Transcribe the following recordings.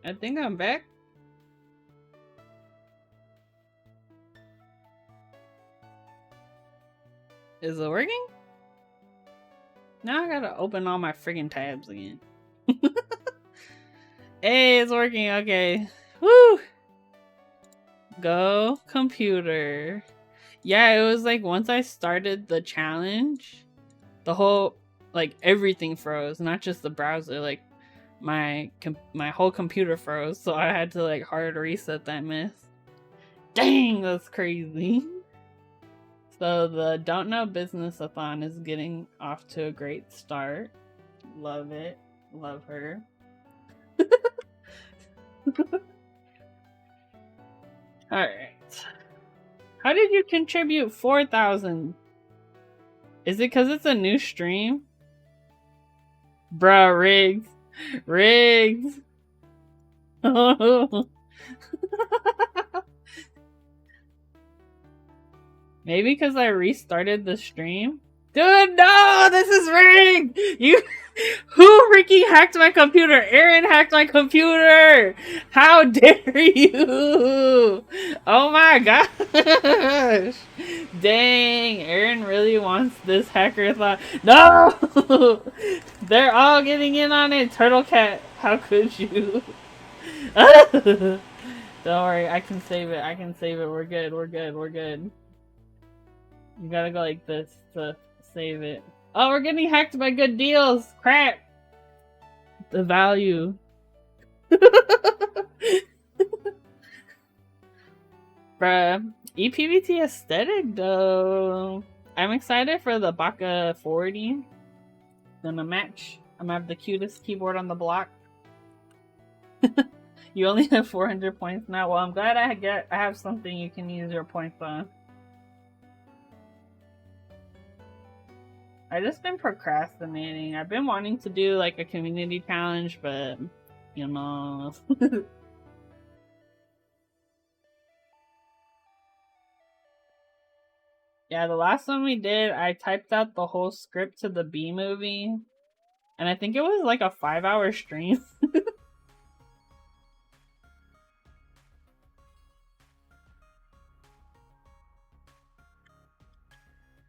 I think I'm back. Is it working? Now I gotta open all my friggin' tabs again. Hey, it's working. Okay. Woo! Go computer. Yeah, it was like once I started the challenge, the whole, like, everything froze, not just the browser. Like my whole computer froze, so I had to like hard reset that mess. Dang, that's crazy. So the Don't Know Business-a-thon is getting off to a great start. Love it. Love her. Alright. How did you contribute 4,000? Is it because it's a new stream? Bruh, Riggs. Riggs. Maybe because I restarted the stream? Dude, no! This is rigged! Who freaking hacked my computer? Aaron hacked my computer! How dare you! Oh my gosh! Dang, Aaron really wants this hackathon. No! They're all getting in on it. Turtle Cat, how could you? Don't worry, I can save it. I can save it. We're good. We're good. We're good. You gotta go like this to save it. Oh, we're getting hacked by good deals. Crap. The value. Bruh. EPBT aesthetic though. I'm excited for the Baka 40. Gonna match. I'm gonna have the cutest keyboard on the block. You only have 400 points now. Well, I'm glad I have something you can use your points on. I've just been procrastinating. I've been wanting to do like a community challenge, but you know. Yeah, the last one we did, I typed out the whole script to the B movie, and I think it was like a 5-hour stream.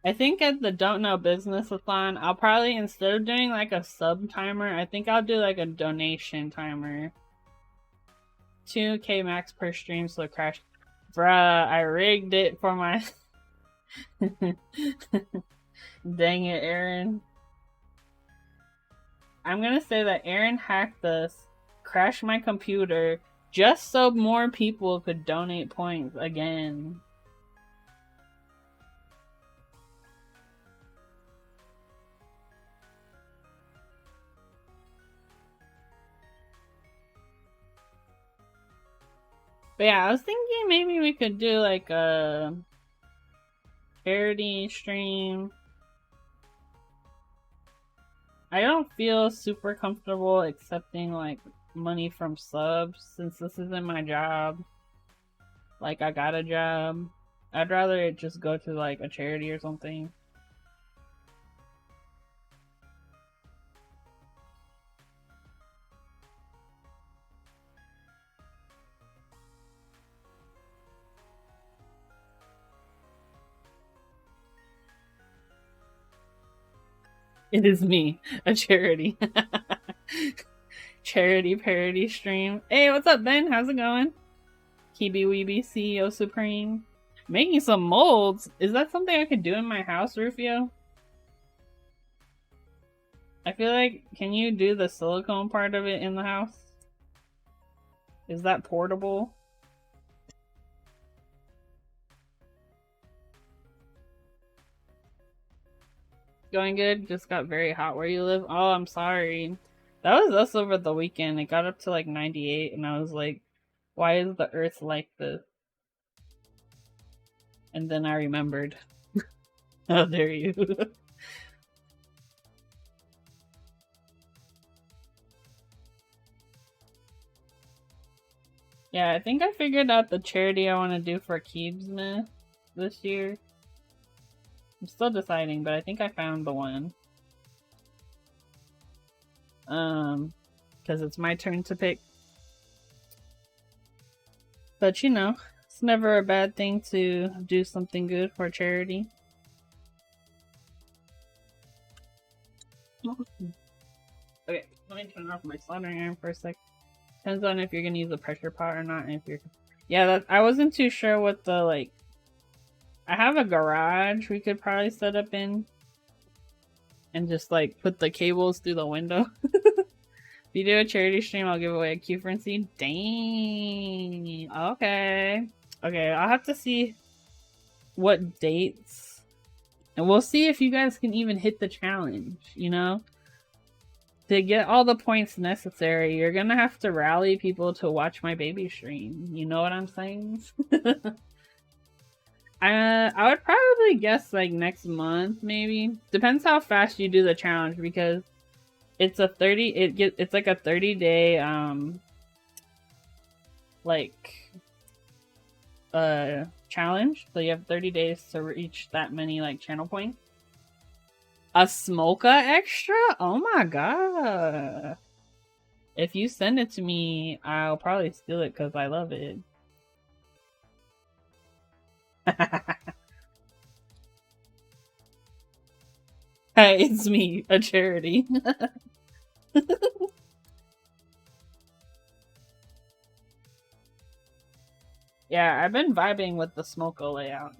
I think at the Don't Know Business-a-thon, I'll probably, instead of doing like a sub timer, I think I'll do like a donation timer. 2k max per stream, so crash. Bruh, I rigged it for my... Dang it, Aaron. I'm gonna say that Aaron hacked us, crashed my computer, just so more people could donate points again. But yeah, I was thinking maybe we could do like a charity stream. I don't feel super comfortable accepting like money from subs since this isn't my job. Like, I got a job. I'd rather it just go to like a charity or something. It is me, a charity. Charity parody stream. Hey, what's up, Ben? How's it going? Kibi Weeby CEO Supreme. Making some molds? Is that something I could do in my house, Rufio? I feel like, can you do the silicone part of it in the house? Is that portable? Going good? Just got very hot where you live? Oh, I'm sorry. That was us over the weekend. It got up to like 98 and I was like, why is the earth like this? And then I remembered. How dare you. Yeah, I think I figured out the charity I want to do for Keebsmith this year. I'm still deciding, but I think I found the one. Because it's my turn to pick. But you know, it's never a bad thing to do something good for charity. Okay, let me turn off my soldering iron for a sec. Depends on if you're gonna use a pressure pot or not, and if you're... Yeah, I wasn't too sure what the, like... I have a garage we could probably set up in. And just, like, put the cables through the window. If you do a charity stream, I'll give away a Q-Frenzy. Dang! Okay. Okay, I'll have to see what dates. And we'll see if you guys can even hit the challenge, you know? To get all the points necessary, you're gonna have to rally people to watch my baby stream. You know what I'm saying? I would probably guess like next month, maybe. Depends how fast you do the challenge, because it's a 30. It's like a 30-day challenge. So you have 30 days to reach that many like channel points. A Smolka extra? Oh my god. If you send it to me, I'll probably steal it because I love it. Hey, it's me, a charity. Yeah, I've been vibing with the Smolka layout.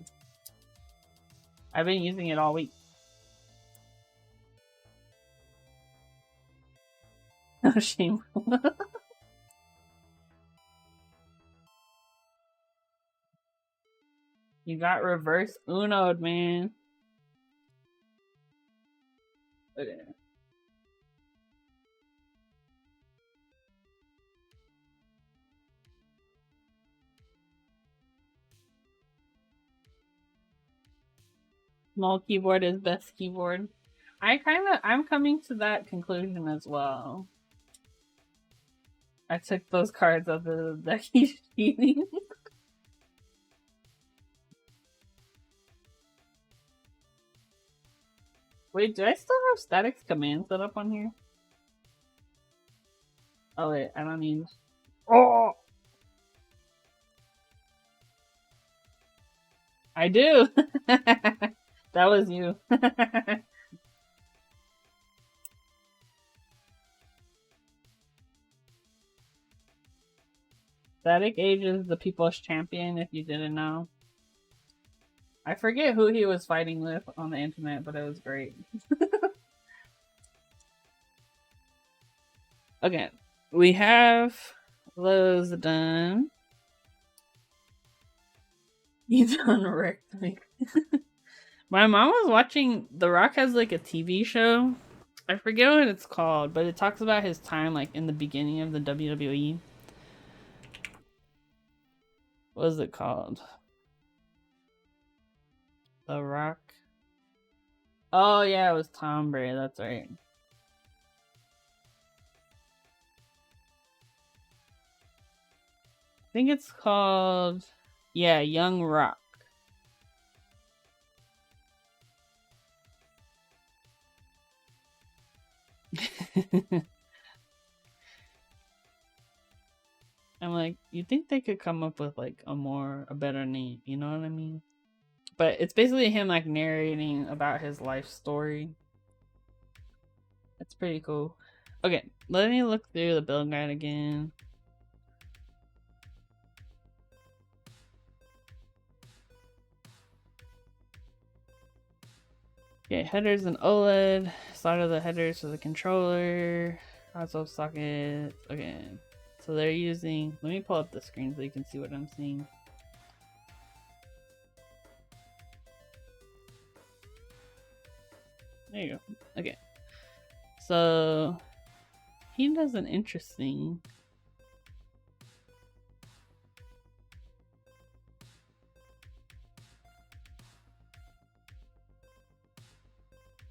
I've been using it all week. Oh, shame. You got reverse Uno'd, man. Okay. Small keyboard is best keyboard. I'm coming to that conclusion as well. I took those cards out of the deck he's cheating. Wait, do I still have Static's command set up on here? Oh wait, I don't need... Oh! I do! That was you. Static Age is the people's champion, if you didn't know. I forget who he was fighting with on the internet, but it was great. Okay, we have those done. You done wrecked me. My mom was watching... The Rock has like a TV show. I forget what it's called, but it talks about his time like in the beginning of the WWE. What is it called? The Rock. Oh yeah, it was Tom Brady, that's right. I think it's called... Yeah, Young Rock. I'm like, you think they could come up with like a better name, you know what I mean? But it's basically him like narrating about his life story. It's pretty cool. Okay, let me look through the build guide again. Okay, headers and OLED. Slide of the headers for the controller. Also socket. Okay, so they're using... Let me pull up the screen so you can see what I'm seeing. There you go. Okay. So he does an interesting...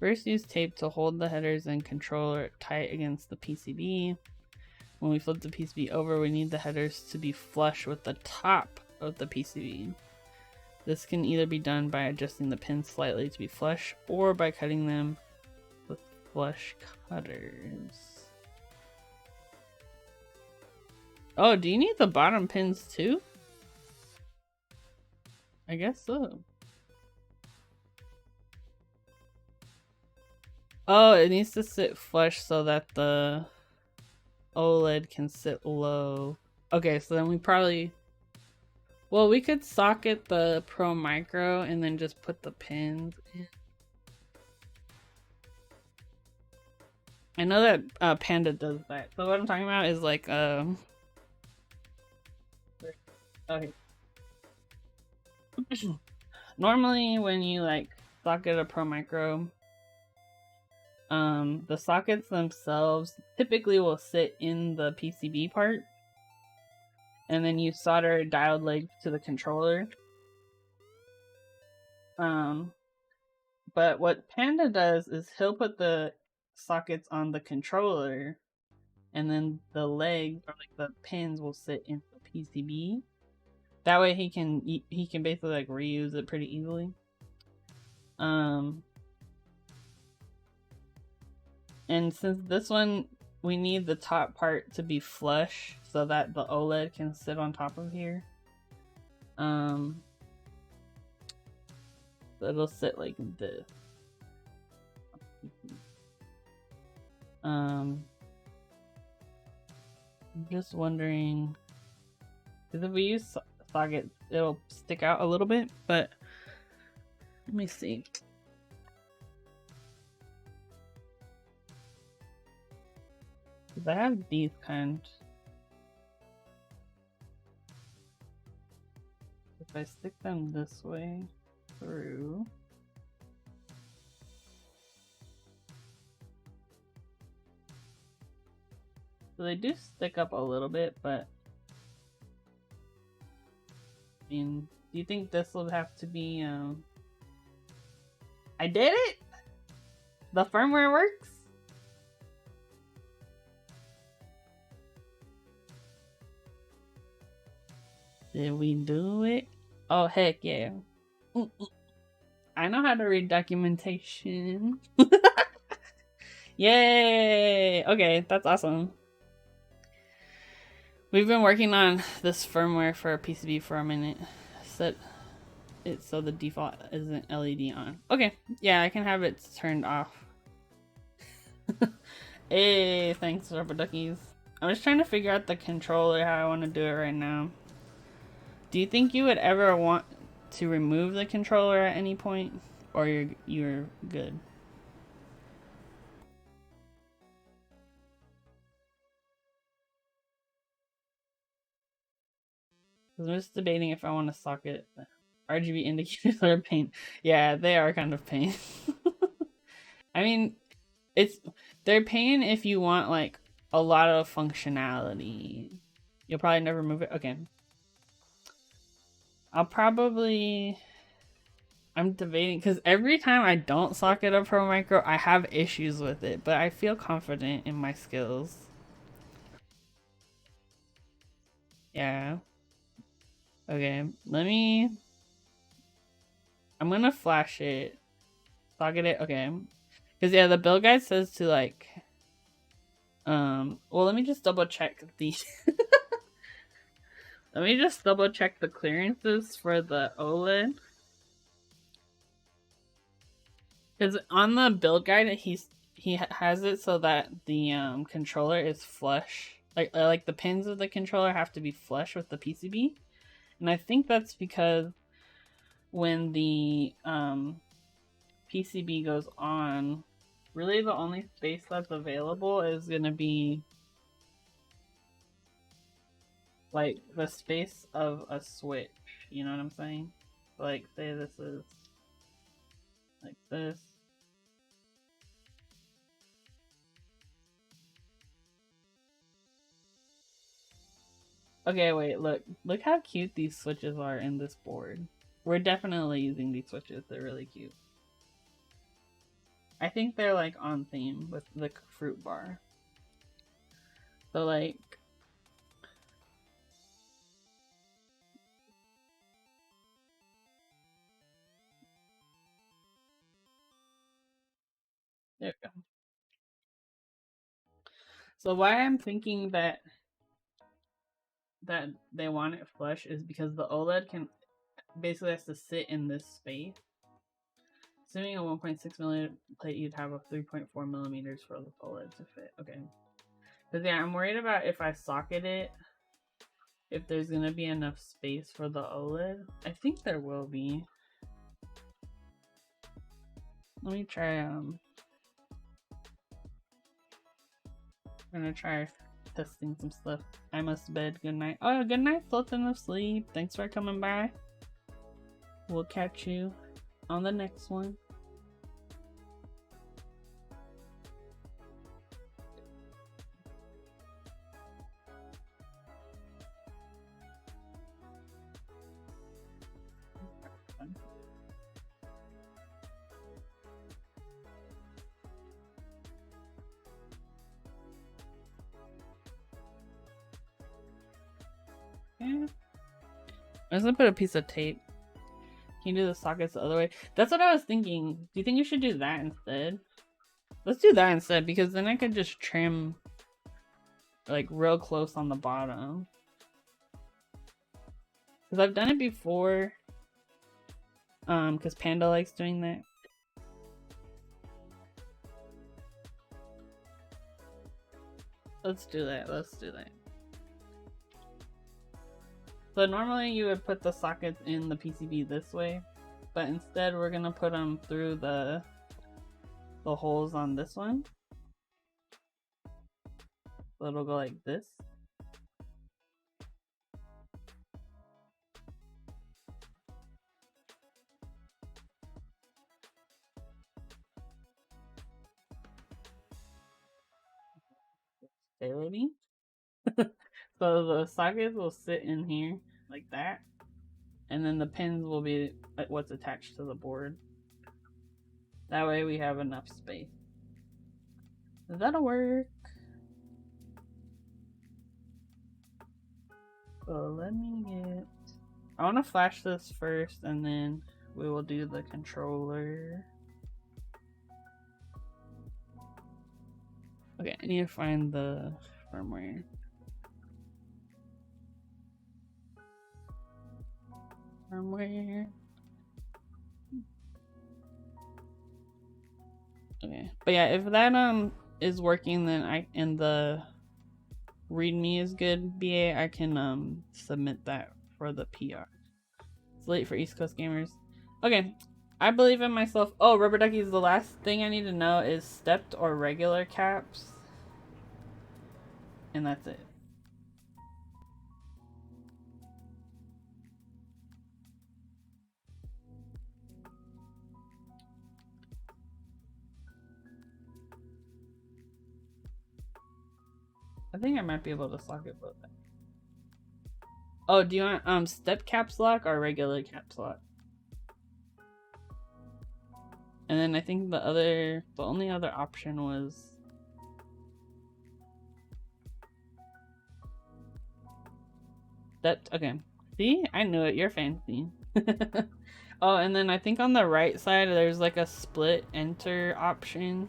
First, use tape to hold the headers and controller tight against the PCB. When we flip the PCB over, we need the headers to be flush with the top of the PCB. This can either be done by adjusting the pins slightly to be flush, or by cutting them with flush cutters. Oh, do you need the bottom pins too? I guess so. Oh, it needs to sit flush so that the OLED can sit low. Okay, so then we probably... Well, we could socket the Pro Micro and then just put the pins in. I know that Panda does that. So what I'm talking about is like okay. Normally when you like socket a Pro Micro, the sockets themselves typically will sit in the PCB part, and then you solder a diode leg to the controller. But what Panda does is he'll put the sockets on the controller, and then the legs or like the pins will sit in the PCB. That way he can basically like reuse it pretty easily. And since this one we need the top part to be flush so that the OLED can sit on top of here. So it'll sit like this. I'm just wondering, because if we use socket, it'll stick out a little bit, but let me see. Because I have these kind. If I stick them this way through, so they do stick up a little bit, but I mean, do you think this will have to be, I did it! The firmware works? Did we do it? Oh, heck yeah. I know how to read documentation. Yay! Okay, that's awesome. We've been working on this firmware for a PCB for a minute. Set it so the default isn't LED on. Okay, yeah, I can have it turned off. Hey, thanks, Rubber Duckies. I'm just trying to figure out the controller, how I want to do it right now. Do you think you would ever want to remove the controller at any point, or you're good? I'm just debating if I want to socket RGB indicators are a pain. Yeah, they are kind of pain. I mean, they're pain if you want like a lot of functionality. You'll probably never move it. Okay. I'm debating because every time I don't socket a Pro Micro, I have issues with it, but I feel confident in my skills. Yeah. Okay, I'm gonna flash it. Socket it, okay. Because yeah, the build guide says to like, well, let me just double check the, let me just double check the clearances for the OLED. Because on the build guide, he has it so that the controller is flush. Like the pins of the controller have to be flush with the PCB. And I think that's because when the PCB goes on, really the only space that's available is going to be like the space of a switch. You know what I'm saying? Like, say this is like this. Okay, wait, look how cute these switches are in this board. We're definitely using these switches, they're really cute. I think they're like on theme with the fruit bar. So like, there we go. So why I'm thinking that they want it flush is because the OLED can basically has to sit in this space. Assuming a 1.6 millimeter plate, you'd have a 3.4 millimeters for the OLED to fit. Okay. Because yeah, I'm worried about if I socket it, if there's gonna be enough space for the OLED. I think there will be. Let me try, I'm gonna try testing some stuff. I must bed. Good night. Oh, good night, Sultan of Sleep. Thanks for coming by. We'll catch you on the next one. Yeah. I was gonna put a piece of tape. Can you do the sockets the other way? That's what I was thinking. Do you think you should do that instead? Let's do that instead, because then I could just trim like real close on the bottom. Because I've done it before. Because Panda likes doing that. Let's do that. Let's do that. So normally you would put the sockets in the PCB this way, but instead we're gonna put them through the holes on this one. So it'll go like this. Stay ready. So the sockets will sit in here like that, and then the pins will be what's attached to the board. That way we have enough space. That'll work. So let me get... I want to flash this first, and then we will do the controller. Okay, I need to find the firmware. Okay, but yeah, if that is working, then and the readme is good, BA, I can submit that for the PR. It's late for East Coast gamers. Okay, I believe in myself. Oh, Rubber Duckies, the last thing I need to know is stepped or regular caps. And that's it. I think I might be able to socket both. Oh, do you want step caps lock or regular caps lock? And then I think the only other option was that. Okay, see, I knew it. You're fancy. Oh, and then I think on the right side there's like a split enter option.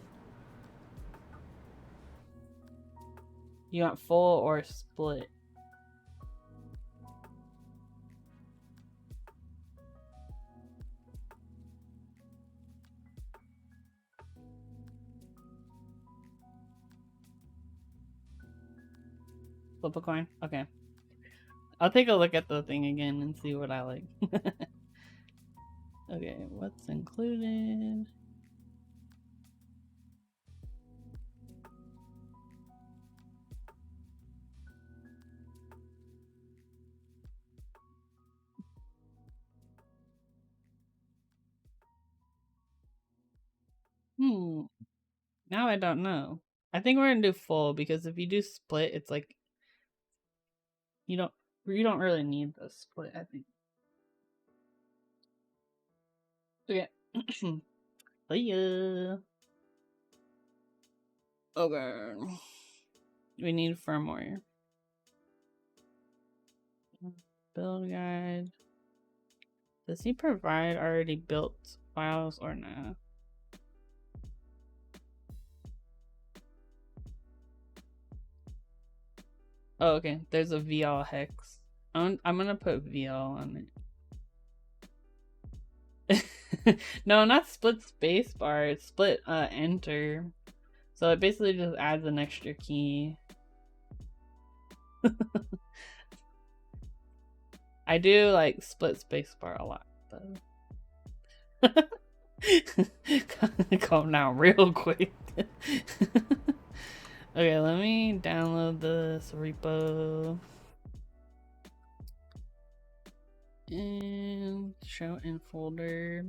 You want full or split? Flip a coin? Okay. I'll take a look at the thing again and see what I like. Okay, what's included? Now I don't know. I think we're gonna do full, because if you do split, it's like you don't really need the split, I think. Okay. See ya. Okay. We need firmware. Build guide. Does he provide already built files or not? Oh, okay. There's a VL hex. I'm gonna put VL on it. No, not split space bar. It's split enter. So it basically just adds an extra key. I do like split space bar a lot though. Calm down real quick. Okay, let me download this repo. And show in folder.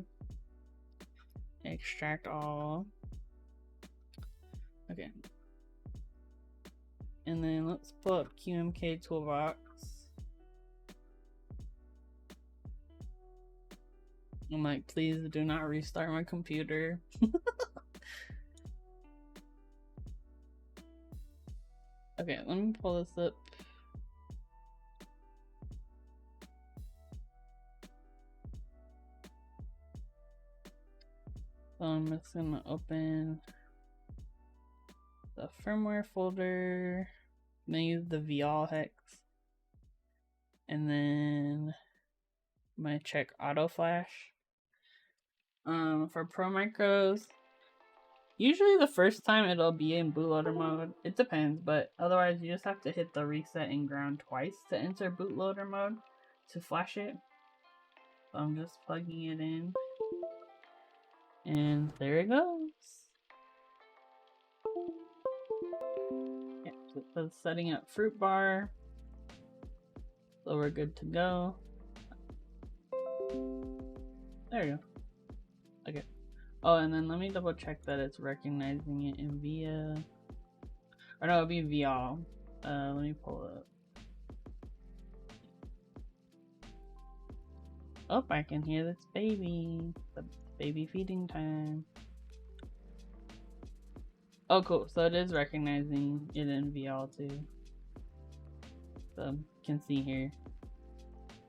Extract all. Okay. And then let's pull up QMK toolbox. I'm like, please do not restart my computer. Okay, let me pull this up. So I'm just gonna open the firmware folder. I'm gonna use the VL hex. And then I'm gonna check auto flash. For Pro Micros, usually the first time it'll be in bootloader mode. It depends, but otherwise you just have to hit the reset and ground twice to enter bootloader mode to flash it. So I'm just plugging it in. And there it goes. Yeah, so it says setting up Fruitbar. So we're good to go. There we go. Okay. Oh, and then let me double check that it's recognizing it in VIA. Or no, it'll be VL. Let me pull it up. Oh, I can hear this baby. The baby feeding time. Oh, cool. So it is recognizing it in VL too. So you can see here.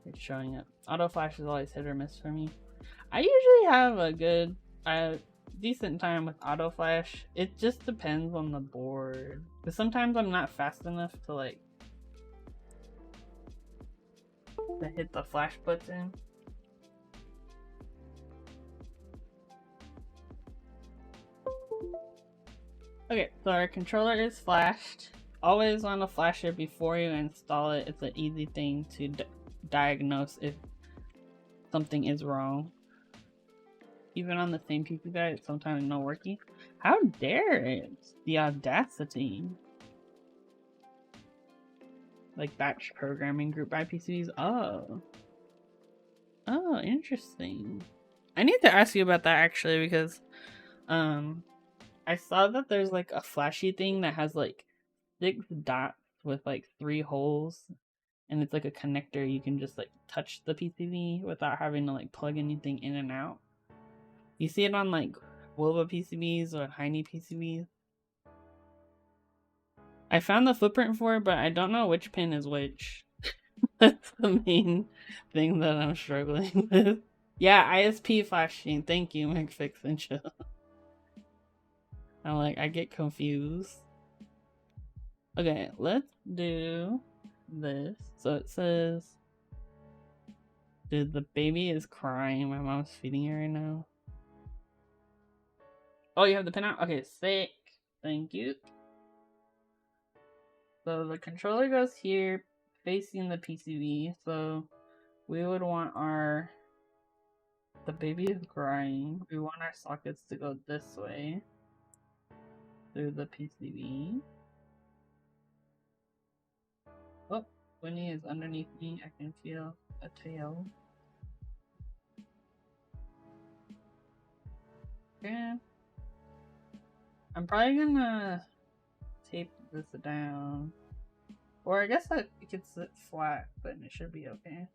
It's showing up. Auto flash is always hit or miss for me. I usually have a good, decent time with auto flash. It just depends on the board. Because sometimes I'm not fast enough to like to hit the flash button. Okay, so our controller is flashed. Always want to flash it before you install it. It's an easy thing to diagnose if something is wrong. Even on the same PC guide, it's sometimes not working. How dare it? The audacity. Like batch programming group by PCBs. Oh. Oh, interesting. I need to ask you about that actually because I saw that there's like a flashy thing that has like 6 dots with like 3 holes, and it's like a connector. You can just like touch the PCB without having to like plug anything in and out. You see it on like Wilva PCBs or Heine PCBs. I found the footprint for it, but I don't know which pin is which. That's the main thing that I'm struggling with. Yeah, ISP flashing. Thank you, McFix and Chill. I'm like, I get confused. Okay, let's do this. So it says, dude, the baby is crying. My mom's feeding her right now. Oh, you have the pin out? Okay, sick. Thank you. So the controller goes here, facing the PCB. So we would want our, the baby is crying. We want our sockets to go this way through the PCB. Oh, Winnie is underneath me. I can feel a tail. Okay. I'm probably gonna tape this down. Or I guess it could sit flat, but it should be okay.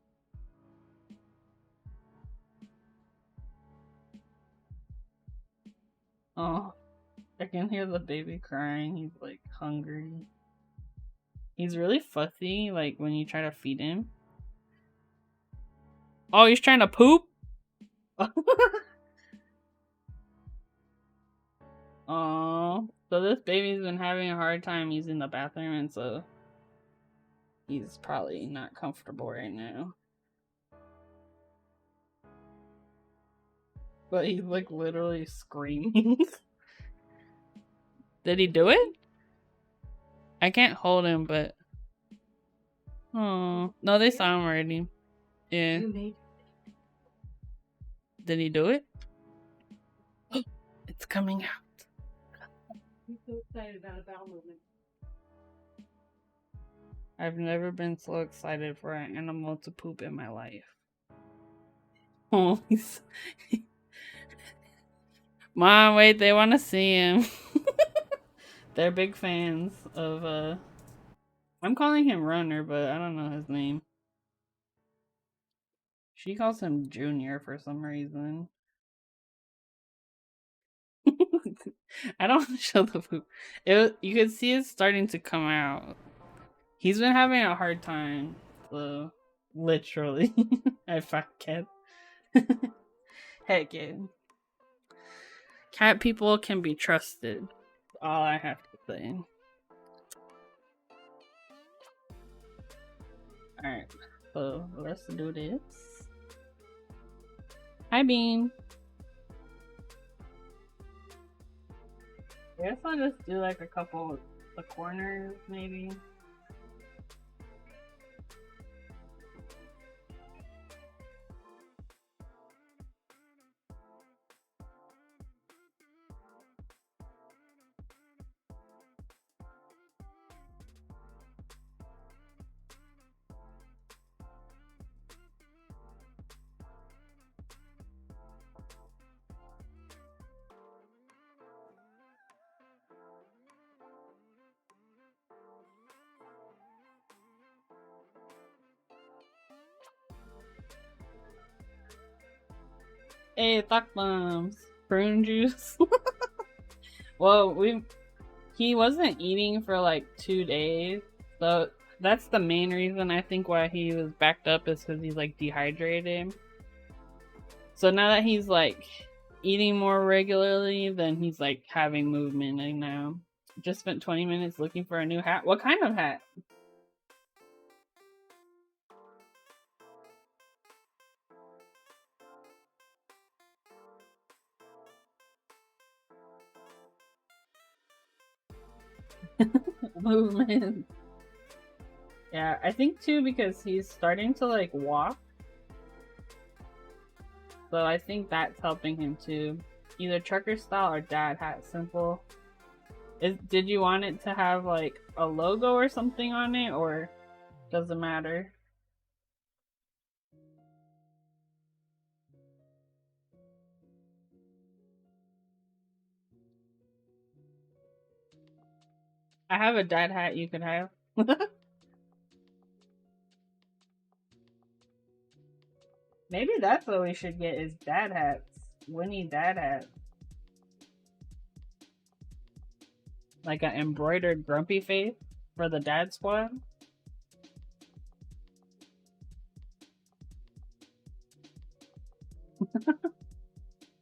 Oh, I can hear the baby crying. He's like hungry. He's really fussy, like when you try to feed him. Oh, he's trying to poop? Oh, so this baby's been having a hard time using the bathroom, and so he's probably not comfortable right now. But he's like literally screaming. Did he do it? I can't hold him, but... Oh, no, they saw him already. Yeah. Did he do it? It's coming out. I'm so excited about a bowel movement. I've never been so excited for an animal to poop in my life. Oh, Mom, wait, they want to see him. They're big fans of, I'm calling him Runner, but I don't know his name. She calls him Junior for some reason. I don't want to show the poop. You can see it's starting to come out. He's been having a hard time, so literally. I fuck cat. Heck yeah. Cat people can be trusted. All I have to say. Alright, so let's do this. Hi, Bean. I guess I'll just do like a couple of the corners, maybe. Hey, thought bombs. Prune juice. Well, he wasn't eating for like 2 days, so that's the main reason I think why he was backed up is because he's like dehydrated. So now that he's like eating more regularly, then he's like having movement. And now just spent 20 minutes looking for a new hat. What kind of hat? Movement. Yeah, I think too because he's starting to like walk. So I think that's helping him too. Either trucker style or dad hat simple. Did you want it to have like a logo or something on it, or doesn't matter? I have a dad hat you could have. Maybe that's what we should get is dad hats. Winnie dad hat. Like an embroidered grumpy face for the dad squad.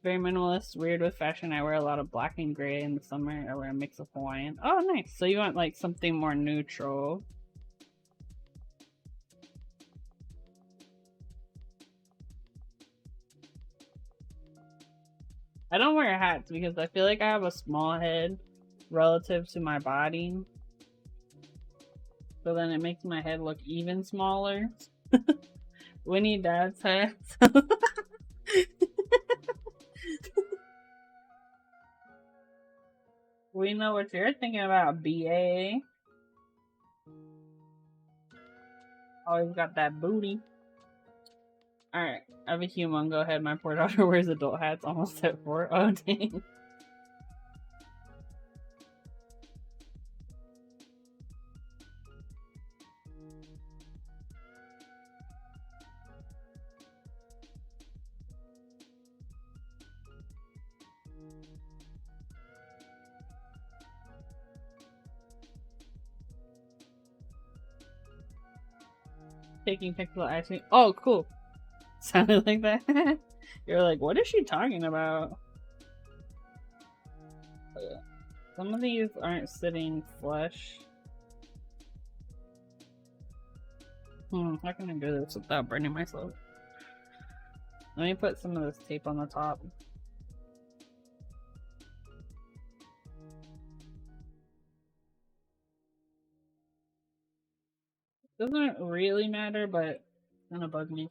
Very minimalist, weird with fashion. I wear a lot of black and gray in the summer. I wear a mix of Hawaiian. Oh, nice. So you want like something more neutral. I don't wear hats because I feel like I have a small head relative to my body. So then it makes my head look even smaller. Winnie dad's hats. We know what you're thinking about, BA. Always got that booty. Alright, I have a human. Go ahead. My poor daughter wears adult hats almost at 4. Oh, dang. Taking pixel actually. Oh, cool. Sounded like that. You're like, what is she talking about? Some of these aren't sitting flush. How can I do this without burning myself? Let me put some of this tape on the top. Doesn't really matter, but it's gonna bug me.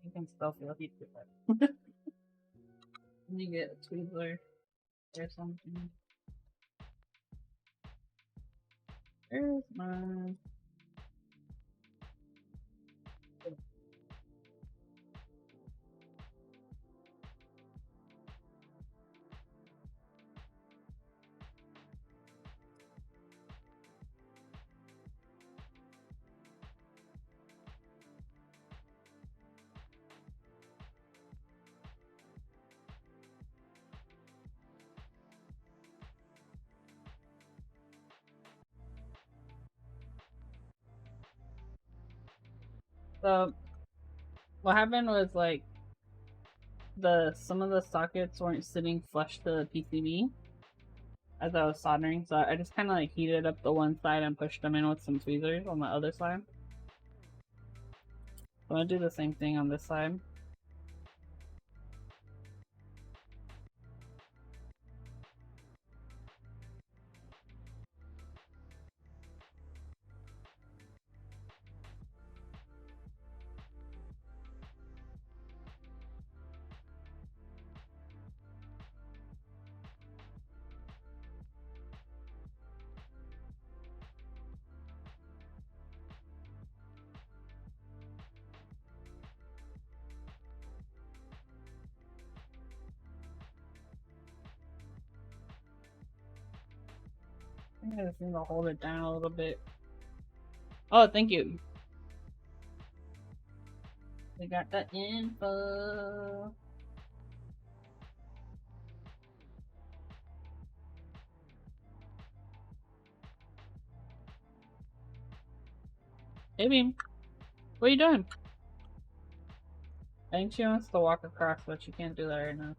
You can still feel heat with it. Let me get a tweezers or something. Where's mine? So what happened was like some of the sockets weren't sitting flush to the PCB as I was soldering, so I just kind of like heated up the one side and pushed them in with some tweezers on the other side. I'm gonna do the same thing on this side. I just need to hold it down a little bit. Oh, thank you. We got the info. Hey, Beam. What are you doing? I think she wants to walk across, but she can't do that right now.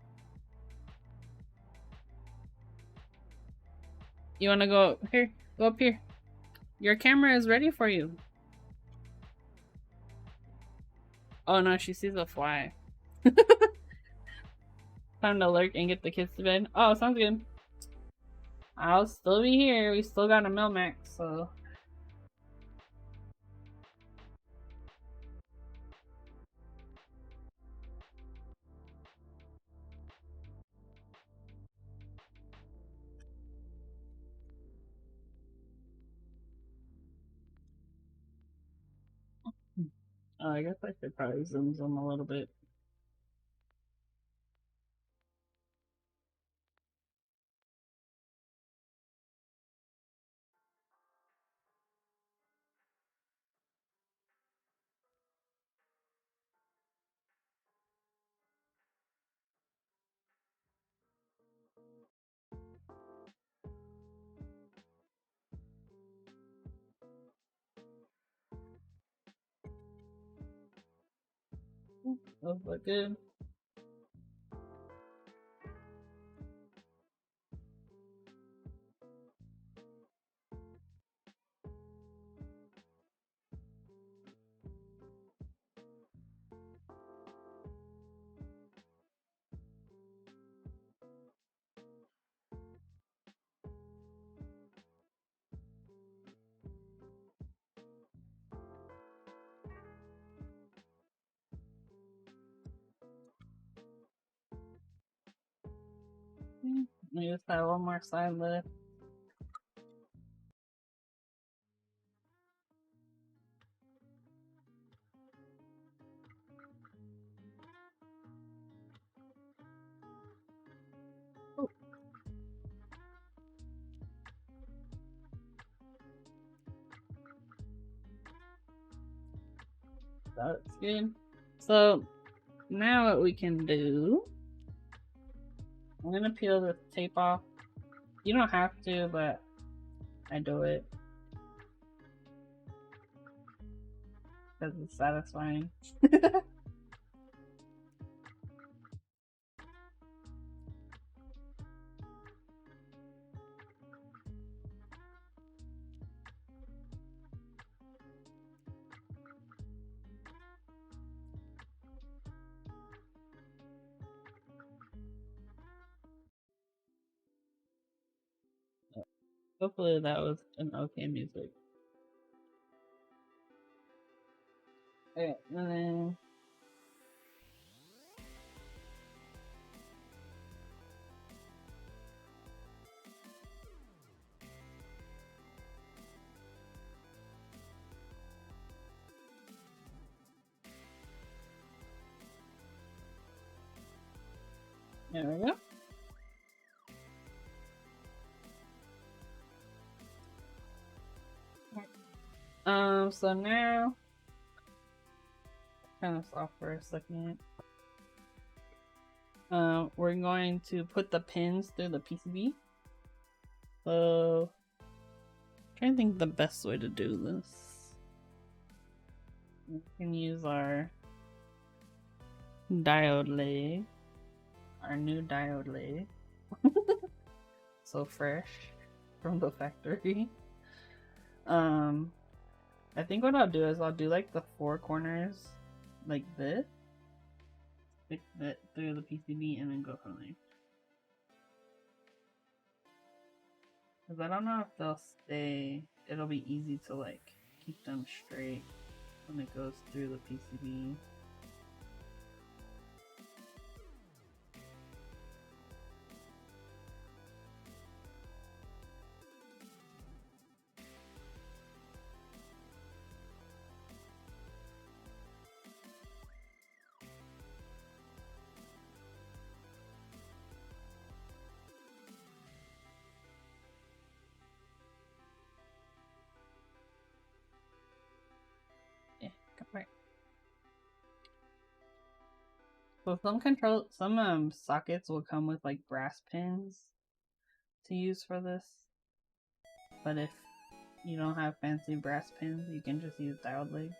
You wanna go here? Go up here. Your camera is ready for you. Oh no, she sees a fly. Time to lurk and get the kids to bed. Oh, sounds good. I'll still be here. We still got a Milmax, so. Oh, I guess I should probably zoom a little bit. Those look good. We just have one more side left. Oh. That's good. So now what we can do, I'm gonna peel the tape off. You don't have to, but I do it because it's satisfying. Hopefully that was an okay music. Okay, and then there we go. So now kind of stop for a second. We're going to put the pins through the PCB. So I'm trying to think the best way to do this. We can use our diode lathe. Our new diode lathe. So fresh from the factory. I think what I'll do is I'll do like the 4 corners like this. Stick that through the PCB and then go from there. Because I don't know if they'll stay. It'll be easy to like keep them straight when it goes through the PCB. Right. So some sockets will come with like brass pins to use for this, but if you don't have fancy brass pins, you can just use diode legs.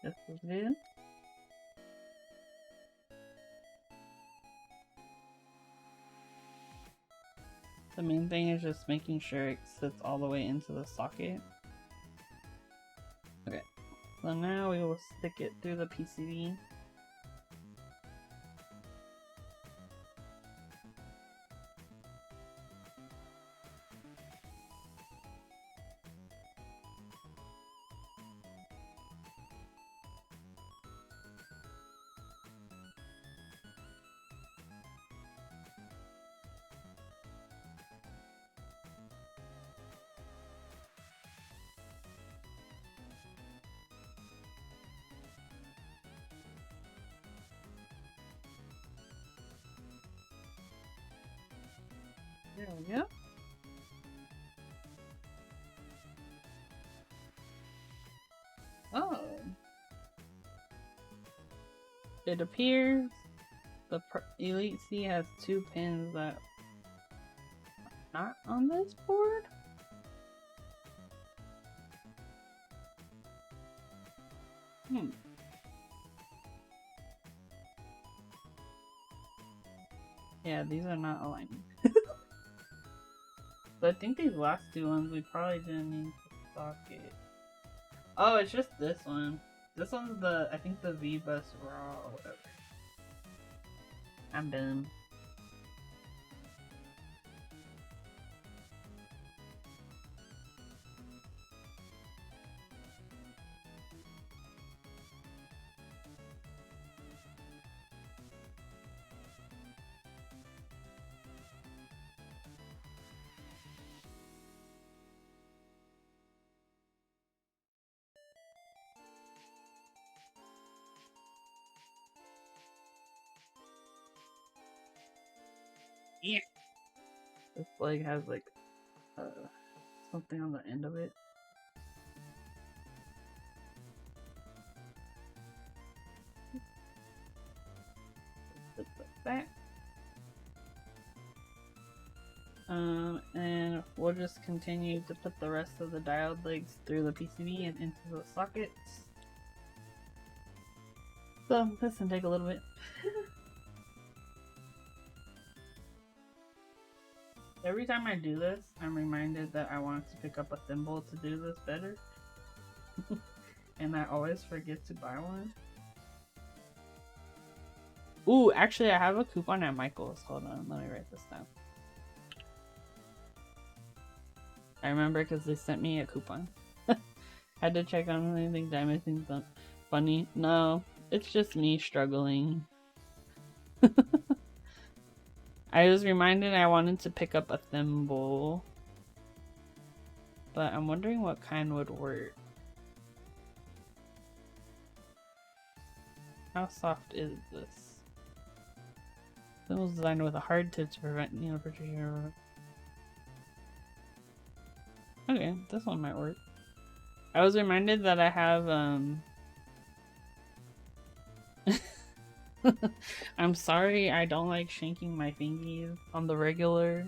Just as good. The main thing is just making sure it sits all the way into the socket. Okay, so now we will stick it through the PCB. There we go. Oh. It appears the Elite C has 2 pins that are not on this board. Yeah, these are not aligning. So I think these last 2 ones we probably didn't need to socket. Oh, it's just this one. This one's the, I think the V-Bus Raw or whatever. I'm done. Yeah. This leg has like something on the end of it. Just like that. And we'll just continue to put the rest of the diode legs through the PCB and into the sockets. So this can take a little bit. Every time I do this, I'm reminded that I want to pick up a thimble to do this better. And I always forget to buy one. Ooh, actually, I have a coupon at Michael's. Hold on, let me write this down. I remember because they sent me a coupon. Had to check on anything. Did I miss anything funny? No, it's just me struggling. I was reminded I wanted to pick up a thimble, but I'm wondering what kind would work. How soft is this? Thimble designed with a hard tip to prevent needle pressure. Okay, this one might work. I was reminded that I have I'm sorry, I don't like shanking my fingies on the regular.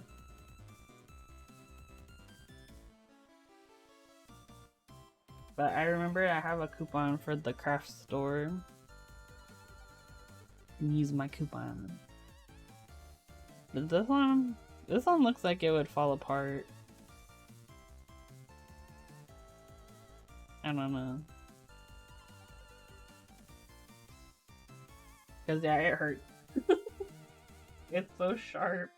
But I remember I have a coupon for the craft store. Use my coupon. But this one looks like it would fall apart. I don't know. Cause yeah, it hurts. It's so sharp.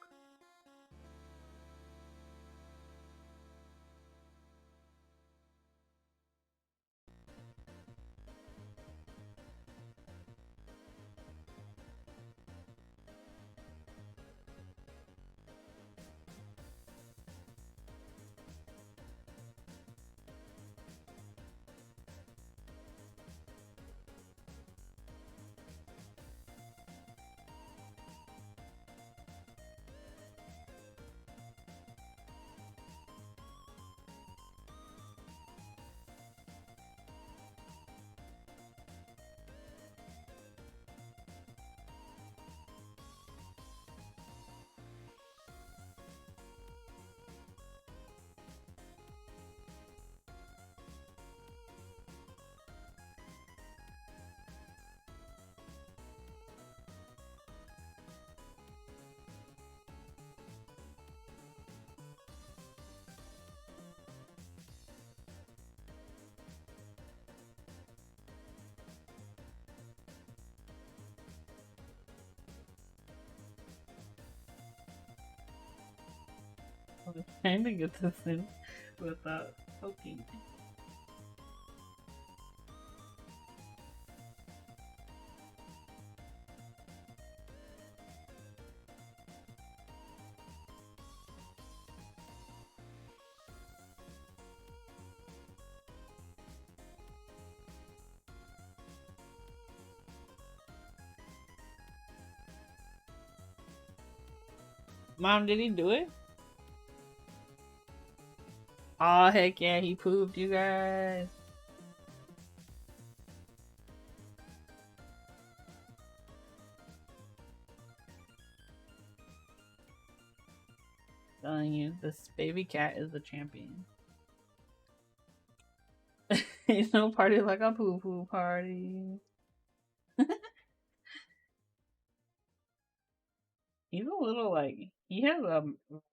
I was trying to get this in without poking. Mom, did he do it? Oh heck yeah, he pooped, you guys. Telling you, this baby cat is the champion. Ain't no party like a poo poo party. He's a little like, he has a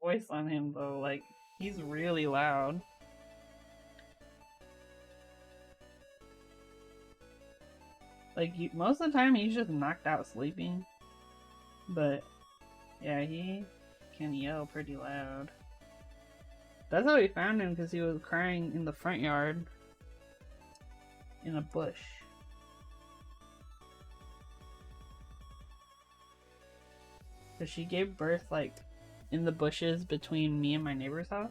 voice on him though, like, he's really loud. Like, most of the time he's just knocked out sleeping. But, yeah, he can yell pretty loud. That's how we found him, because he was crying in the front yard. In a bush. Because she gave birth, like, in the bushes between me and my neighbor's house.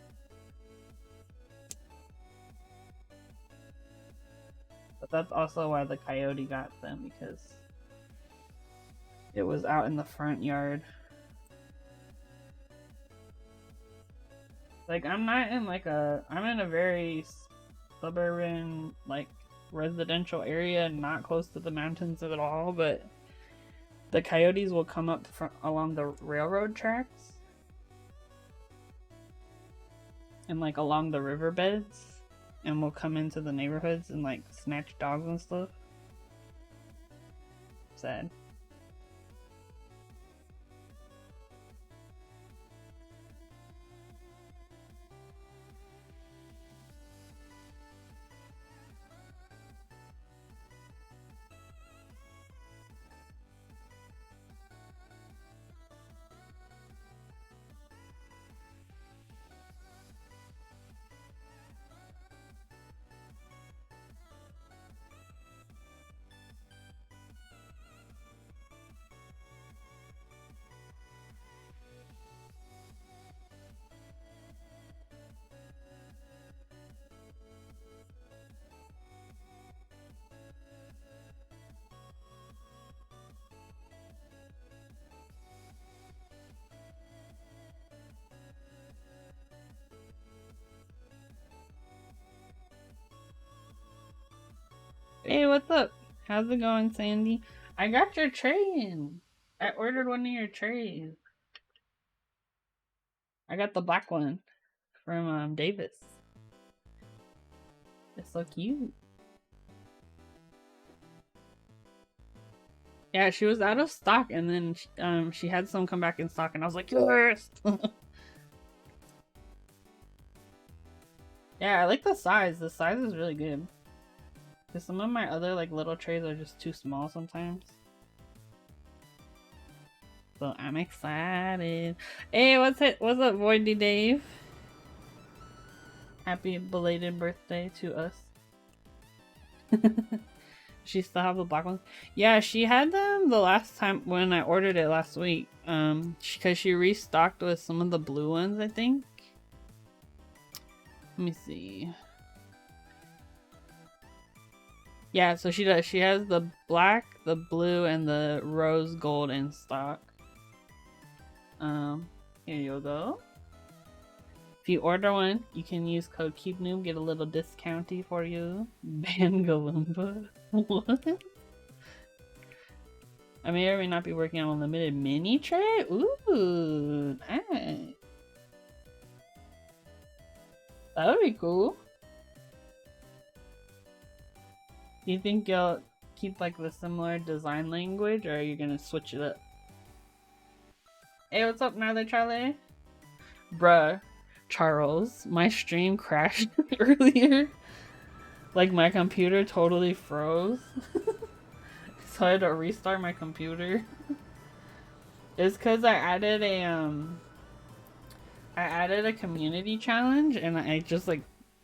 But that's also why the coyote got them, because it was out in the front yard. Like, I'm not in like I'm in a very suburban, like, residential area, not close to the mountains at all, but the coyotes will come up along the railroad tracks and like along the riverbeds, and will come into the neighborhoods and like snatch dogs and stuff. Sad. Hey, what's up? How's it going, Sandy? I got your tray in. I ordered one of your trays. I got the black one from Davis. It's so cute. Yeah, she was out of stock, and then she had some come back in stock, and I was like, yes. Yeah, I like the size. The size is really good. Cause some of my other like little trays are just too small sometimes. So I'm excited. Hey, what's up, Voidy Dave? Happy belated birthday to us. She still have the black ones. Yeah, she had them the last time when I ordered it last week. Because she restocked with some of the blue ones, I think. Let me see. Yeah, so she does. She has the black, the blue, and the rose gold in stock. Here you go. If you order one, you can use code KeepNoob, get a little discounty for you. Bangalumba. What? I may or may not be working on a limited mini tray. Ooh, nice. That would be cool. Do you think you'll keep like the similar design language, or are you gonna switch it up? Hey, what's up, Neither Charlie? Bruh, Charles, my stream crashed earlier. Like my computer totally froze. So I had to restart my computer. It's cause I added a community challenge and I just like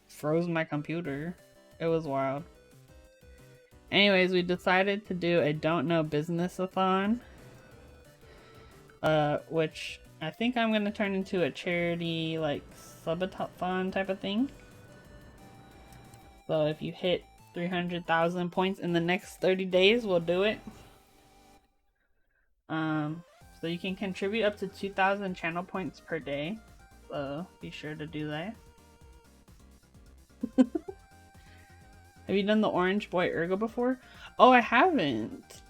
froze my computer. It was wild. Anyways, we decided to do a Don't Know Business-a-thon. Which I think I'm gonna turn into a charity like subathon type of thing. So if you hit 300,000 points in the next 30 days, we'll do it. So you can contribute up to 2,000 channel points per day. So be sure to do that. Have you done the Orange Boy Ergo before? Oh, I haven't.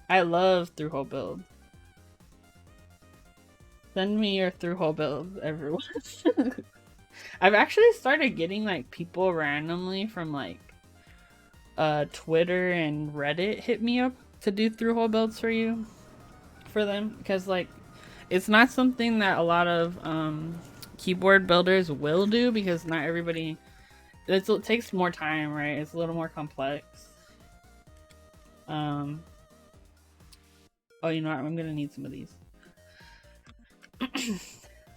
I love through-hole builds. Send me your through-hole builds, everyone. I've actually started getting like people randomly from like Twitter and Reddit hit me up to do through-hole builds for them, because like it's not something that a lot of keyboard builders will do, because not everybody, it takes more time, right? It's a little more complex. Oh, you know what? I'm gonna need some of these.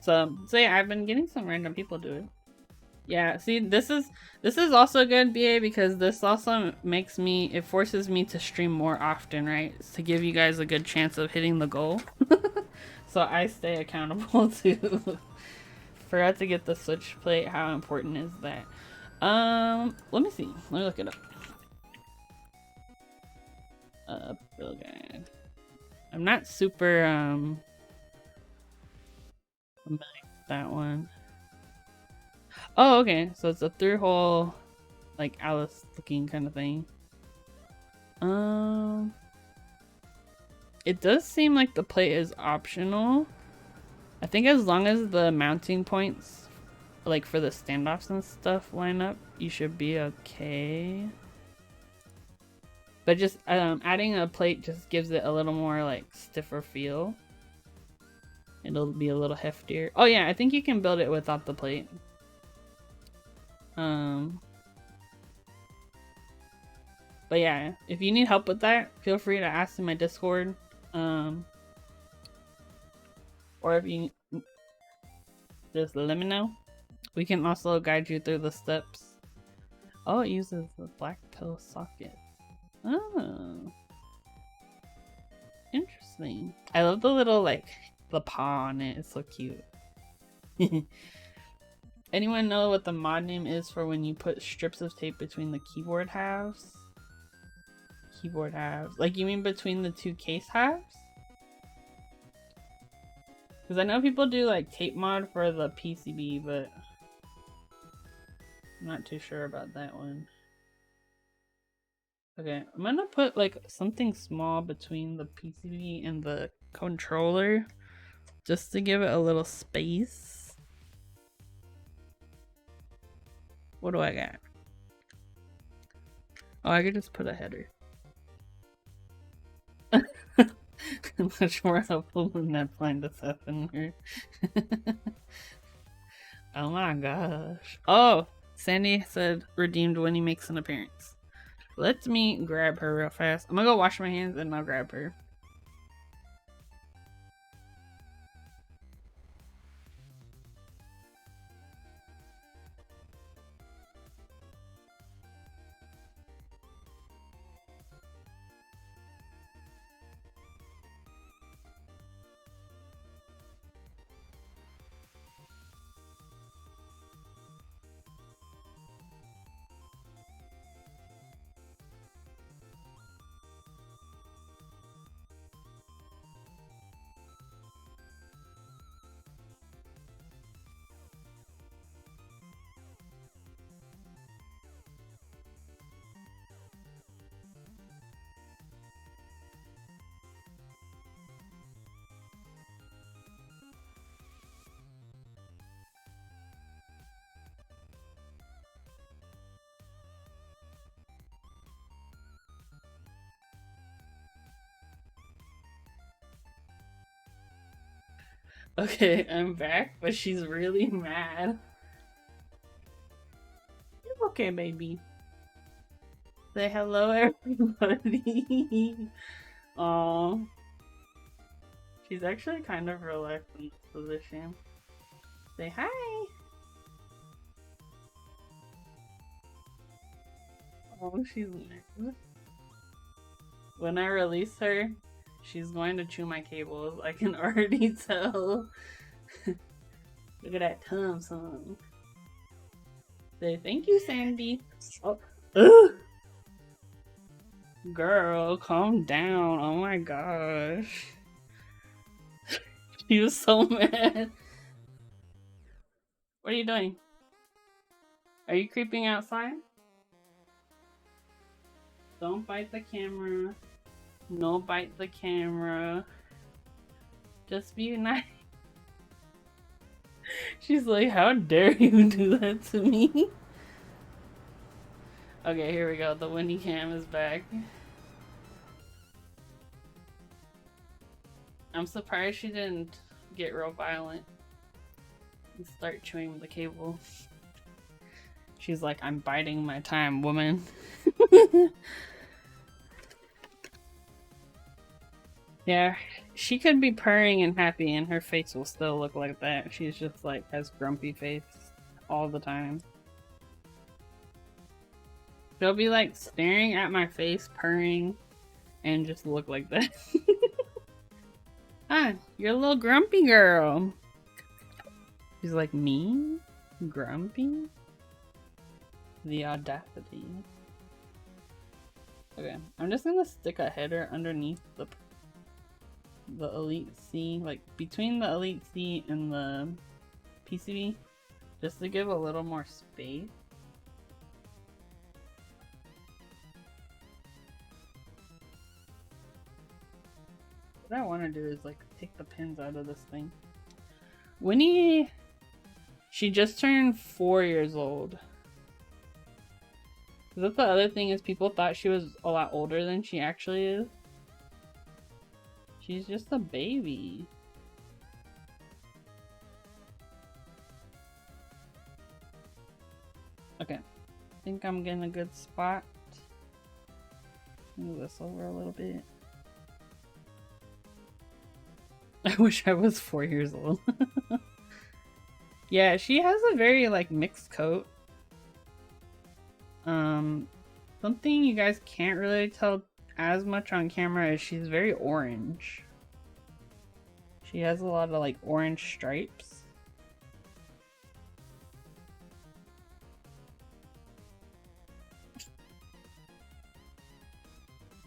So yeah, I've been getting some random people do it. Yeah, see, this is also good, BA, because this also it forces me to stream more often, right? To give you guys a good chance of hitting the goal. So I stay accountable too. Forgot to get the switch plate. How important is that? Let me see. Let me look it up. Build guide. I'm not super that one. Oh, okay. So it's a through-hole, like Alice looking kind of thing. It does seem like the plate is optional. I think as long as the mounting points, like for the standoffs and stuff, line up, you should be okay. But just adding a plate just gives it a little more like stiffer feel. It'll be a little heftier. Oh yeah, I think you can build it without the plate. But yeah, if you need help with that, feel free to ask in my Discord. Or if you just let me know. We can also guide you through the steps. Oh, it uses the black pill socket. Oh. Interesting. I love the little, like, the paw on it. It's so cute. Anyone know what the mod name is for when you put strips of tape between the keyboard halves? Keyboard halves. Like, you mean between the two case halves? Because I know people do, like, tape mod for the PCB, but I'm not too sure about that one. Okay, I'm gonna put like something small between the PCB and the controller just to give it a little space. What do I got? Oh, I could just put a header. I'm not sure how pulling that blind stuff in here. Oh my gosh. Oh, Sandy said redeemed when he makes an appearance. Let me grab her real fast. I'm gonna go wash my hands and I'll grab her. Okay, I'm back, but she's really mad. You're okay, baby. Say hello, everybody. Aww. She's actually kind of relaxed in this position. Say hi. Oh, she's mad. When I release her, she's going to chew my cables. I can already tell. Look at that tum song. Say thank you, Sandy. Oh. Ugh. Girl, calm down. Oh my gosh. She was so mad. What are you doing? Are you creeping outside? Don't bite the camera. No bite the camera. Just be nice. She's like, how dare you do that to me? Okay, here we go. The Winnie cam is back. I'm surprised she didn't get real violent and start chewing the cable. She's like, I'm biding my time, woman. Yeah, she could be purring and happy and her face will still look like that. She's just like, has grumpy face all the time. She'll be like staring at my face, purring, and just look like that. Ah, you're a little grumpy girl. She's like, me? Grumpy? The audacity. Okay, I'm just gonna stick a header underneath the Elite C, like between the Elite C and the PCB, just to give a little more space. What I want to do is like take the pins out of this thing. Winnie, she just turned 4 years old. That's the other thing, is people thought she was a lot older than she actually is. She's just a baby. Okay, I think I'm getting a good spot. Move this over a little bit. I wish I was 4 years old. Yeah, she has a very like mixed coat. Something you guys can't really tell as much on camera is she's very orange. She has a lot of like orange stripes.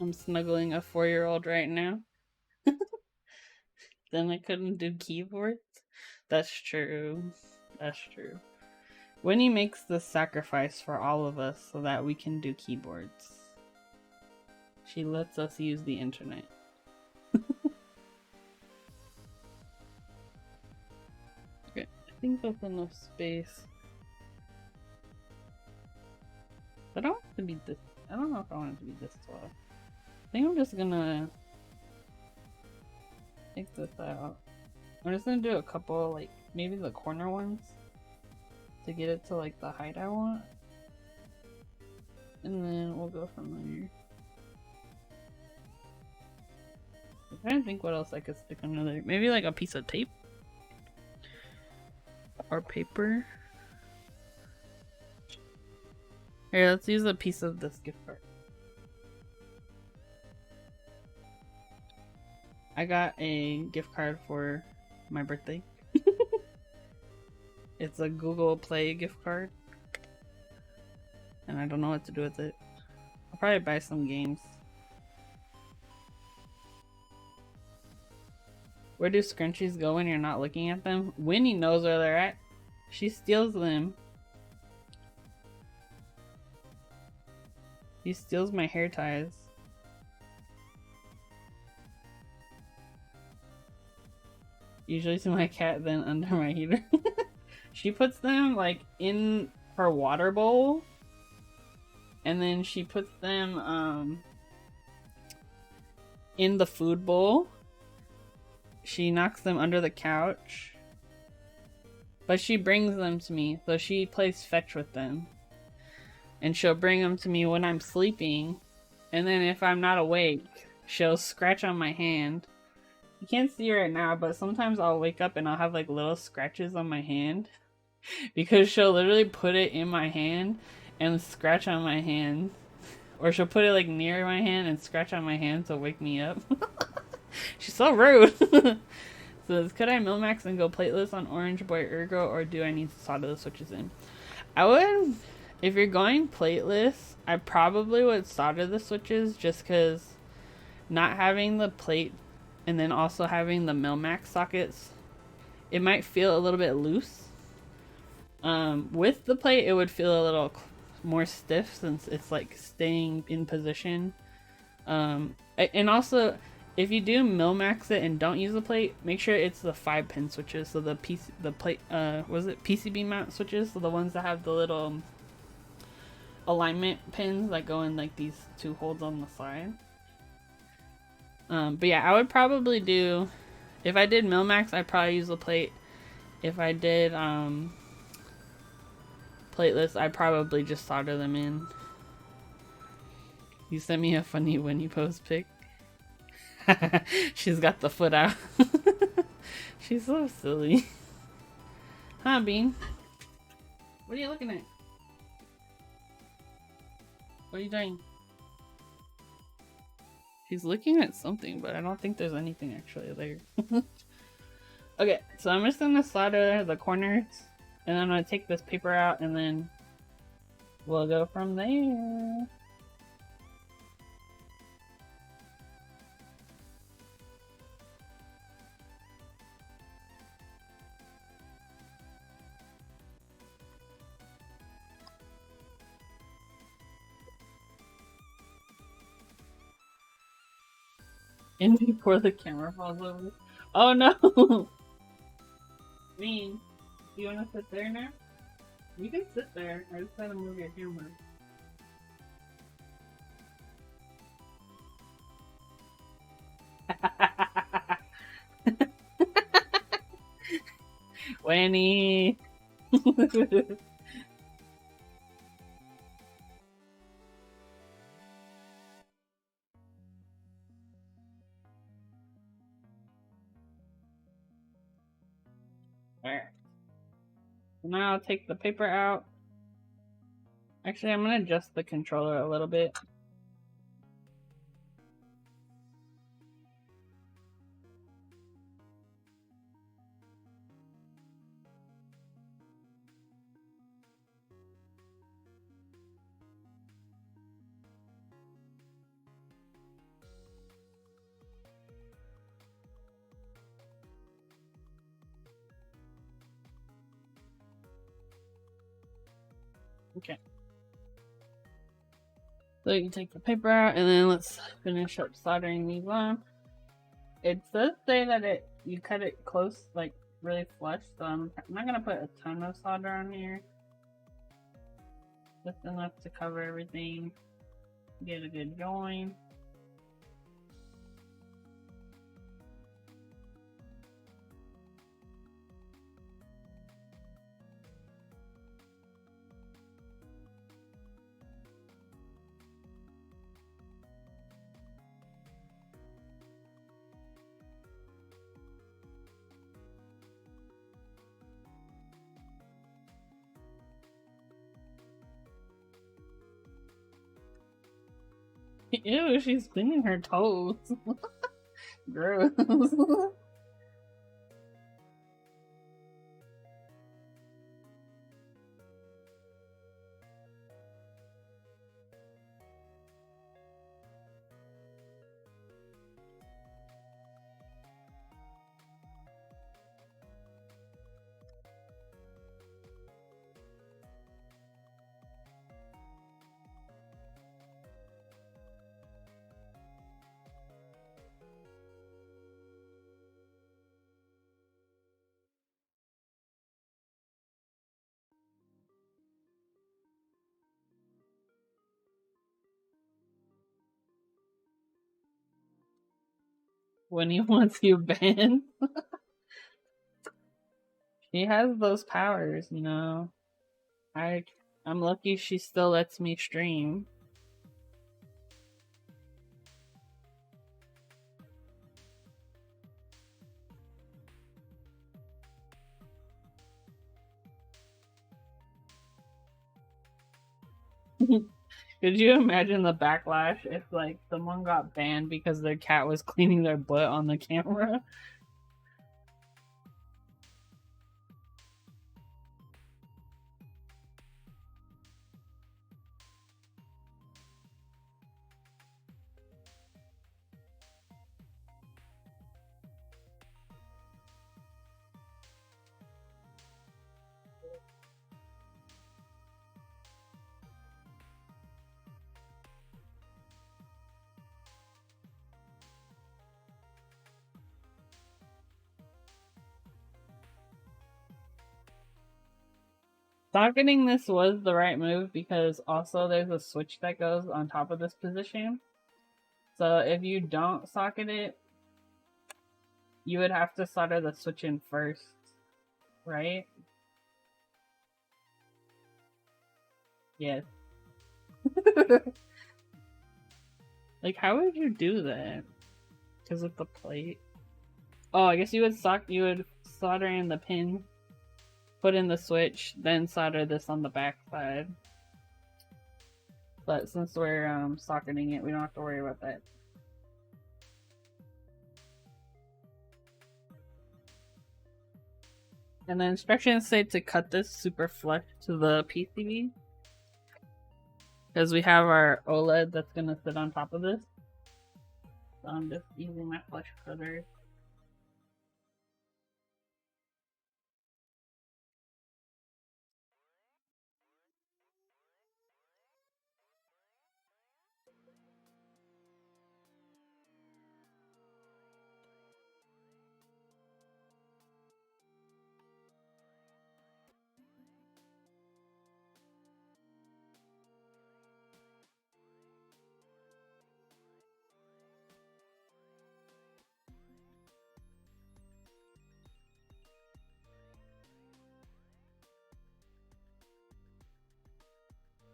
I'm snuggling a 4-year-old right now. Then I couldn't do keyboards. That's true. That's true. Winnie makes the sacrifice for all of us so that we can do keyboards. She lets us use the internet. Okay, I think that's enough space. I don't want it to be this. I don't know if I want it to be this tall. I think I'm just gonna take this out. I'm just gonna do a couple, like maybe the corner ones to get it to like the height I want. And then we'll go from there. I'm trying to think what else I could stick on there. Maybe like a piece of tape or paper. Here, let's use a piece of this gift card. I got a gift card for my birthday. It's a Google Play gift card. And I don't know what to do with it. I'll probably buy some games. Where do scrunchies go when you're not looking at them? Winnie knows where they're at. She steals them. He steals my hair ties. Usually to my cat, then under my heater. She puts them like in her water bowl. And then she puts them in the food bowl. She knocks them under the couch. But she brings them to me. So she plays fetch with them. And she'll bring them to me when I'm sleeping. And then if I'm not awake, she'll scratch on my hand. You can't see her right now, but sometimes I'll wake up and I'll have like little scratches on my hand. Because she'll literally put it in my hand and scratch on my hand. Or she'll put it like near my hand and scratch on my hand to wake me up. She's so rude. So could I Milmax and go plateless on Orange Boy Ergo, or do I need to solder the switches in? I would, if you're going plateless, I probably would solder the switches, just because not having the plate and then also having the Milmax sockets, it might feel a little bit loose. With the plate, it would feel a little more stiff since it's like staying in position. And also, if you do Milmax it and don't use the plate, make sure it's the 5-pin switches. So the PCB mount switches? So the ones that have the little alignment pins that go in like these 2 holes on the side. But yeah, I would probably do, if I did Milmax, I'd probably use the plate. If I did plateless, I'd probably just solder them in. You sent me a funny Winnie Pose pic. She's got the foot out. She's so silly. Huh, Bean? What are you looking at? What are you doing? She's looking at something, but I don't think there's anything actually there. Okay, so I'm just gonna solder the corners, and I'm gonna take this paper out, and then we'll go from there. And before the camera falls over. Oh no! Mean, do you want to sit there now? You can sit there. I just gotta move your camera. Winnie! Alright. Now I'll take the paper out. Actually, I'm gonna adjust the controller a little bit. Okay. So you can take the paper out, and then let's finish up soldering these on. It does say that you cut it close, like really flush, so I'm not gonna put a ton of solder on here. Just enough to cover everything. Get a good join. Ew, she's cleaning her toes. Gross. When he wants you banned. She has those powers, you know. I'm lucky she still lets me stream. Could you imagine the backlash if like someone got banned because their cat was cleaning their butt on the camera? Socketing this was the right move because also there's a switch that goes on top of this position. So if you don't socket it, you would have to solder the switch in first, right? Yes. Like, how would you do that? Because of the plate? Oh, I guess you would solder in the pin, put in the switch, then solder this on the back side. But since we're socketing it, we don't have to worry about that. And the instructions say to cut this super flush to the PCB. Because we have our OLED that's going to sit on top of this. So I'm just using my flush cutter.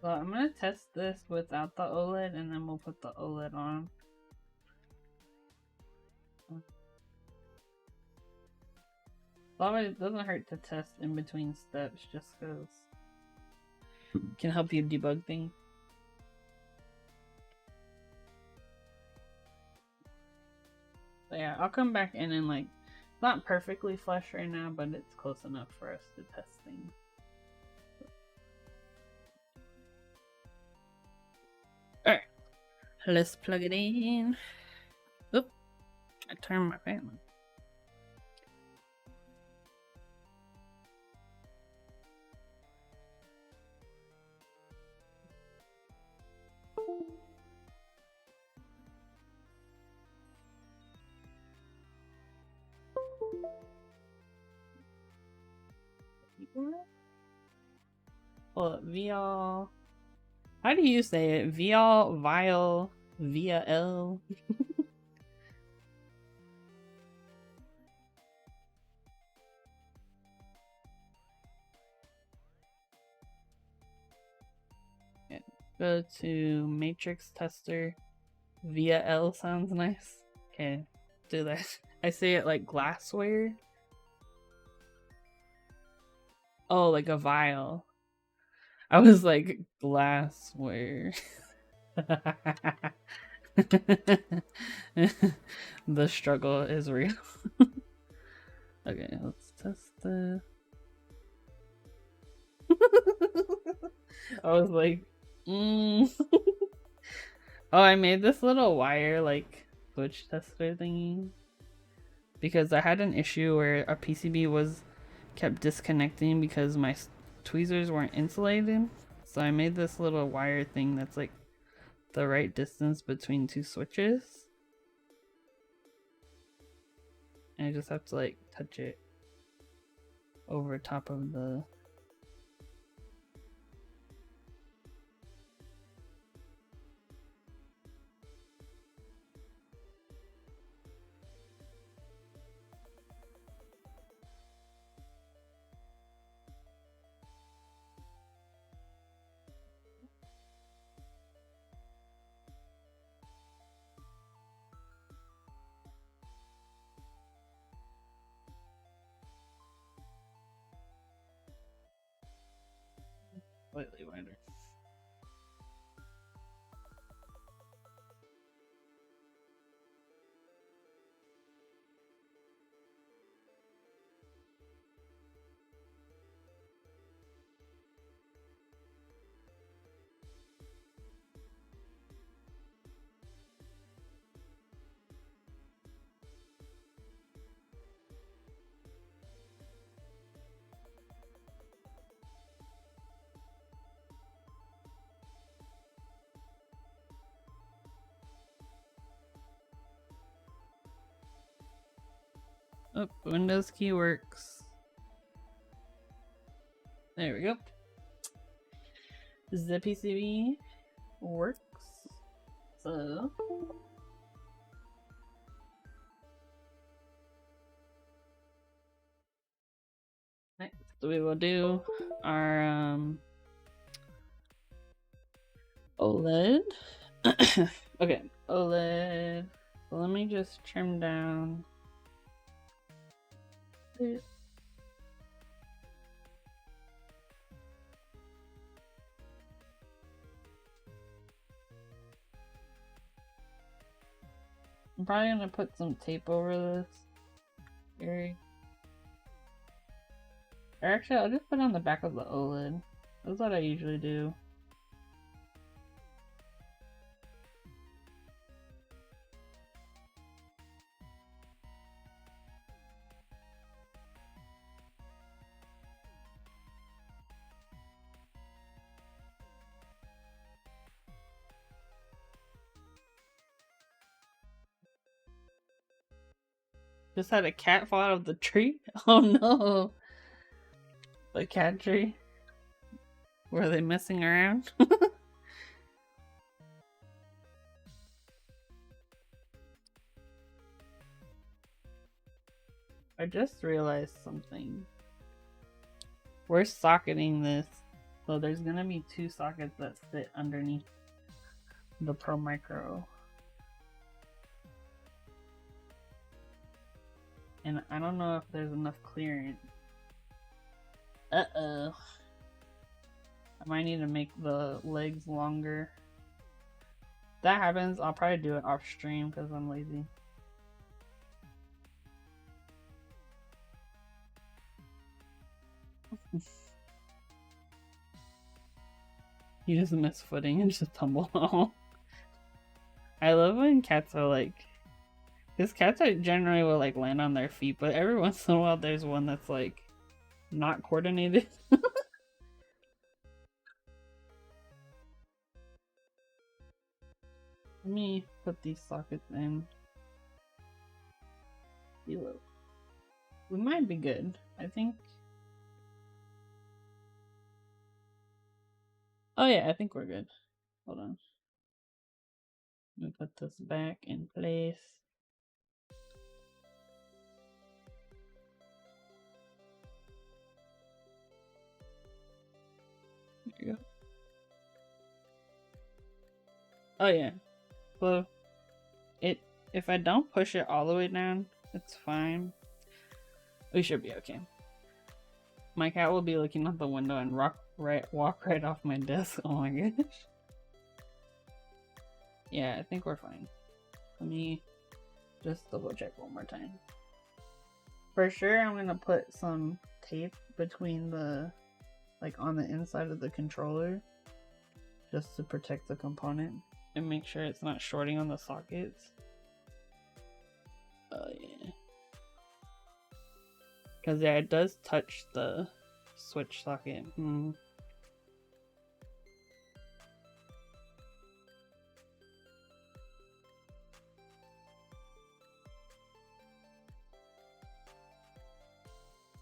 So I'm going to test this without the OLED and then we'll put the OLED on. It doesn't hurt to test in between steps just because it can help you debug things. So yeah, I'll come back in and like, it's not perfectly flush right now, but it's close enough for us to test things. Alright, let's plug it in. Oop, I turned my fan on. Well, Vial. How do you say it? Vial, Vial, Via L. Go to Matrix Tester. Via L sounds nice. Okay, do that. I say it like glassware. Oh, like a vial. I was like glassware. The struggle is real. Okay, let's test this. I was like, Oh, I made this little wire like switch tester thingy because I had an issue where a PCB was kept disconnecting because my tweezers weren't insulated. So I made this little wire thing that's like the right distance between two switches. And I just have to like touch it over top of the slightly wider. Oh, Windows key works. There we go. The PCB works. So next we will do our OLED. Okay, OLED. So let me just trim down this. I'm probably gonna put some tape over this area. Or actually, I'll just put it on the back of the OLED. That's what I usually do. Just had a cat fall out of the tree? Oh no! The cat tree? Were they messing around? I just realized something. We're socketing this, so there's gonna be two sockets that sit underneath the Pro Micro. And I don't know if there's enough clearance. Uh-oh. I might need to make the legs longer. If that happens, I'll probably do it off stream because I'm lazy. You just miss footing and just tumble. I love when cats are like, because cats are generally will like land on their feet, but every once in a while there's one that's like not coordinated. Let me put these sockets in below. We might be good. I think Oh yeah, I think we're good. Hold on. Let me put this back in place. There you go. Oh yeah. Well, if I don't push it all the way down, it's fine. We should be okay. My cat will be looking out the window and walk right off my desk. Oh my gosh. Yeah, I think we're fine. Let me just double check one more time. For sure, I'm gonna put some tape between the, like on the inside of the controller, just to protect the component and make sure it's not shorting on the sockets. Oh yeah. Because yeah, it does touch the switch socket.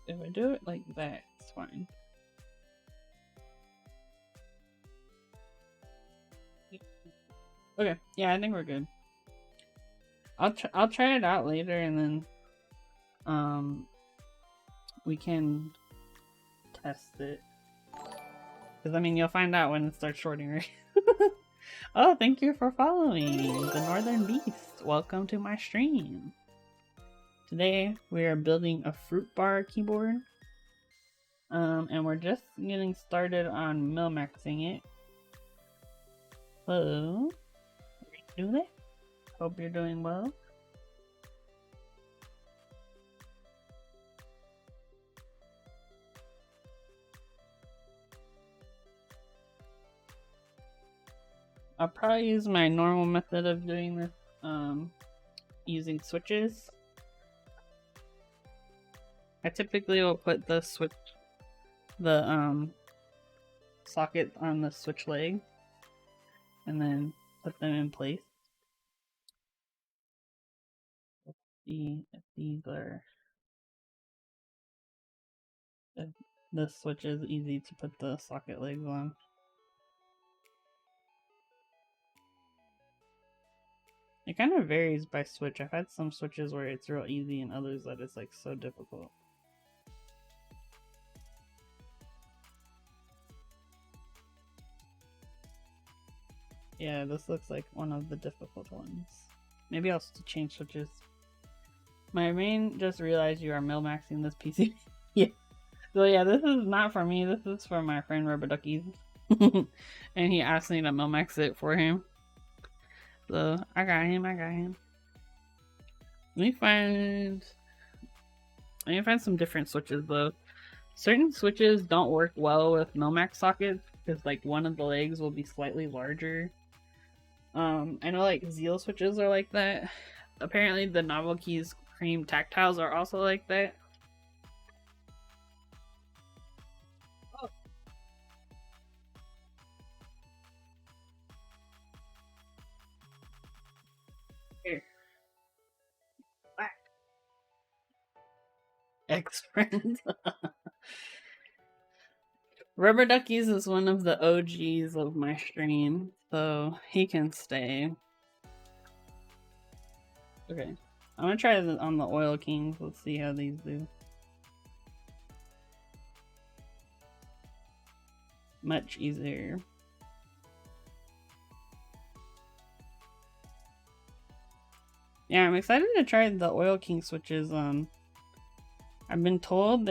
If I do it like that, it's fine. Okay, yeah, I think we're good. I'll try it out later, and then we can test it. Because I mean, you'll find out when it starts shorting, right? Oh, thank you for following the Northern Beast. Welcome to my stream. Today we are building a Fruitbar keyboard, and we're just getting started on mil-maxing it. So, do that. Hope you're doing well. I'll probably use my normal method of doing this, using switches. I typically will put the socket on the switch leg, and then put them in place. Let's see if these are, if the switch is easy to put the socket legs on. It kind of varies by switch. I've had some switches where it's real easy and others that it's like so difficult. Yeah, this looks like one of the difficult ones. Maybe I'll change switches. My main just realized you are mil-maxing this PC. Yeah. So yeah, this is not for me. This is for my friend Rubber Duckies. And he asked me to mil-max it for him. So I got him. Let me find some different switches though. Certain switches don't work well with mil-max sockets because like one of the legs will be slightly larger. I know like Zeal switches are like that. Apparently the Novel Keys Cream Tactiles are also like that. Oh. Here. Back. Ex-friend. Rubber Duckies is one of the OGs of my stream, so he can stay. Okay, I'm gonna try this on the Oil Kings. Let's see how these do. Much easier. Yeah, I'm excited to try the Oil King switches. I've been told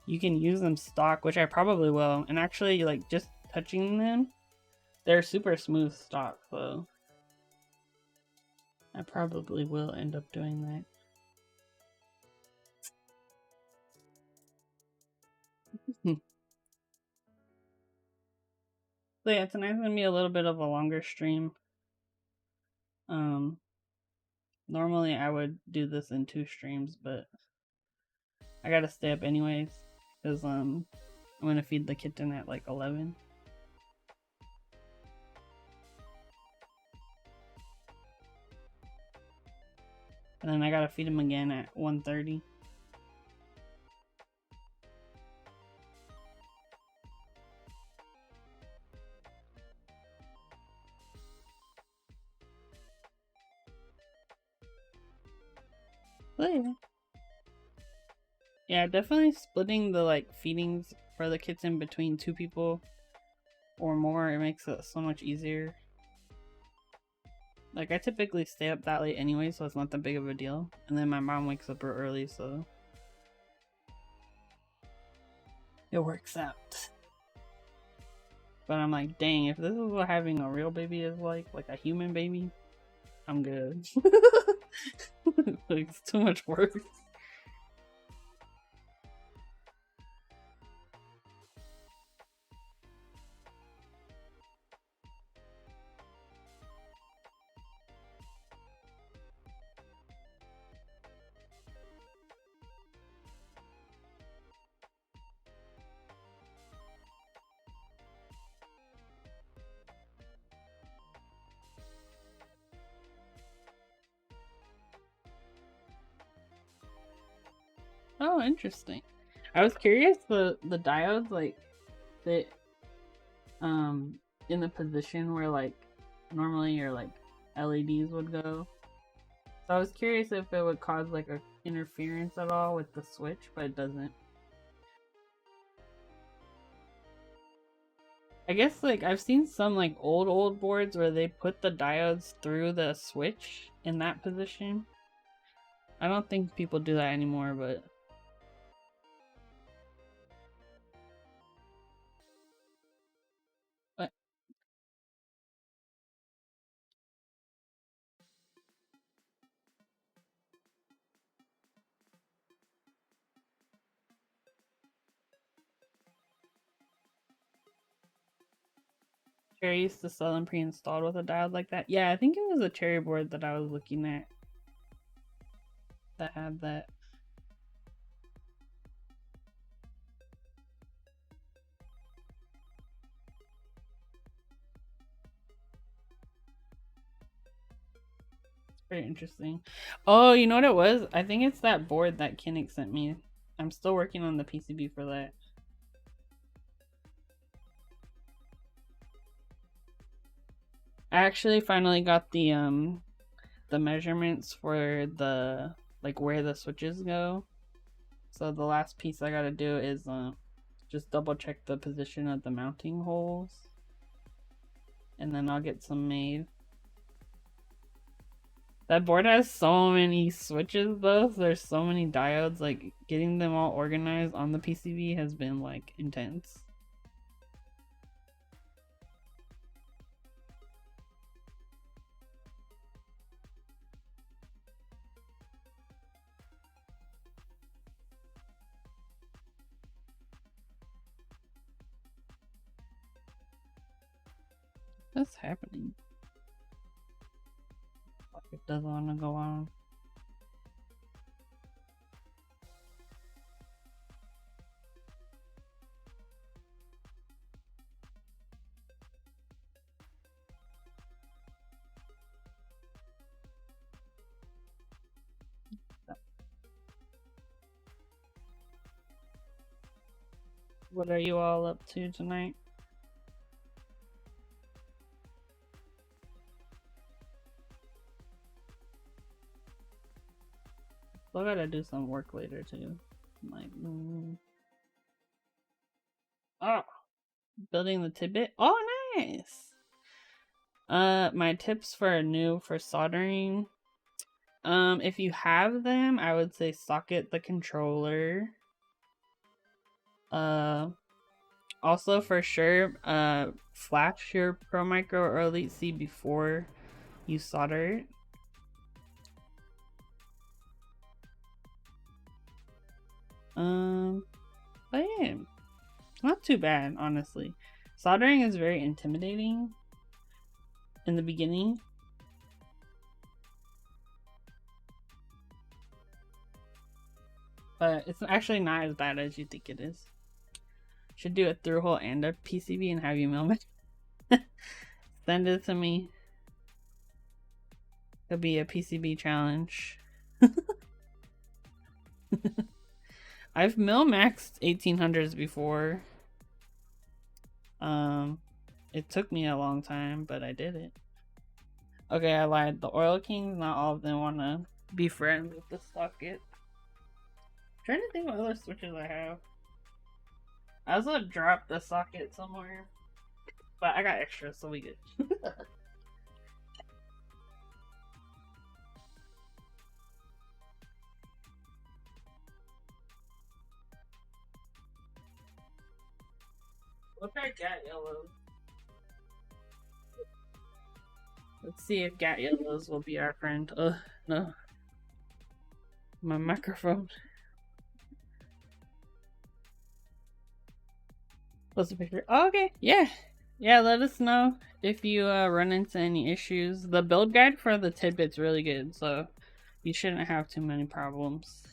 you can use them stock, which I probably will. And actually, like, just touching them, they're super smooth stock, so I probably will end up doing that. So yeah, tonight's gonna be a little bit of a longer stream. Normally I would do this in 2 streams, but I gotta stay up anyways, because I'm gonna feed the kitten at like 11. And then I gotta feed him again at 1:30. But yeah, definitely splitting the like feedings for the kitten between 2 people or more, it makes it so much easier. Like, I typically stay up that late anyway, so it's not that big of a deal. And then my mom wakes up real early, so it works out. But I'm like, dang, if this is what having a real baby is like a human baby, I'm good. Like, it's too much work. Oh, interesting. I was curious, the diodes, like, they in the position where like normally your like LEDs would go. So I was curious if it would cause like a interference at all with the switch, but it doesn't. I guess like I've seen some like old boards where they put the diodes through the switch in that position. I don't think people do that anymore, but Cherry used to sell them pre-installed with a diode like that. Yeah, I think it was a Cherry board that I was looking at that had that. It's very interesting. Oh, you know what it was? I think it's that board that Kinnick sent me. I'm still working on the PCB for that. I actually finally got the measurements for the like where the switches go. So the last piece I gotta do is just double check the position of the mounting holes, and then I'll get some made. That board has so many switches though, so there's so many diodes, like getting them all organized on the PCB has been like intense. What's happening? Like it doesn't want to go on. What are you all up to tonight? Still gotta do some work later too. Like, oh, building the tidbit. Oh, nice. My tips for soldering. If you have them, I would say socket the controller. Also for sure, flash your Pro Micro or Elite C before you solder it. But yeah, not too bad, honestly. Soldering is very intimidating in the beginning. But it's actually not as bad as you think it is. Should do a through hole and a PCB and have you mail it. Send it to me. It'll be a PCB challenge. I've mil-maxed 1800s before. It took me a long time, but I did it. Okay, I lied. The Oil Kings, not all of them want to be friends with the socket. I'm trying to think what other switches I have. I also dropped the socket somewhere, but I got extra, so we good. Look at Gat Yellow. Let's see if Gat Yellows will be our friend. Ugh, no. My microphone. What's the picture? Oh, okay, yeah. Yeah, let us know if you run into any issues. The build guide for the tidbit's really good, so you shouldn't have too many problems.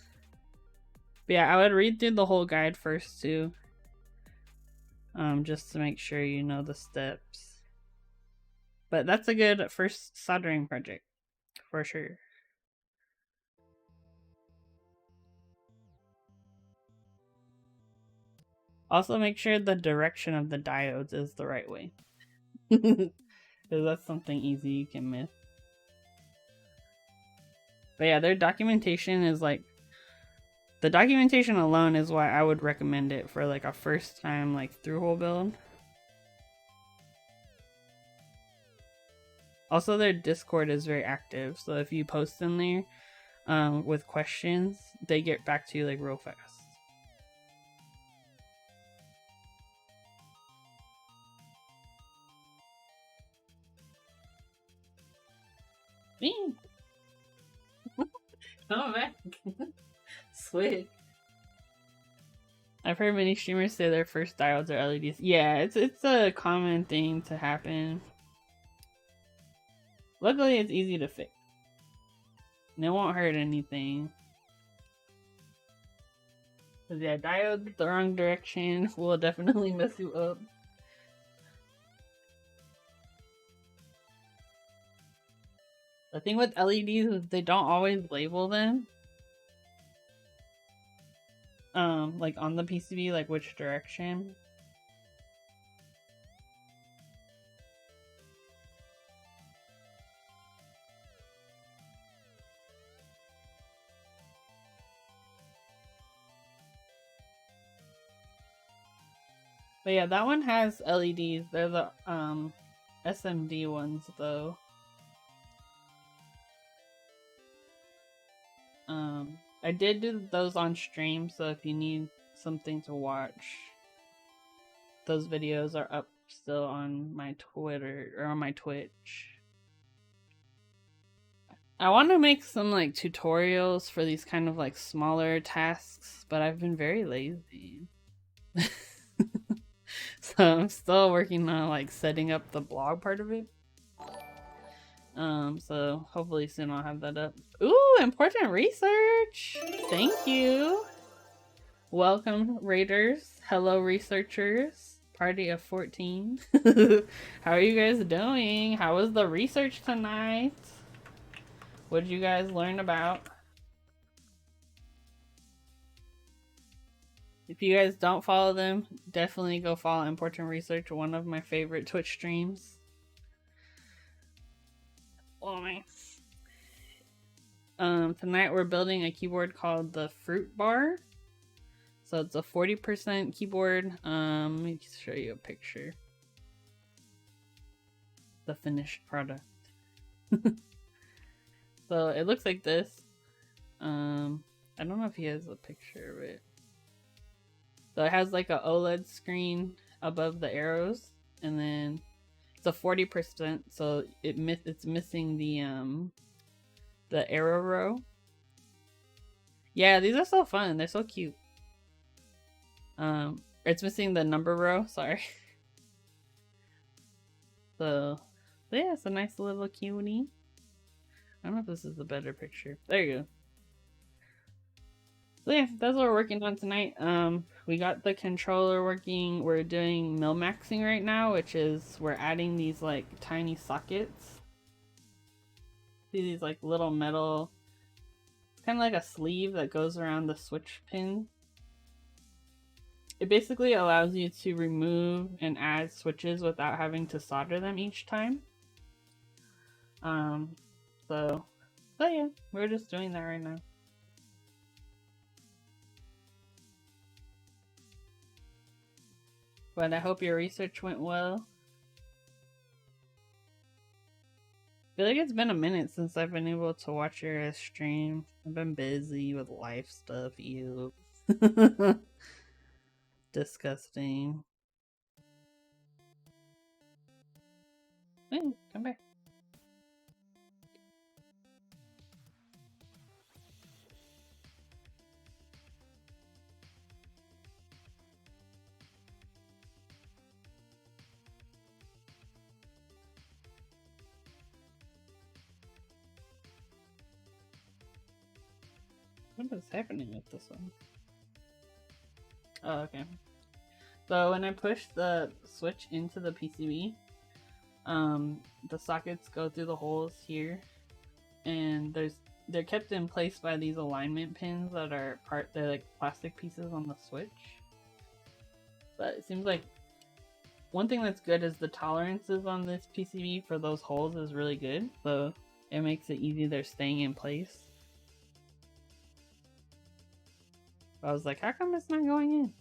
But yeah, I would read through the whole guide first too. Just to make sure you know the steps. But that's a good first soldering project, for sure. Also make sure the direction of the diodes is the right way. Because that's something easy you can miss. But yeah, their documentation is like... The documentation alone is why I would recommend it for like a first time like through-hole build. Also, their Discord is very active, so if you post in there with questions, they get back to you like real fast. Me. Come back. Sweet. I've heard many streamers say their first diodes are LEDs. Yeah, it's a common thing to happen. Luckily, it's easy to fix. And it won't hurt anything. Cause yeah, diode the wrong direction will definitely mess you up. The thing with LEDs is they don't always label them. Like on the PCB, like which direction. But yeah, that one has LEDs. They're the SMD ones though. I did do those on stream, so if you need something to watch, those videos are up still on my Twitter or on my Twitch. I want to make some like tutorials for these kind of like smaller tasks, but I've been very lazy. So I'm still working on like setting up the blog part of it. So hopefully soon I'll have that up. Ooh, important research! Thank you! Welcome, raiders. Hello, researchers. Party of 14. How are you guys doing? How was the research tonight? What did you guys learn about? If you guys don't follow them, definitely go follow Important Research, one of my favorite Twitch streams. Oh my. Tonight we're building a keyboard called the Fruitbar. So it's a 40% keyboard. Let me show you a picture. The finished product. So it looks like this. I don't know if he has a picture of it. So it has like a OLED screen above the arrows, and then it's a 40%, so it's missing the arrow row. Yeah, these are so fun. They're so cute. It's missing the number row. Sorry. So yeah, it's a nice little cutie. I don't know if this is a better picture. There you go. So yeah, that's what we're working on tonight. We got the controller working. We're doing mil-maxing right now, which is we're adding these like tiny sockets. See these like little metal, kind of like a sleeve that goes around the switch pin. It basically allows you to remove and add switches without having to solder them each time. So So yeah, we're just doing that right now. But I hope your research went well. I feel like it's been a minute since I've been able to watch your stream. I've been busy with life stuff, you. Disgusting. Hey, come back. What is happening with this one? Oh, okay. So when I push the switch into the PCB, the sockets go through the holes here, and they're kept in place by these alignment pins that are they're like plastic pieces on the switch. But it seems like one thing that's good is the tolerances on this PCB for those holes is really good, so it makes it easy they're staying in place. I was like, how come it's not going in?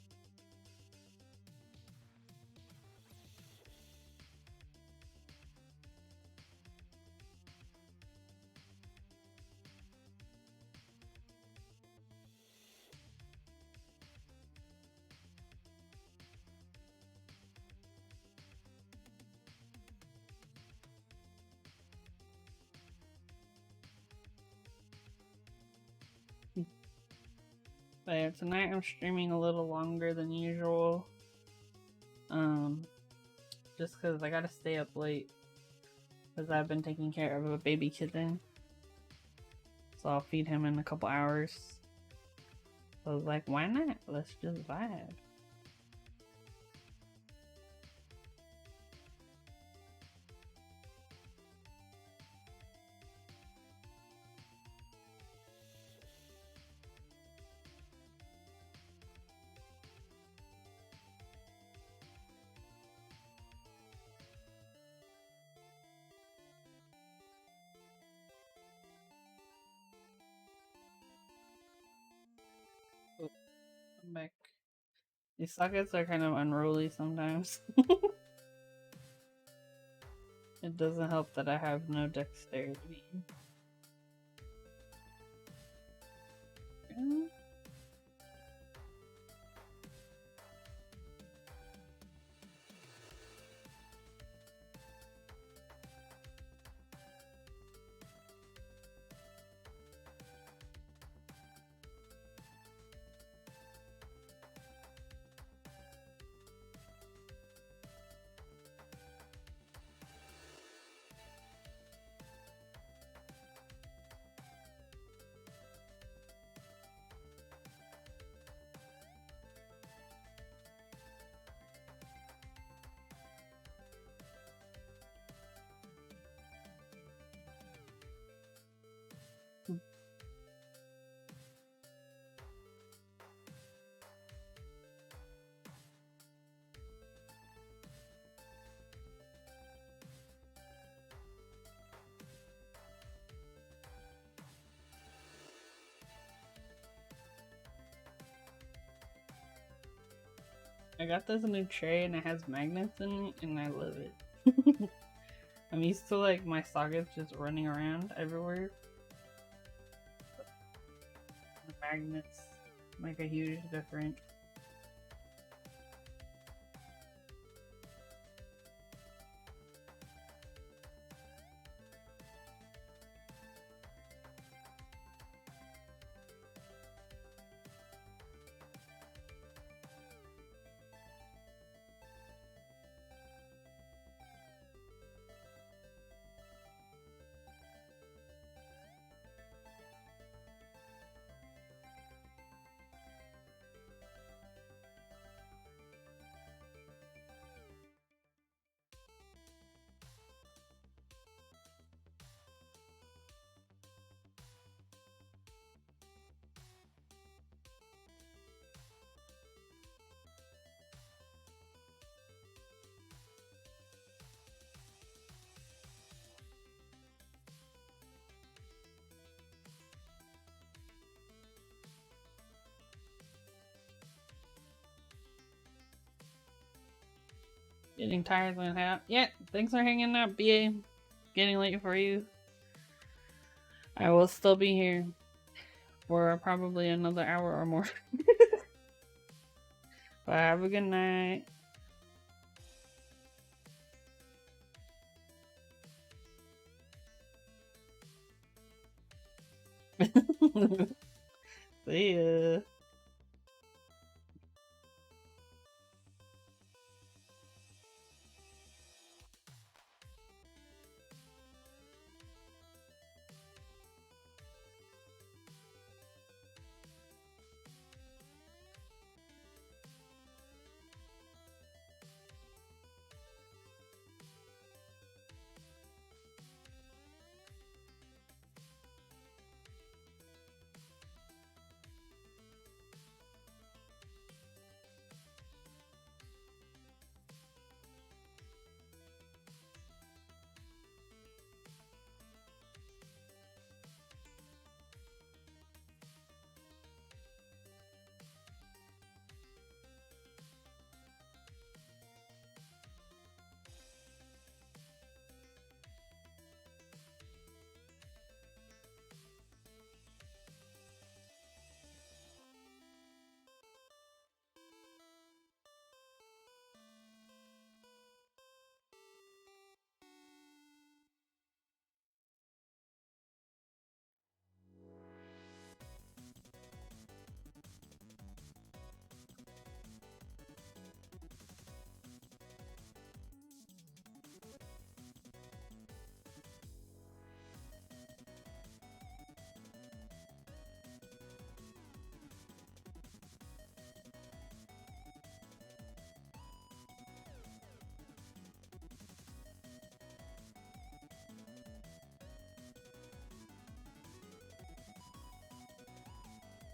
But yeah, tonight I'm streaming a little longer than usual. Just because I gotta stay up late. Because I've been taking care of a baby kitten. So I'll feed him in a couple hours. So I was like, why not? Let's just vibe. Oh, I'm back. These sockets are kind of unruly sometimes. It doesn't help that I have no dexterity. I got this new tray and it has magnets in it and I love it. I'm used to like my sockets just running around everywhere. The magnets make a huge difference. Getting tired when it yeah, thanks for hanging out, BA. Getting late for you. I will still be here for probably another hour or more. But have a good night. See ya.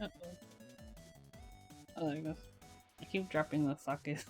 Uh-oh. Oh, there it goes. I keep dropping the socket.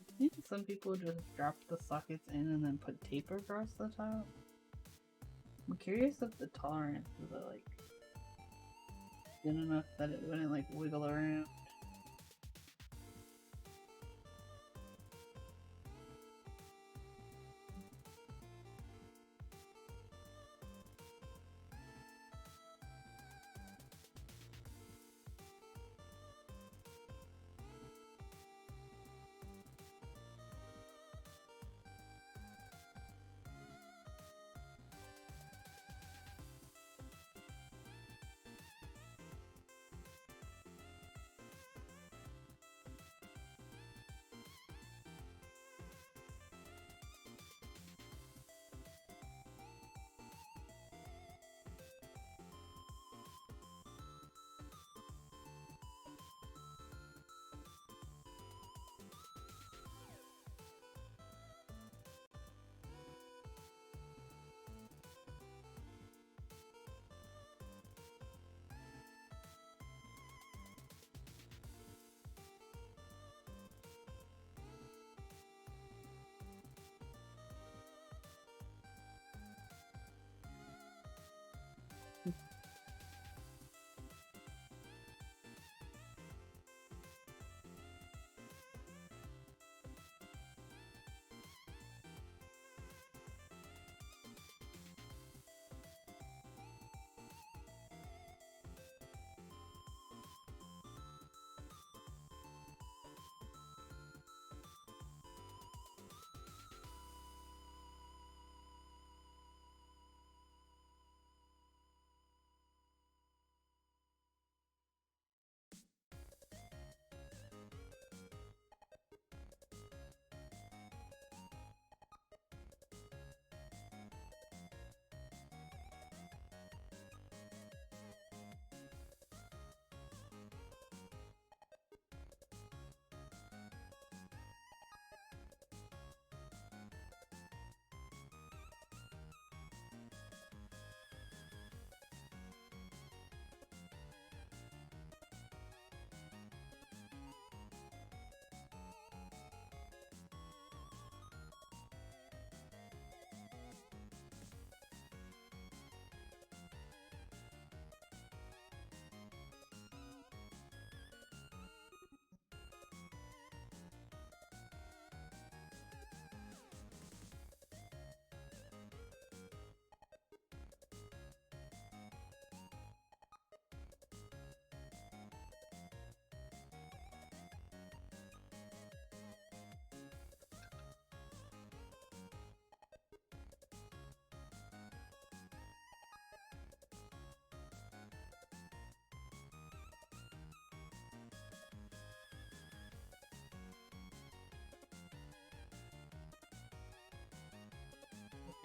I think some people just drop the sockets in and then put tape across the top. I'm curious if the tolerance is like good enough that it wouldn't like wiggle around.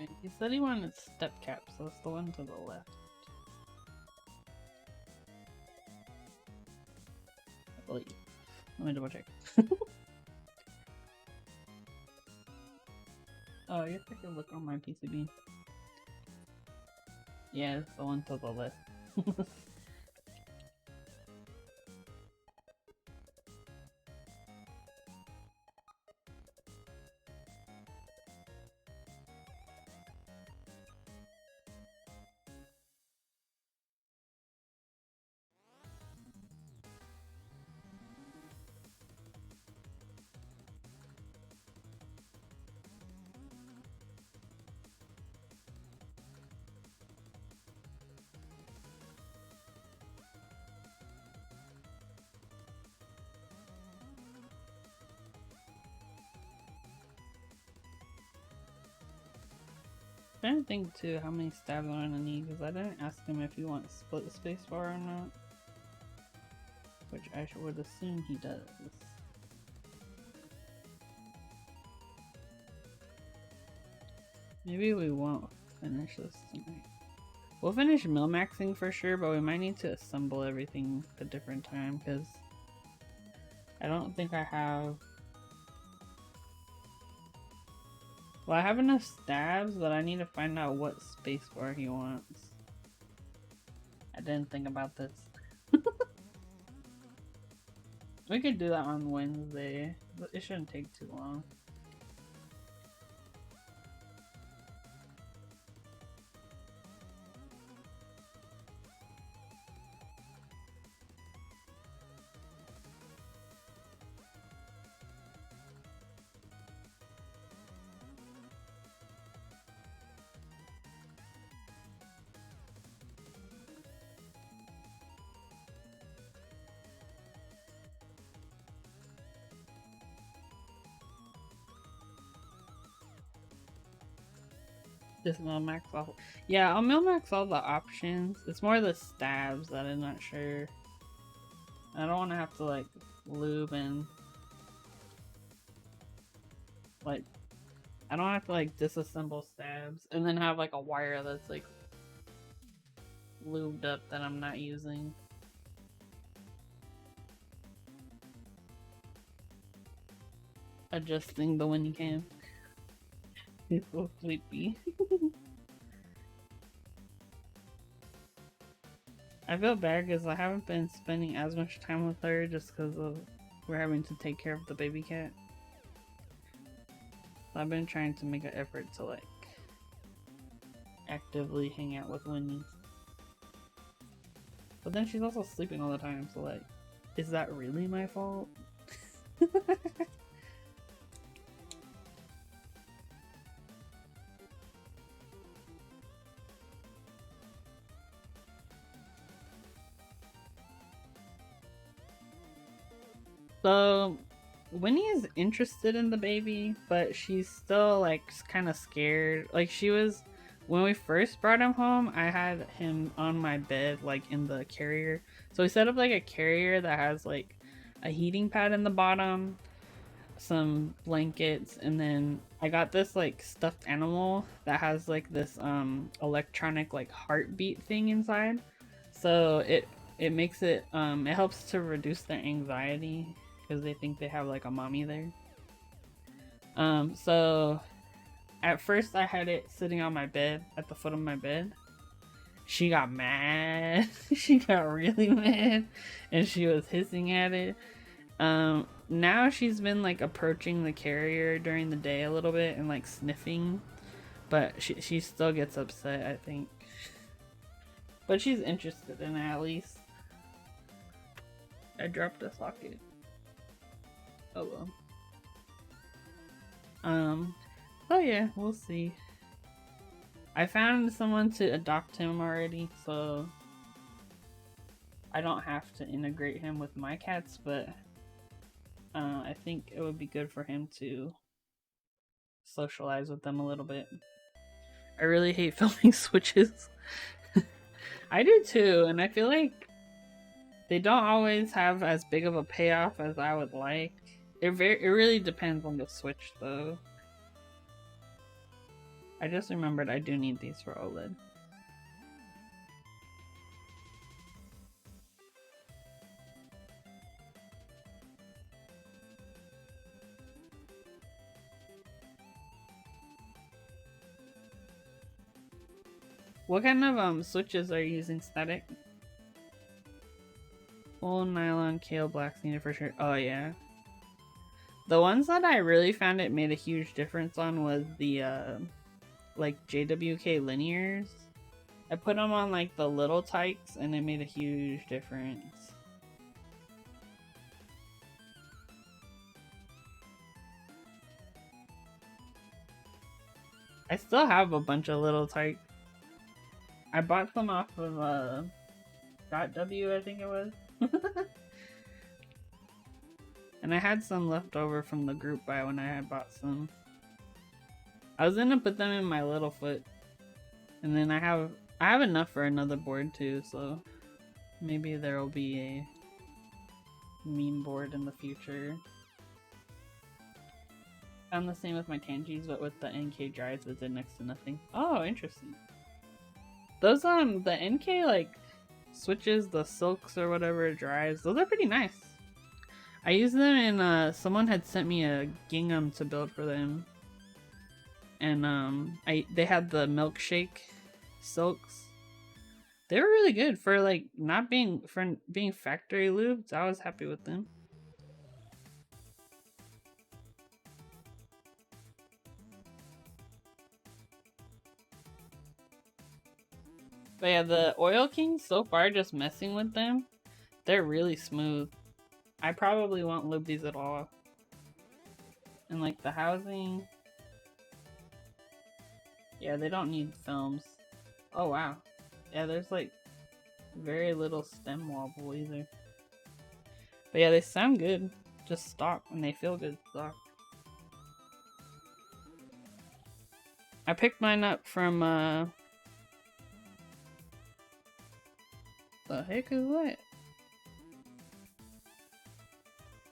Okay, he said he wanted step cap, so it's the one to the left. I believe. Let me double check. Oh, I guess I could look on my PCB. Yeah, it's the one to the left. I'm trying to think too how many stabs I'm gonna need, because I didn't ask him if he wants split spacebar or not. Which I would assume he does. Maybe we won't finish this tonight. We'll finish mil-maxing for sure, but we might need to assemble everything at a different time, because I don't think I have... Well, I have enough stabs, but I need to find out what spacebar he wants. I didn't think about this. We could do that on Wednesday, but it shouldn't take too long. Just mil-max all. Yeah, I'll mil-max all the options. It's more the stabs that I'm not sure. I don't want to have to like lube and like I don't have to like disassemble stabs and then have like a wire that's like lubed up that I'm not using. Adjusting the windy cam. He's so sleepy. I feel bad because I haven't been spending as much time with her just because of we're having to take care of the baby cat. So I've been trying to make an effort to like actively hang out with Winnie. But then she's also sleeping all the time, so like, is that really my fault? So, Winnie is interested in the baby, but she's still like kind of scared. Like she was, when we first brought him home, I had him on my bed, like in the carrier. So we set up like a carrier that has like a heating pad in the bottom, some blankets, and then I got this like stuffed animal that has like this electronic like heartbeat thing inside. So it makes it it helps to reduce their anxiety because they think they have like a mommy there. So at first I had it sitting on my bed, at the foot of my bed. She got mad. She got really mad and she was hissing at it. Now she's been like approaching the carrier during the day a little bit and like sniffing, but she still gets upset, I think. But she's interested in it at least. I dropped a socket. Oh well. Oh yeah, we'll see. I found someone to adopt him already, so I don't have to integrate him with my cats, but I think it would be good for him to socialize with them a little bit. I really hate filming switches. I do too, and I feel like they don't always have as big of a payoff as I would like. It really depends on the switch though. I just remembered I do need these for OLED. What kind of switches are you using, Static? Full nylon kale blacks needed for sure. Oh yeah. The ones that I really found it made a huge difference on was the like JWK linears. I put them on like the little tykes and it made a huge difference. I still have a bunch of little tykes. I bought them off of .w, I think it was. And I had some left over from the group buy when I had bought some. I was gonna put them in my little foot. And then I have enough for another board too, so maybe there will be a meme board in the future. I'm the same with my Tangies, but with the NK drives it did next to nothing. Oh, interesting. Those the NK like switches, the silks or whatever drives, those are pretty nice. I used them in someone had sent me a gingham to build for them. And they had the milkshake silks. They were really good for like not being factory lubed. I was happy with them. But yeah, the Oil Kings so far, just messing with them, they're really smooth. I probably won't lube these at all. And like the housing, yeah, they don't need films. Oh wow. Yeah, there's like very little stem wobble either. But yeah, they sound good. Just stock, and they feel good stock. I picked mine up from the heck is what?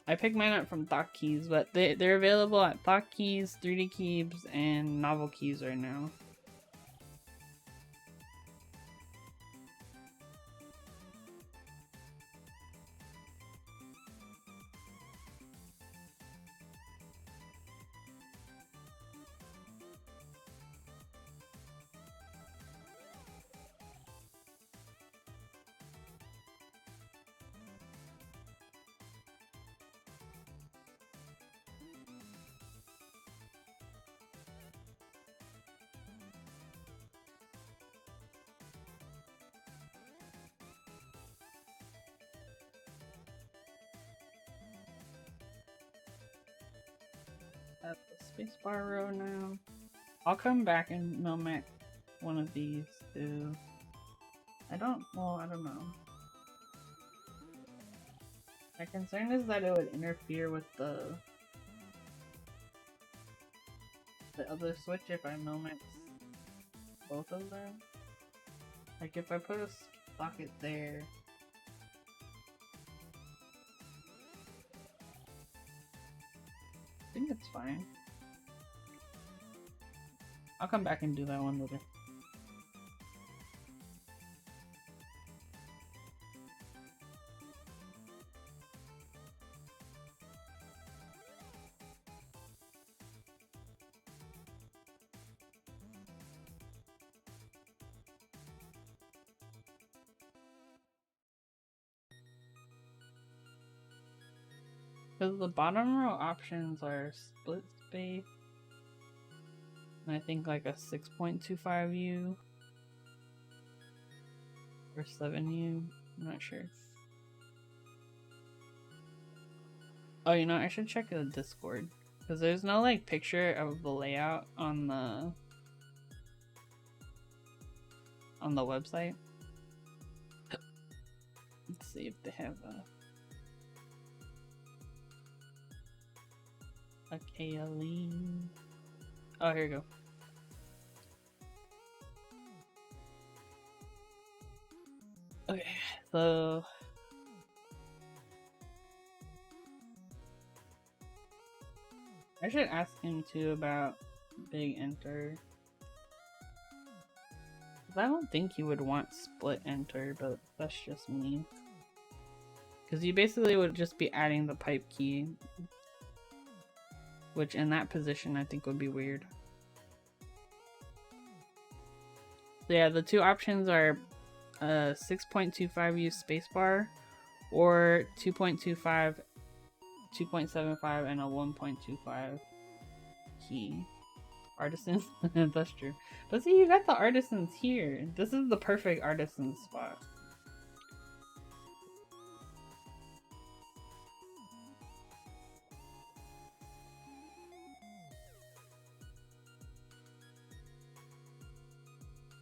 I picked mine up from Thought Keys, but they're available at Thought Keys, 3D Keys, and Novel Keys right now. At the spacebar row now. I'll come back and Milmac one of these too. I don't know. My concern is that it would interfere with the other switch if I Milmax both of them. Like if I put a socket there. I think it's fine. I'll come back and do that one later. Because the bottom row options are split space, and I think like a 6.25U or 7U, I'm not sure. Oh, you know, I should check the Discord, because there's no like picture of the layout on the website. Let's see if they have a kaolin. Oh, here we go. Okay, so I should ask him too about Big Enter. Because I don't think you would want split enter, but that's just me. Because you basically would just be adding the pipe key, which in that position I think would be weird. So yeah, the two options are 6.25 use spacebar, or 2.25, 2.75, and a 1.25 key. Artisans? That's true. But see, you got the artisans here. This is the perfect artisan spot.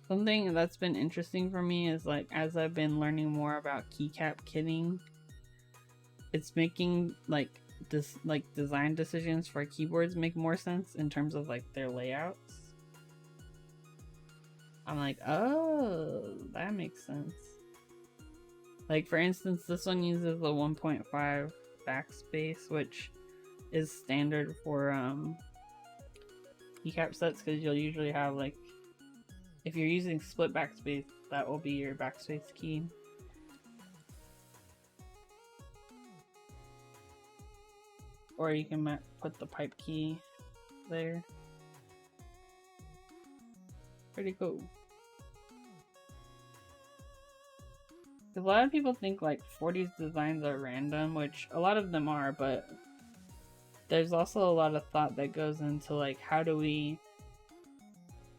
Something that's been interesting for me is, like, as I've been learning more about keycap kitting, it's making like this, like, design decisions for keyboards make more sense in terms of like their layouts. I'm like, oh, that makes sense. Like, for instance, this one uses a 1.5 backspace, which is standard for keycap sets, because you'll usually have, like, if you're using split backspace, that will be your backspace key. Or you can put the pipe key there. Pretty cool. A lot of people think like 40s designs are random, which a lot of them are, but there's also a lot of thought that goes into, like, how do we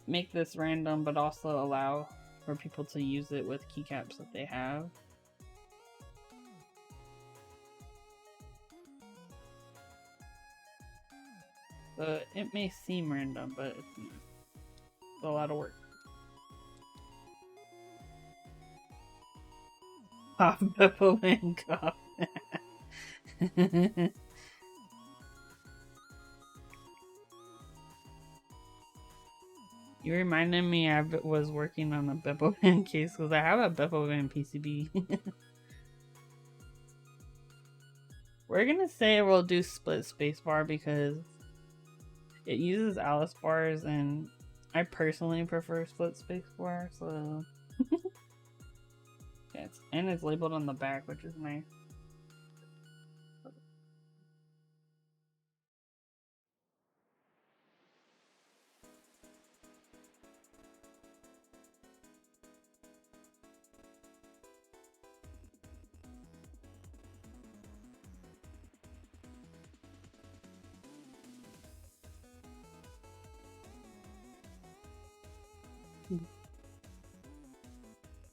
make this random but also allow for people to use it with keycaps that they have. So it may seem random, but it's not. It's a lot of work. Cough, Beppo, and cough. You reminded me I was working on a Beppo Van case because I have a Beppo Van PCB. We're gonna say we'll do split spacebar because it uses Alice bars and I personally prefer split spacebar, so yeah, and it's labeled on the back, which is nice.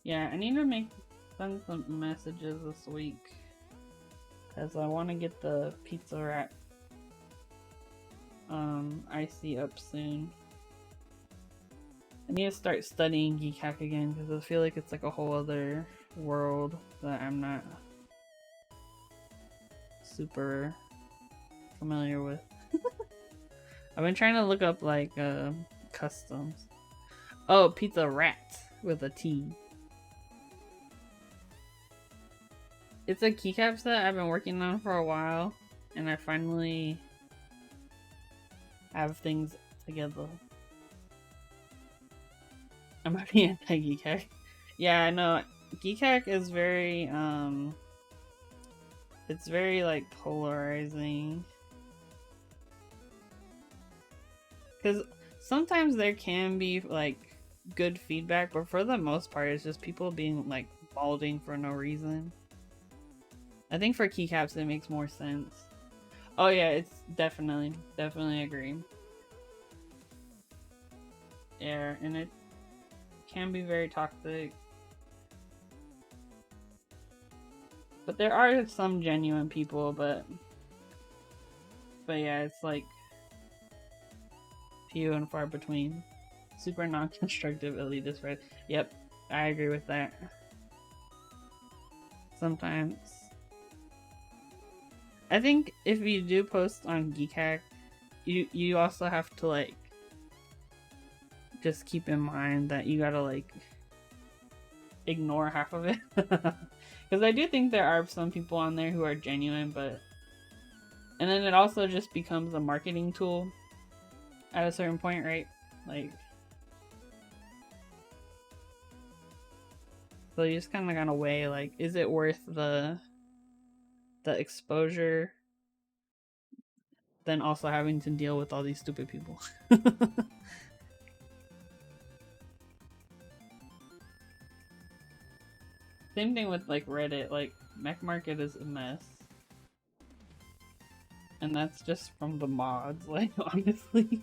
Yeah, I need to send some messages this week because I want to get the pizza wrap IC up soon. I need to start studying Geek Hack again because I feel like it's like a whole other world that I'm not super familiar with. I've been trying to look up like customs. Oh, pizza rat with a T. It's a keycap set I've been working on for a while, and I finally have things together. I might be anti-Geek Hack. Yeah, I know. Geek Hack is very, it's very, like, polarizing. Because sometimes there can be, like, good feedback, but for the most part, it's just people being, like, balding for no reason. I think for keycaps it makes more sense. Oh yeah, it's definitely agree. Yeah, and it can be very toxic. But there are some genuine people, but yeah, it's like few and far between. Super non-constructive elitist, right? Yep, I agree with that. Sometimes. I think if you do post on Geek Hack, you also have to, like, just keep in mind that you gotta, like, ignore half of it. Because I do think there are some people on there who are genuine, but... And then it also just becomes a marketing tool at a certain point, right? Like... So you just kind of gotta weigh, like, is it worth the exposure, then also having to deal with all these stupid people. Same thing with like Reddit, like Mech Market is a mess. And that's just from the mods, like honestly.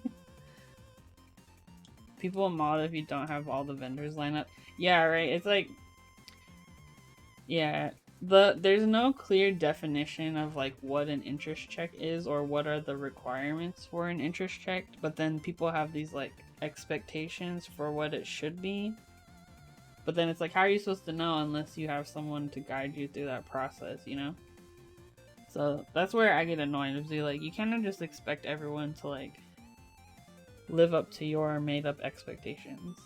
People mod if you don't have all the vendors lined up. Yeah, right. It's like, yeah, there's no clear definition of like what an interest check is or what are the requirements for an interest check, but then people have these like expectations for what it should be. But then it's like, how are you supposed to know unless you have someone to guide you through that process, you know? So that's where I get annoyed. Is like, you kind of just expect everyone to like live up to your made up expectations.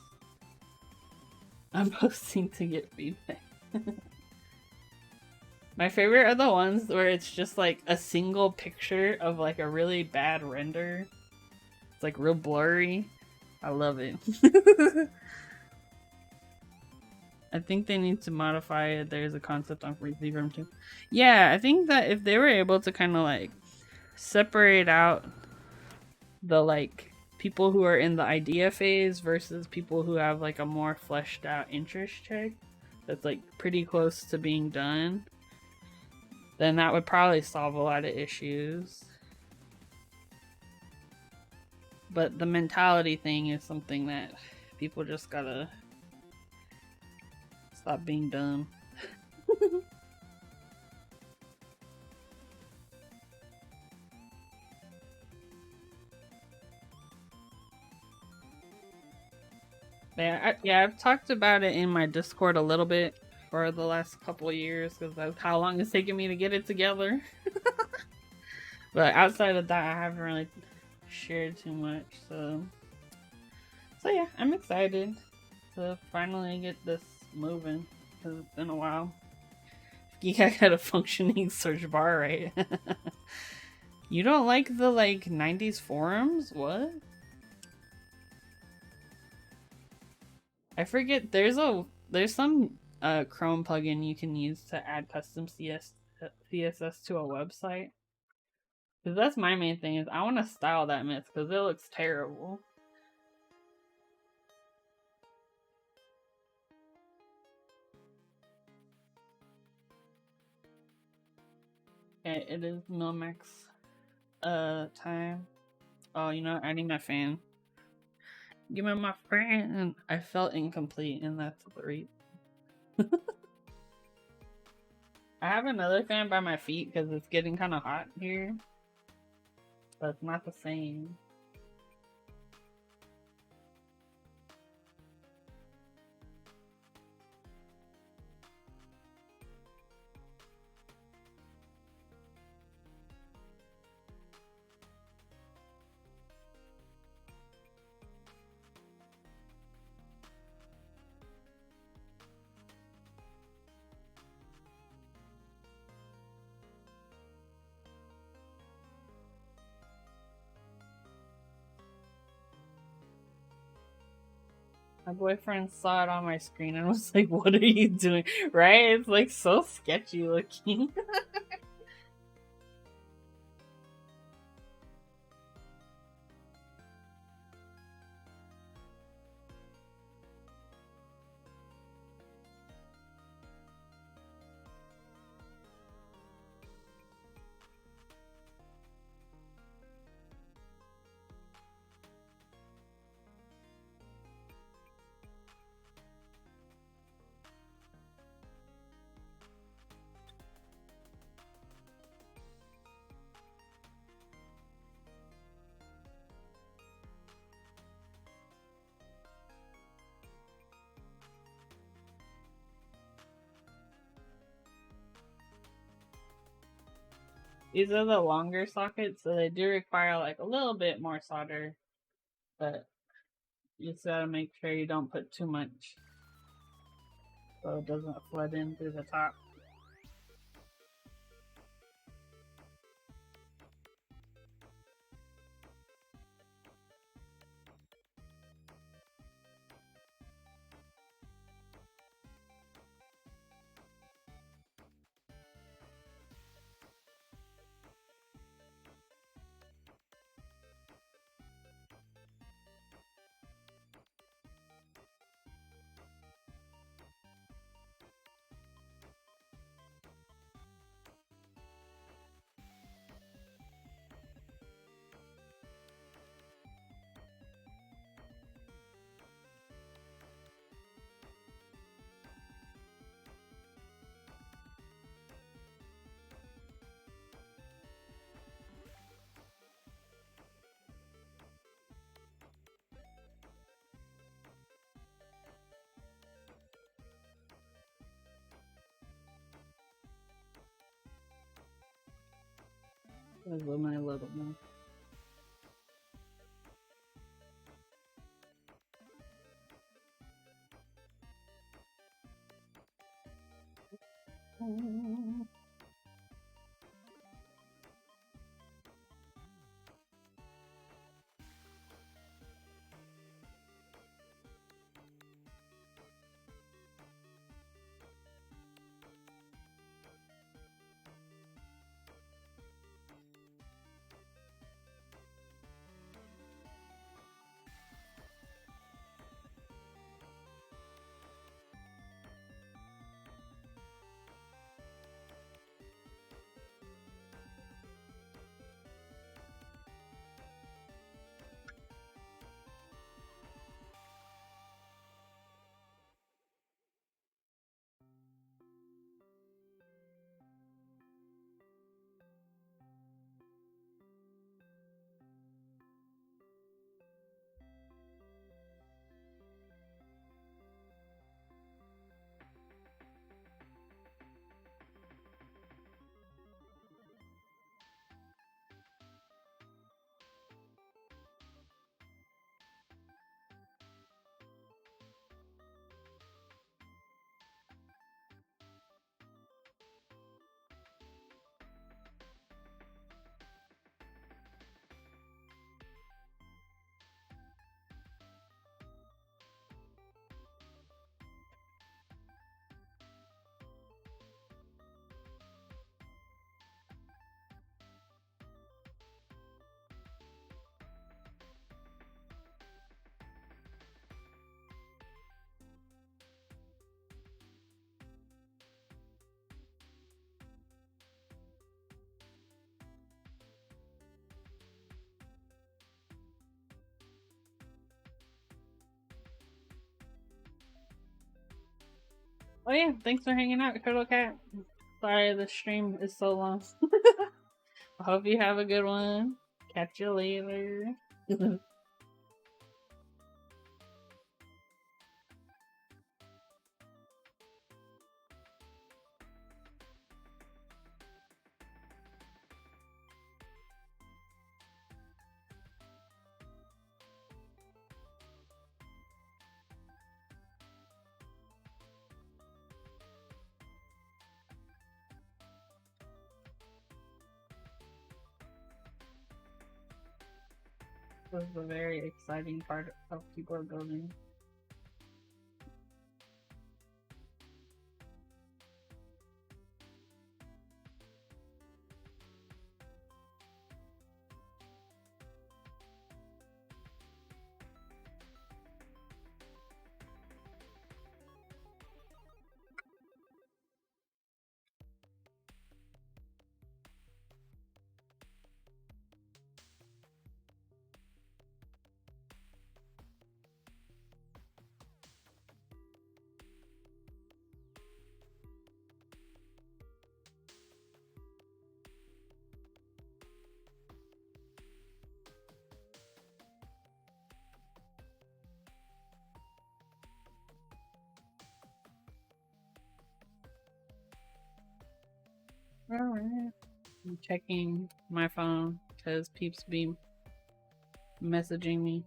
I'm posting to get feedback. My favorite are the ones where it's just like a single picture of like a really bad render. It's like real blurry. I love it. I think they need to modify it. There's a concept on Freeform too. Yeah, I think that if they were able to kind of like separate out the like people who are in the idea phase versus people who have like a more fleshed out interest check that's like pretty close to being done, then that would probably solve a lot of issues. But the mentality thing is something that people just gotta stop being dumb. Yeah, I've talked about it in my Discord a little bit for the last couple of years because that's how long it's taken me to get it together. But outside of that, I haven't really shared too much. So yeah, I'm excited to finally get this moving because it's been a while. I got a functioning search bar, right? You don't like the like 90s forums? What? I forget. There's some Chrome plugin you can use to add custom CSS to a website. Because that's my main thing is I want to style that myth because it looks terrible. Okay, it is Milmax time. Oh, you know, I need my fan. Give me my fan. I felt incomplete, and that's the reason. I have another fan by my feet because it's getting kind of hot here. But it's not the same. My boyfriend saw it on my screen and was like, "What are you doing?" Right? It's like so sketchy looking. These are the longer sockets, so they do require like a little bit more solder, but you just gotta make sure you don't put too much so it doesn't flood in through the top. Zoom in a little more. Oh yeah, thanks for hanging out, Turtle Cat. Sorry the stream is so long. I hope you have a good one. Catch you later. This is a very exciting part of keyboard building. Alright. I'm checking my phone because peeps be messaging me.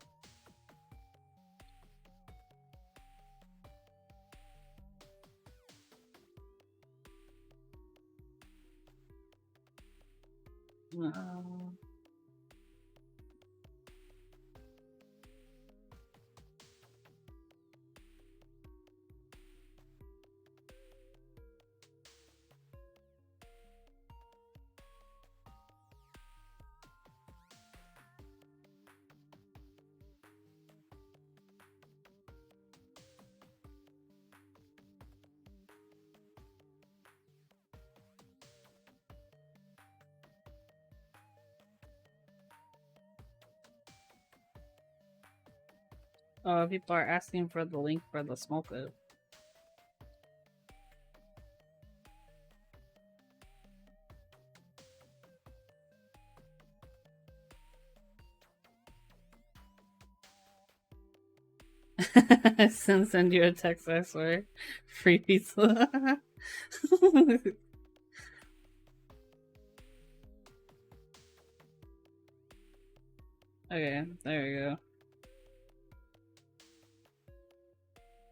People are asking for the link for the smoke up. Send you a text, I swear. Free pizza. Okay, there we go.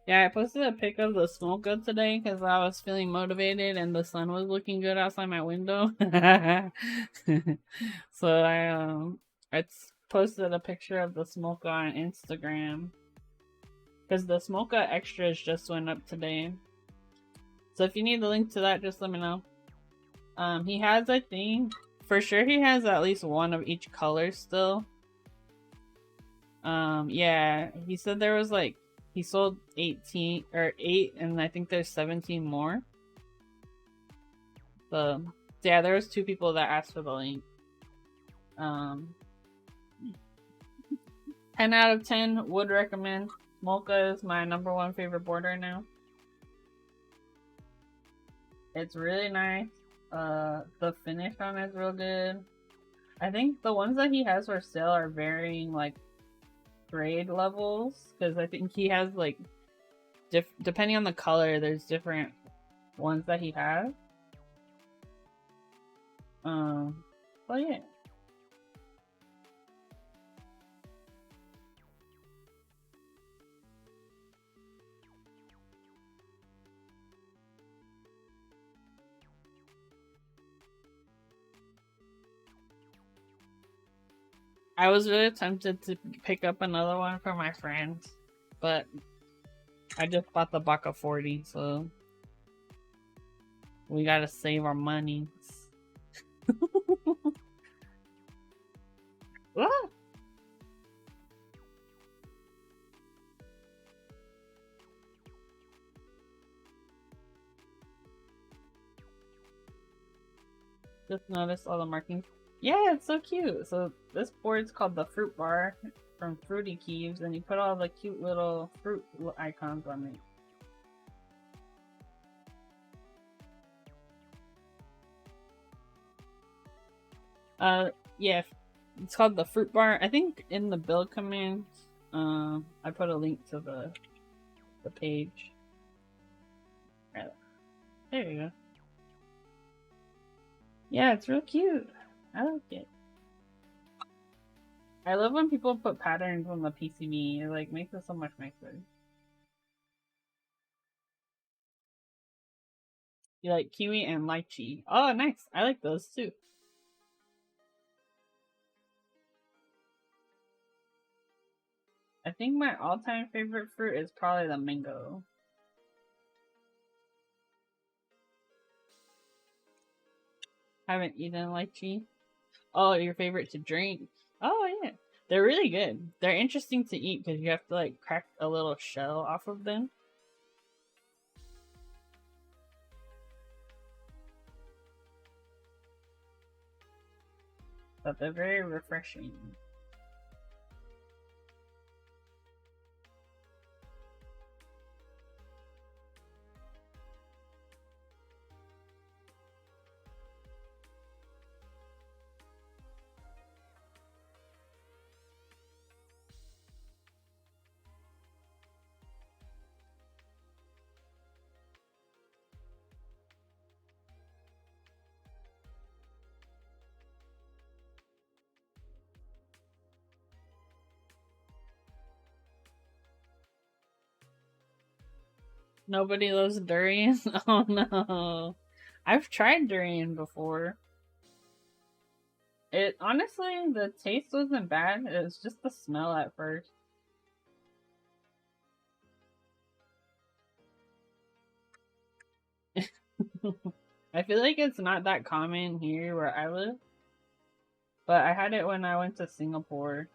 Yeah, I posted a pic of the smoke good today because I was feeling motivated and the sun was looking good outside my window. So I posted a picture of the smoke on Instagram because the smoke extras just went up today. So if you need the link to that, just let me know. He has, I think, for sure he has at least one of each color still. Yeah, he said there was like, he sold 18 or 8 and I think there's 17 more. So yeah, there was 2 people that asked for the link. 10 out of 10 would recommend. Mocha is my #1 favorite board right now. It's really nice. The finish on it is real good. I think the ones that he has for sale are varying like grade levels because I think he has like depending on the color, there's different ones that he has. But yeah. I was really tempted to pick up another one for my friends, but I just bought the Baka 40, so we gotta save our money. Ah! Just noticed all the markings. Yeah, it's so cute. So this board's called the Fruitbar from Fruity Keys, and you put all the cute little fruit icons on it. Yeah, it's called the Fruitbar. I think in the build commands, I put a link to the page. Right. There you go. Yeah, it's real cute. I like it. I love when people put patterns on the PCB. It like makes it so much nicer. You like kiwi and lychee. Oh, nice. I like those too. I think my all-time favorite fruit is probably the mango. Haven't eaten lychee. Oh, your favorite to drink? Oh yeah, they're really good. They're interesting to eat because you have to like crack a little shell off of them. But they're very refreshing. Nobody loves durian? Oh no. I've tried durian before. It honestly, the taste wasn't bad. It was just the smell at first. I feel like it's not that common here where I live. But I had it when I went to Singapore.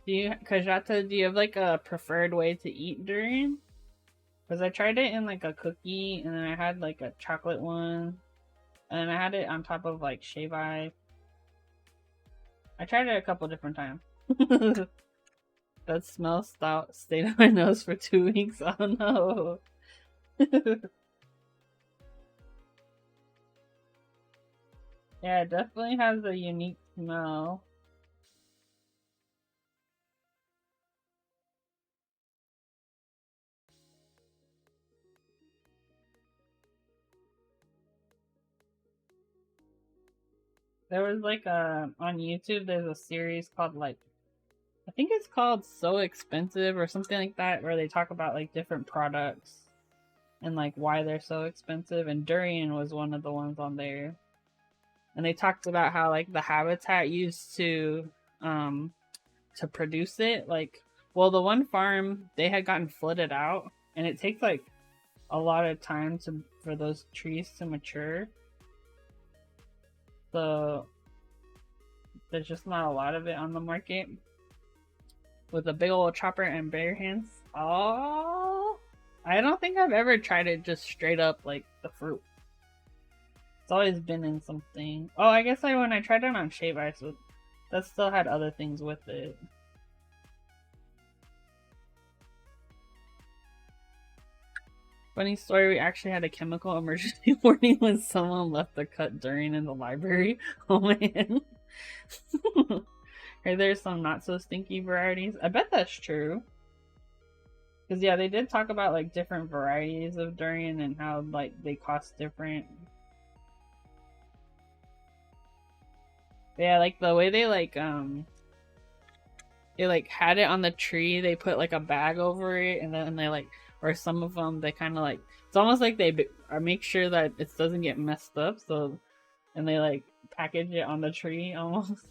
Kajata, do you have like a preferred way to eat durian? Because I tried it in like a cookie, and then I had like a chocolate one, and then I had it on top of like shave ice. I tried it a couple different times. That smell stayed on my nose for 2 weeks. Oh no. Yeah, it definitely has a unique smell. There was like on YouTube there's a series called like I think it's called So Expensive or something like that where they talk about like different products and like why they're so expensive, and durian was one of the ones on there. And they talked about how like the habitat used to produce it, like, well, the one farm they had gotten flooded out and it takes like a lot of time for those trees to mature. So there's just not a lot of it on the market. With a big old chopper and bare hands. Oh, I don't think I've ever tried it just straight up like the fruit. It's always been in something. Oh, I guess when I tried it on shave ice, that still had other things with it. Funny story, we actually had a chemical emergency warning when someone left the cut durian in the library. Oh man. Or there's some not so stinky varieties. I bet that's true. Because yeah, they did talk about like different varieties of durian and how like they cost different. Yeah, like the way they like had it on the tree, they put like a bag over it, and then they like, or some of them they kind of like, it's almost like they make sure that it doesn't get messed up, so, and they like package it on the tree almost.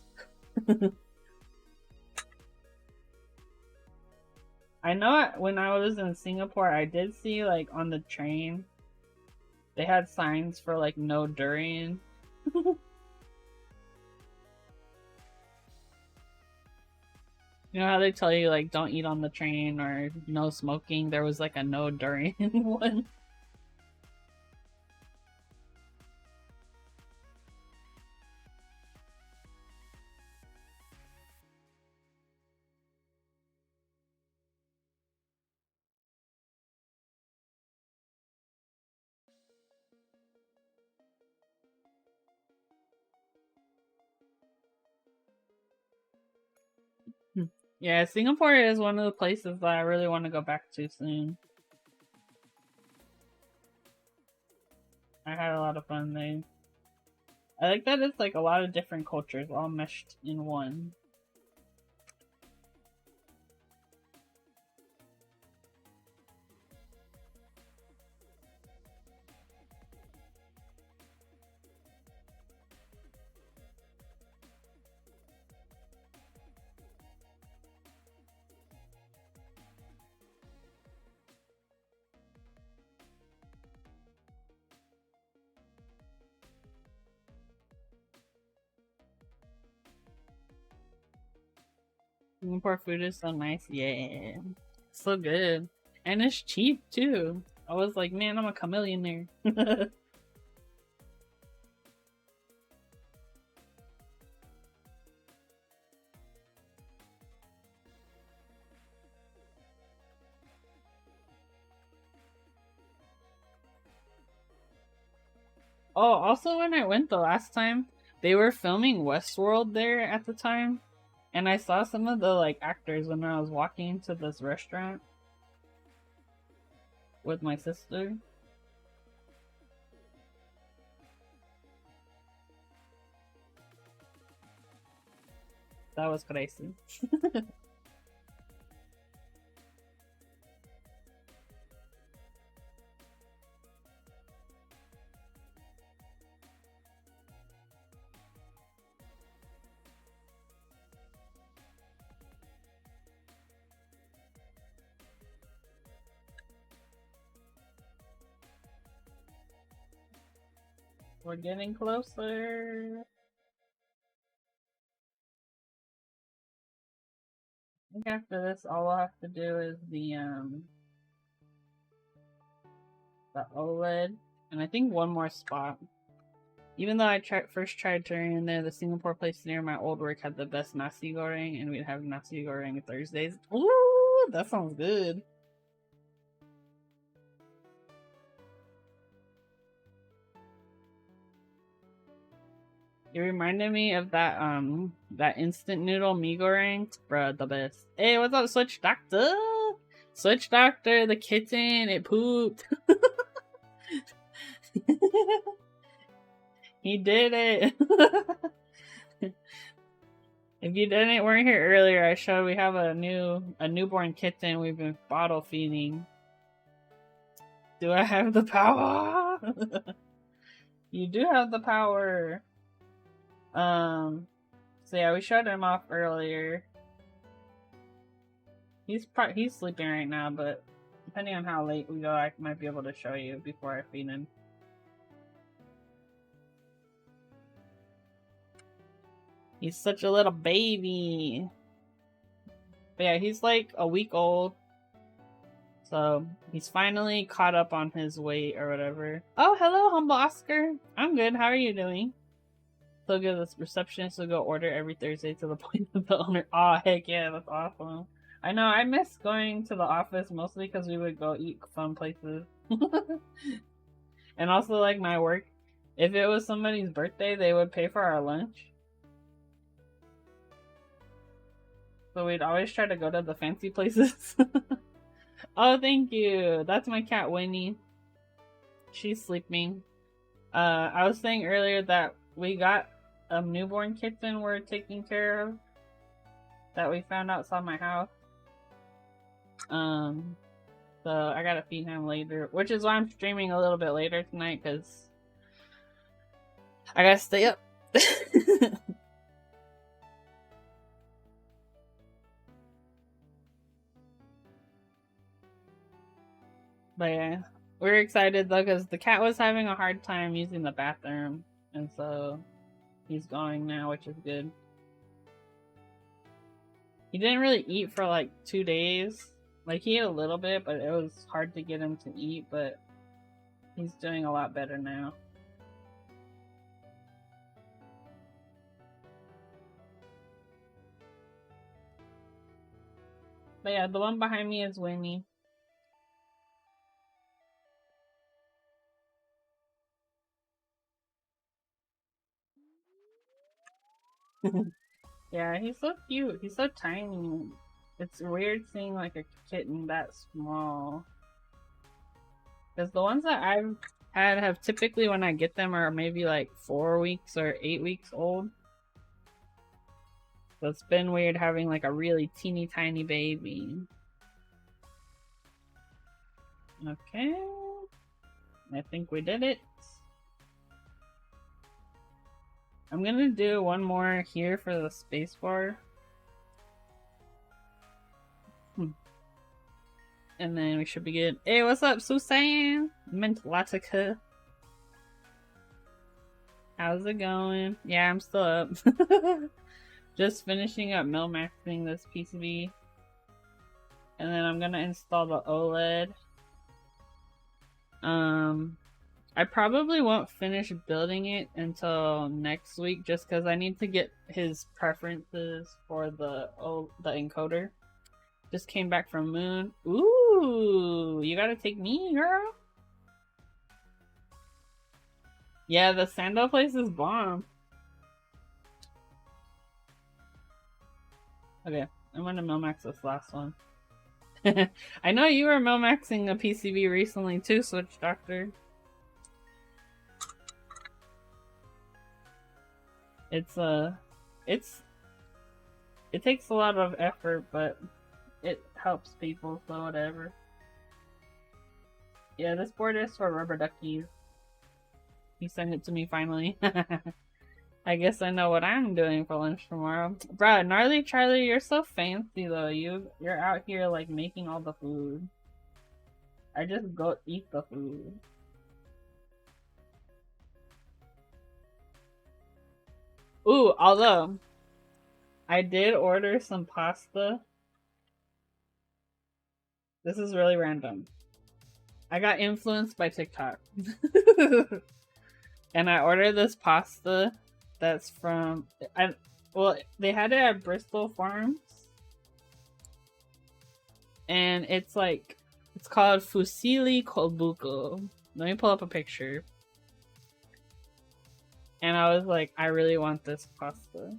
I know when I was in Singapore, I did see like on the train, they had signs for like no durian. You know how they tell you like don't eat on the train or no smoking? There was like a no durian one. Yeah, Singapore is one of the places that I really want to go back to soon. I had a lot of fun there. I like that it's like a lot of different cultures all meshed in one. Singapore food is so nice, yeah. So good. And it's cheap too. I was like, man, I'm a chameleon there. Oh, also when I went the last time, they were filming Westworld there at the time. And I saw some of the like actors when I was walking to this restaurant with my sister. That was crazy. We're getting closer. I think after this, all we'll have to do is the OLED, and I think one more spot. Even though I first tried touring there, the Singapore place near my old work had the best nasi goreng, and we'd have nasi goreng Thursdays. Ooh, that sounds good. It reminded me of that instant noodle mee goreng, bruh, the best. Hey, what's up, Switch Doctor? Switch Doctor, the kitten, it pooped. He did it. If you weren't here earlier, I showed we have a newborn kitten we've been bottle feeding. Do I have the power? You do have the power. So yeah, we showed him off earlier. He's sleeping right now, but depending on how late we go, I might be able to show you before I feed him. He's such a little baby. But yeah, he's like a week old. So he's finally caught up on his weight or whatever. Oh, hello, humble Oscar. I'm good. How are you doing? So good. This receptionist will go order every Thursday to the point of the owner. Oh, heck yeah, that's awesome. I know, I miss going to the office mostly because we would go eat fun places. And also, like, my work, if it was somebody's birthday, they would pay for our lunch. So we'd always try to go to the fancy places. Oh, thank you. That's my cat, Winnie. She's sleeping. I was saying earlier that we got a newborn kitten we're taking care of that we found outside my house. So I gotta feed him later, which is why I'm streaming a little bit later tonight, because I gotta stay up. But yeah, we're excited though, because the cat was having a hard time using the bathroom, and so he's going now, which is good. He didn't really eat for like 2 days. Like, he ate a little bit, but it was hard to get him to eat, but he's doing a lot better now. But yeah, the one behind me is Winnie. Yeah, he's so cute. He's so tiny. It's weird seeing like a kitten that small. Because the ones that I've had have typically, when I get them, are maybe like 4 weeks or 8 weeks old. So it's been weird having like a really teeny tiny baby. Okay. I think we did it. I'm gonna do one more here for the spacebar. And then we should be good. Hey, what's up, Susan? Mentlatica. How's it going? Yeah, I'm still up. Just finishing up mill-maxing this PCB. And then I'm gonna install the OLED. I probably won't finish building it until next week, just because I need to get his preferences for the encoder. Just came back from Moon. Ooh, you gotta take me, girl. Yeah, the sandal place is bomb. Okay, I'm gonna mill-max this last one. I know you were mill-maxing a PCB recently too, Switch Doctor. It takes a lot of effort, but it helps people, so whatever. Yeah, this board is for rubber duckies. He sent it to me finally. I guess I know what I'm doing for lunch tomorrow. Bruh, Gnarly Charlie, you're so fancy though. You're out here like making all the food. I just go eat the food. Ooh, although I did order some pasta. This is really random. I got influenced by TikTok. And I ordered this pasta that's from they had it at Bristol Farms. And it's called fusilli col buco. Let me pull up a picture. And I was like, I really want this pasta.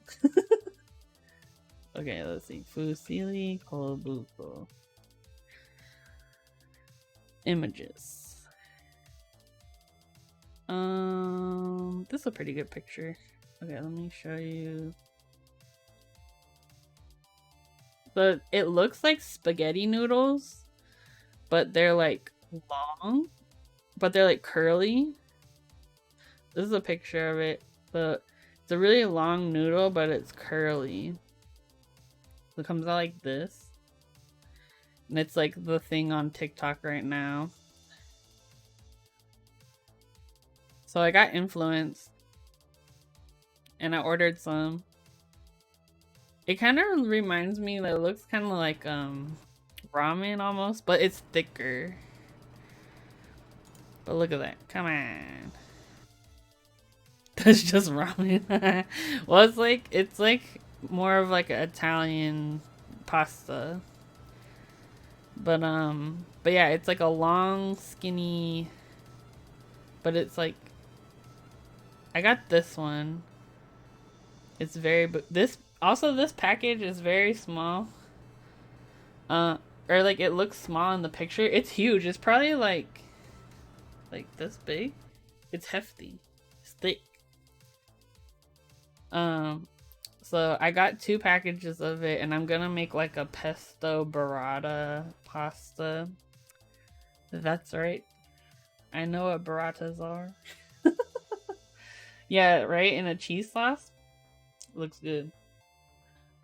Okay, let's see. Fusilli col buco. Images. This is a pretty good picture. Okay, let me show you. But it looks like spaghetti noodles, but they're like long, but they're like curly. This is a picture of it. It's a really long noodle, but it's curly. So it comes out like this. And it's like the thing on TikTok right now. So I got influenced and I ordered some. It kind of reminds me, it looks kind of like ramen almost, but it's thicker. But look at that. Come on. That's just ramen. Well, it's like more of like an Italian pasta. But yeah, it's like a long, skinny, but it's like, I got this one. It's very, this package is very small. Or like it looks small in the picture. It's huge. It's probably like this big. It's hefty. It's thick. So I got 2 packages of it, and I'm gonna make like a pesto burrata pasta. If that's right. I know what burratas are. Yeah, right? In a cheese sauce. Looks good.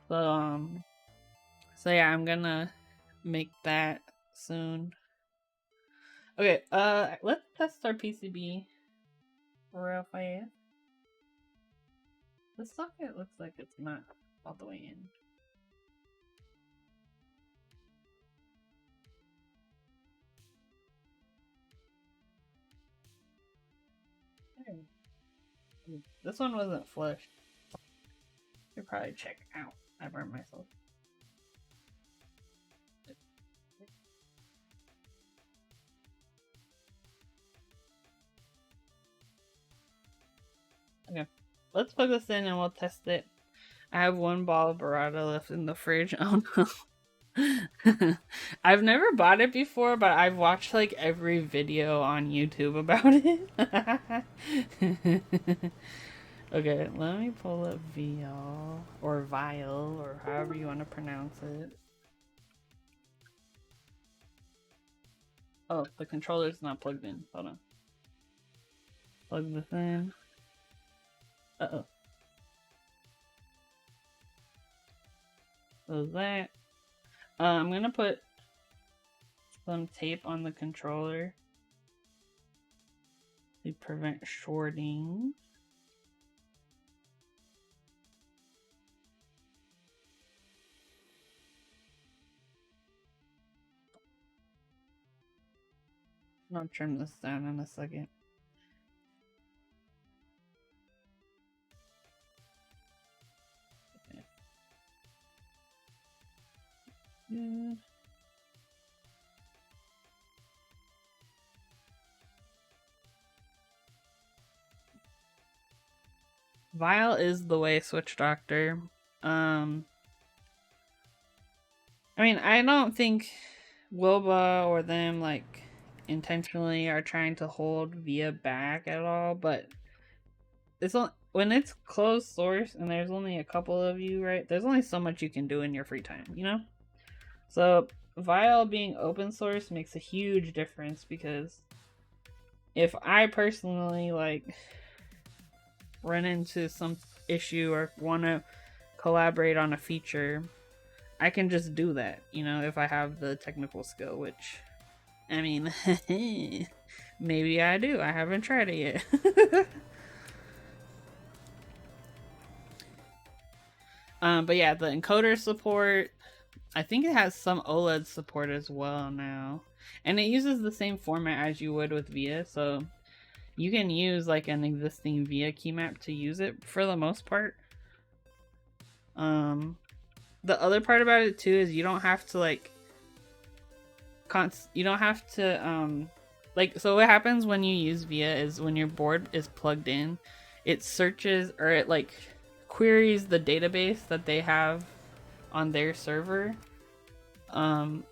So yeah, I'm gonna make that soon. Okay, let's test our PCB real fast. The socket looks like it's not all the way in. This one wasn't flushed. Should probably check out. I burned myself. Okay, let's plug this in and we'll test it. I have 1 ball of burrata left in the fridge. Oh no. I've never bought it before, but I've watched like every video on YouTube about it. Okay, let me pull up Vial or Vial or however you want to pronounce it. Oh, the controller's not plugged in. Hold on. Plug this in. Uh-oh. So that. I'm gonna put some tape on the controller to prevent shorting. I'll trim this down in a second. Okay. Yeah. Vial is the way, Switch Doctor. I mean, I don't think Wilba or them like intentionally are trying to hold Via back at all, but it's when it's closed source and there's only a couple of you, right? There's only so much you can do in your free time, you know? So Vial being open source makes a huge difference, because if I personally like run into some issue or want to collaborate on a feature, I can just do that, you know, if I have the technical skill, which, I mean, maybe I do. I haven't tried it yet. But yeah, the encoder support, I think it has some OLED support as well now. And it uses the same format as you would with VIA, so you can use like an existing VIA key map to use it for the most part. The other part about it too is you don't have to like so what happens when you use VIA is when your board is plugged in, it searches or it like queries the database that they have on their server. But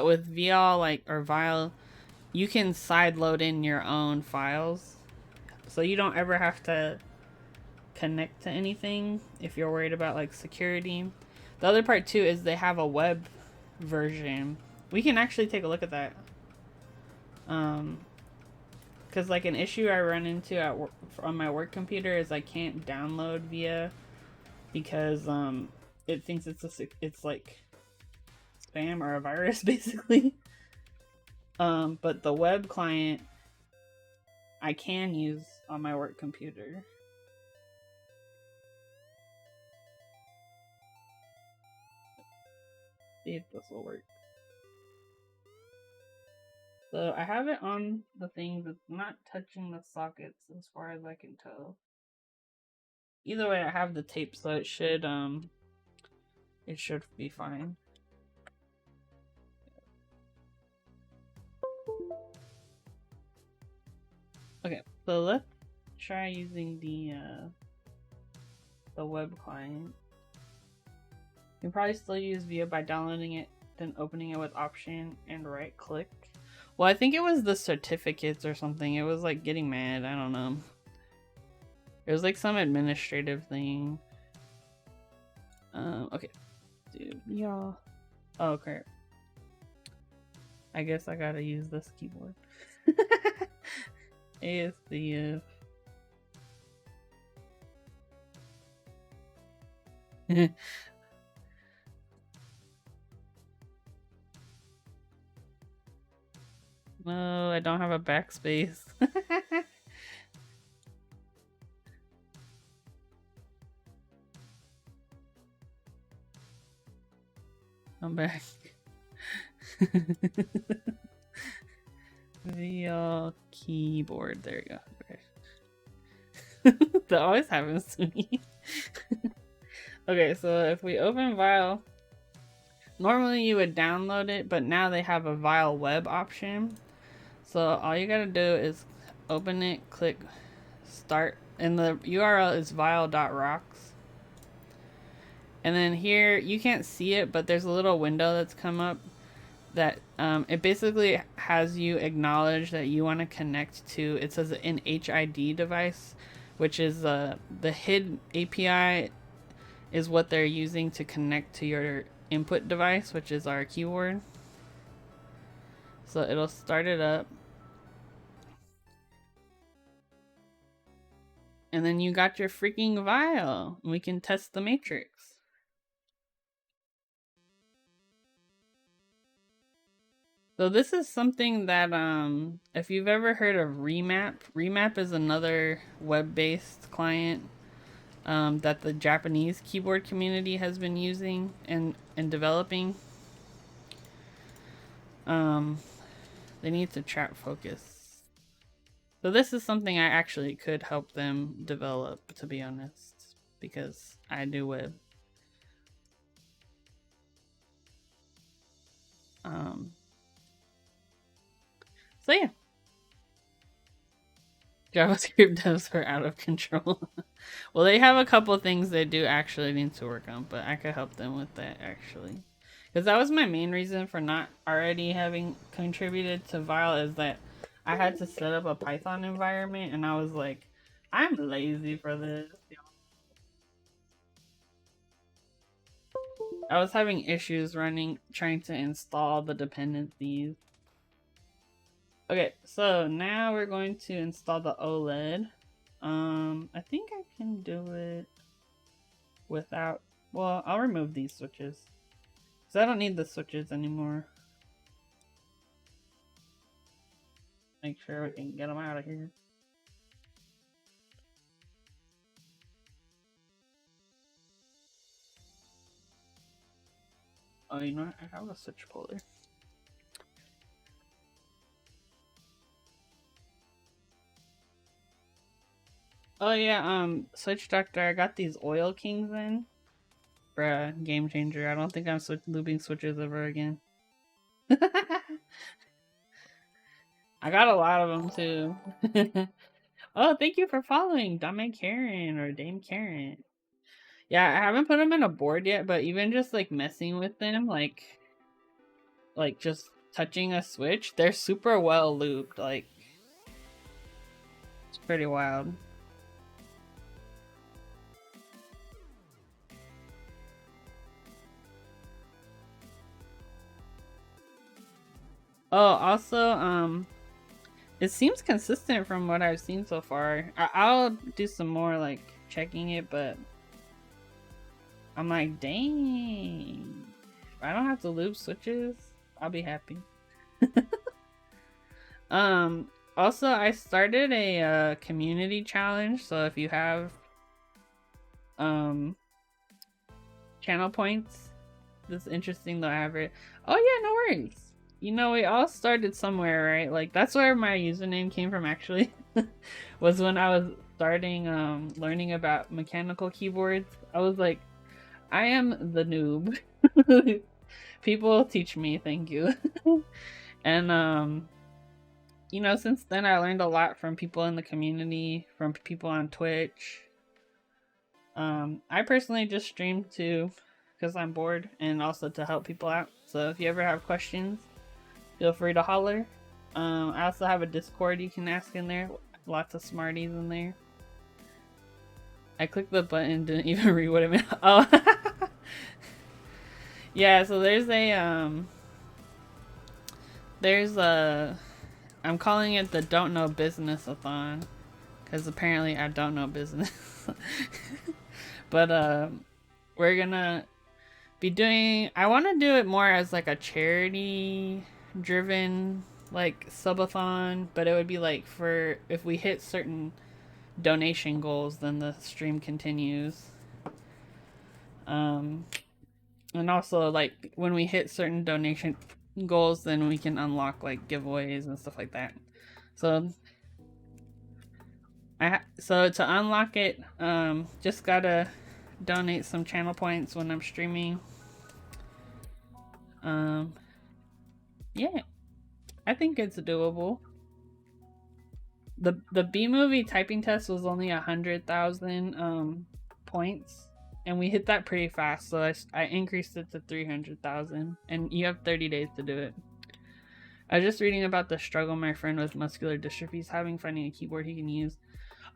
with VIA or Vile, you can side load in your own files, so you don't ever have to connect to anything if you're worried about like security. The other part too is they have a web version. We can actually take a look at that. Because like an issue I run into at work, on my work computer is I can't download VIA because it thinks it's like spam or a virus basically. But the web client I can use on my work computer. See if this will work. So I have it on the thing that's not touching the sockets as far as I can tell. Either way, I have the tape, so it should be fine. Okay, so let's try using the web client. You can probably still use VIA by downloading it, then opening it with Option and right click. Well, I think it was the certificates or something. It was like getting mad. I don't know. It was like some administrative thing. Okay. Dude, y'all. Oh, crap. I guess I gotta use this keyboard. ASDF. No, I don't have a backspace. I'm back. VIA keyboard. There you go. Okay. That always happens to me. Okay, so if we open Vile, normally you would download it, but now they have a Vile web option. So all you gotta do is open it, click start, and the URL is vile.rocks. And then here, you can't see it, but there's a little window that's come up that it basically has you acknowledge that you want to connect to, it says an HID device, which is the HID API is what they're using to connect to your input device, which is our keyboard. So it'll start it up. And then you got your freaking Vile. We can test the matrix. So this is something that if you've ever heard of Remap is another web-based client that the Japanese keyboard community has been using and developing. They need to trap focus. So this is something I actually could help them develop, to be honest, because I do web. So yeah. JavaScript devs are out of control. Well, they have a couple things they do actually need to work on, but I could help them with that actually. Because that was my main reason for not already having contributed to Vile, is that I had to set up a Python environment and I was like, I'm lazy for this. I was having issues trying to install the dependencies. Okay, so now we're going to install the OLED. I think I can do it without, well, I'll remove these switches. Because I don't need the switches anymore. Make sure we can get them out of here. Oh, you know what? I have a switch puller. Oh yeah, Switch Doctor, I got these oil kings in. Bruh, game changer. I don't think I'm looping switches ever again. I got a lot of them too. Oh, thank you for following Dame Karen or Dame Karen. Yeah, I haven't put them in a board yet, but even just like messing with them, like just touching a switch, they're super well looped. Like, it's pretty wild. Oh, also, it seems consistent from what I've seen so far. I'll do some more like checking it, but I'm like, dang, if I don't have to loop switches, I'll be happy. Also, I started a community challenge, so if you have channel points, this is interesting though. I have it. Oh yeah, no worries. You know, we all started somewhere, right? Like, that's where my username came from, actually. Was when I was starting learning about mechanical keyboards. I was like, I am the noob. People teach me, thank you. And you know, since then I learned a lot from people in the community, from people on Twitch. I personally just stream too because I'm bored, and also to help people out. So if you ever have questions, feel free to holler. I also have a Discord you can ask in there. Lots of smarties in there. I clicked the button, didn't even read what it meant. Oh. Yeah, so there's a I'm calling it the Don't Know Business-a-thon, because apparently I don't know business. But we're gonna be doing, I want to do it more as like a charity driven like subathon, but it would be like for if we hit certain donation goals, then the stream continues. And also like when we hit certain donation goals, then we can unlock like giveaways and stuff like that. So so to unlock it, just gotta donate some channel points when I'm streaming. Yeah, I think it's doable. The B movie typing test was only 100,000 points, and we hit that pretty fast. So I increased it to 300,000, and you have 30 days to do it. I was just reading about the struggle my friend with muscular dystrophy is having finding a keyboard he can use.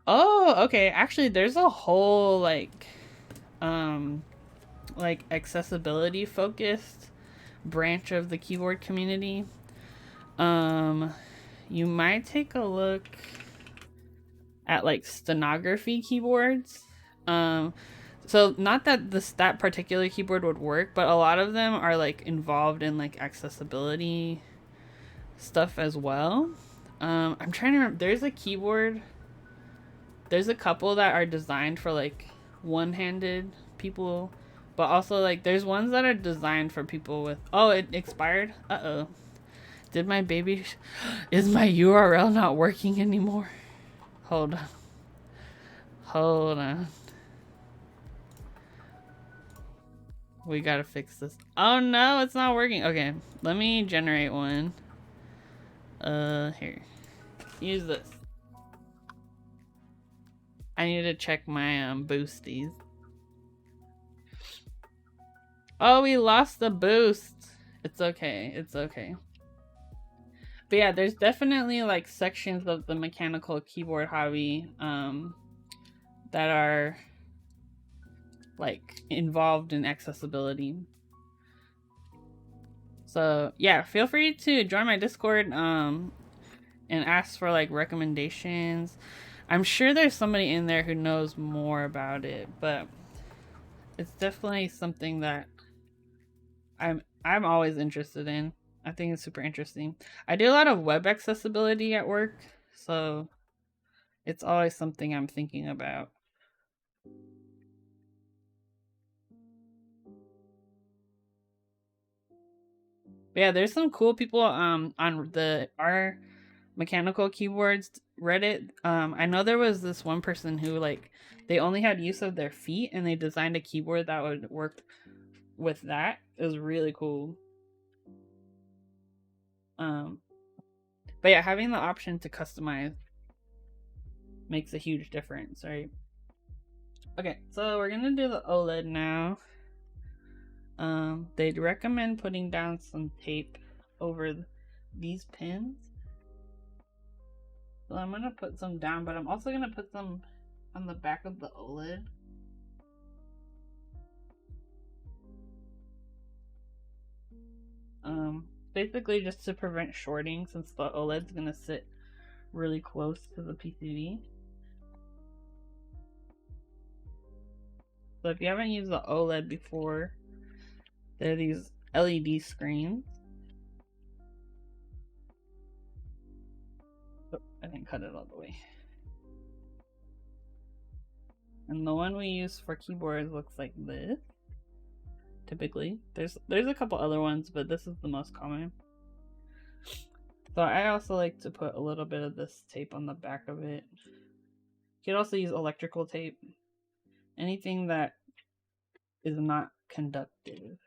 Oh, okay. Actually, there's a whole like accessibility focused branch of the keyboard community. You might take a look at like stenography keyboards. So not that that particular keyboard would work, but a lot of them are like involved in like accessibility stuff as well. I'm trying to remember. There's a keyboard. There's a couple that are designed for like one-handed people, but also like there's ones that are designed for people with. Oh, it expired. Uh-oh. Did my baby? Is my URL not working anymore? Hold on. Hold on. We gotta fix this. Oh no, it's not working. Okay, let me generate one. Here. Use this. I need to check my boosties. Oh, we lost the boost. It's okay. It's okay. But yeah, there's definitely like sections of the mechanical keyboard hobby that are like involved in accessibility. So yeah, feel free to join my Discord and ask for like recommendations. I'm sure there's somebody in there who knows more about it, but it's definitely something that I'm always interested in. I think it's super interesting. I do a lot of web accessibility at work, so it's always something I'm thinking about. But yeah, there's some cool people on our mechanical keyboards read it, I know there was this one person who like they only had use of their feet and they designed a keyboard that would work with that. It was really cool. But yeah, having the option to customize makes a huge difference, right? Okay, so we're gonna do the OLED now. They'd recommend putting down some tape over these pins. So I'm gonna put some down, but I'm also gonna put some on the back of the OLED. Basically just to prevent shorting since the OLED's gonna sit really close to the PCB. So if you haven't used the OLED before, they're these LED screens. Oh, I didn't cut it all the way. And the one we use for keyboards looks like this. Typically, there's a couple other ones, but this is the most common. So I also like to put a little bit of this tape on the back of it. You could also use electrical tape. Anything that is not conductive,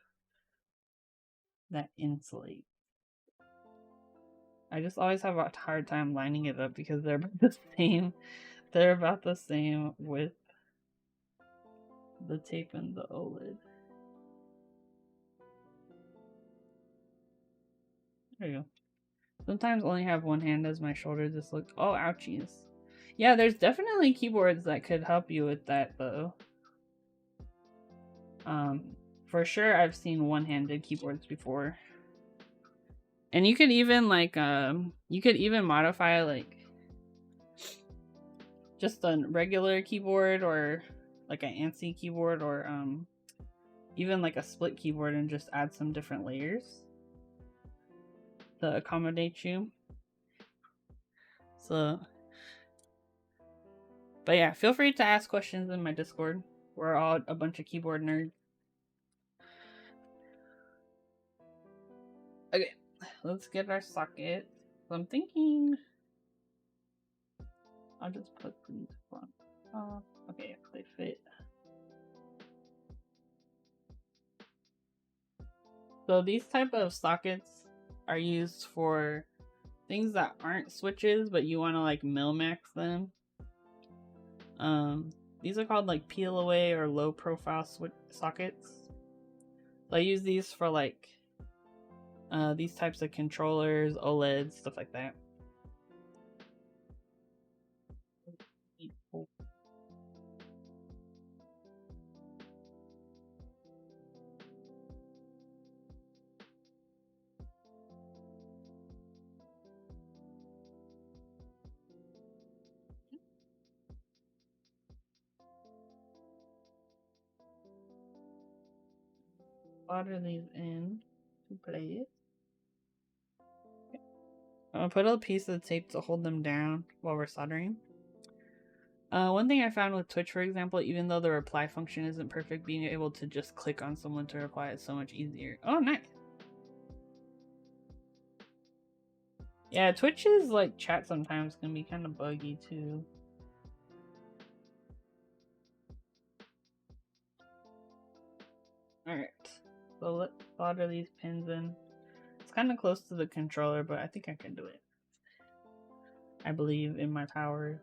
that insulates. I just always have a hard time lining it up because they're about the same. They're about the same with the tape and the OLED. There you go. Sometimes only have one hand as my shoulder just look. Oh, ouchies. Yeah, there's definitely keyboards that could help you with that though. For sure I've seen one-handed keyboards before. And you could even like you could even modify like just a regular keyboard or like an ANSI keyboard or even like a split keyboard and just add some different layers to accommodate you. So, but yeah, feel free to ask questions in my Discord. We're all a bunch of keyboard nerds. Okay, let's get our socket. So I'm thinking I'll just put these on. Oh, okay, they fit. So these type of sockets are used for things that aren't switches, but you want to like mil-max them. These are called like peel away or low profile switch sockets. So I use these for like these types of controllers, OLEDs, stuff like that. Solder these in to place. I'm gonna put a piece of tape to hold them down while we're soldering. One thing I found with Twitch, for example, even though the reply function isn't perfect, being able to just click on someone to reply is so much easier. Oh, nice. Yeah, Twitch's like chat sometimes can be kind of buggy too. Alright, so let's solder these pins in. It's kind of close to the controller, but I think I can do it. I believe in my powers.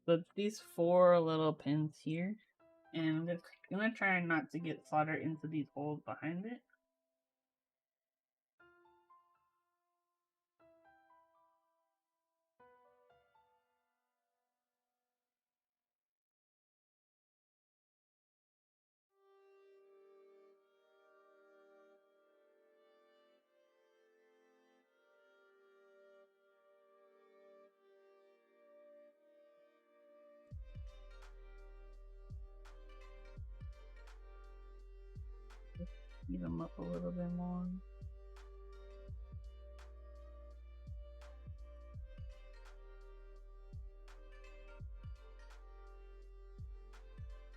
So it's these 4 little pins here, and I'm just gonna try not to get solder into these holes behind it. Heat them up a little bit more.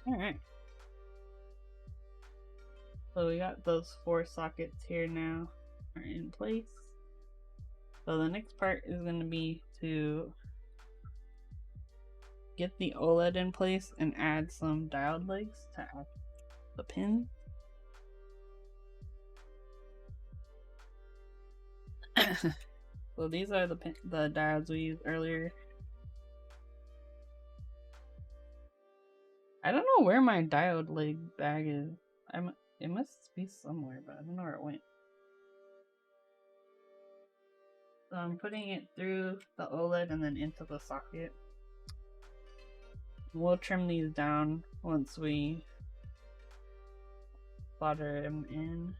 Alright. So we got those 4 sockets here now are in place. So the next part is going to be to get the OLED in place and add some diode legs to add the pin. So these are the diodes we used earlier. I don't know where my diode leg bag is. It must be somewhere, but I don't know where it went. So I'm putting it through the OLED and then into the socket. We'll trim these down once we solder them in.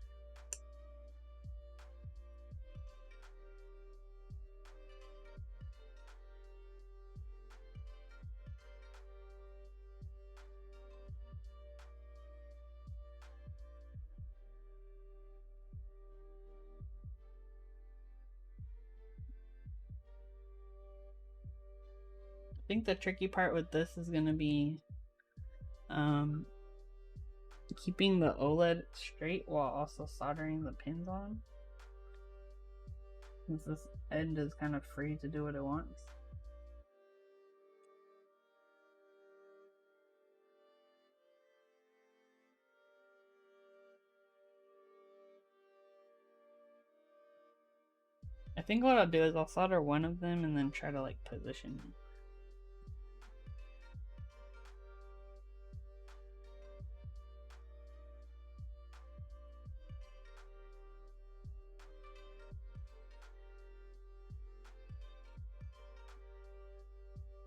I think the tricky part with this is going to be keeping the OLED straight while also soldering the pins on, since this end is kind of free to do what it wants. I think what I'll do is I'll solder one of them and then try to like position it.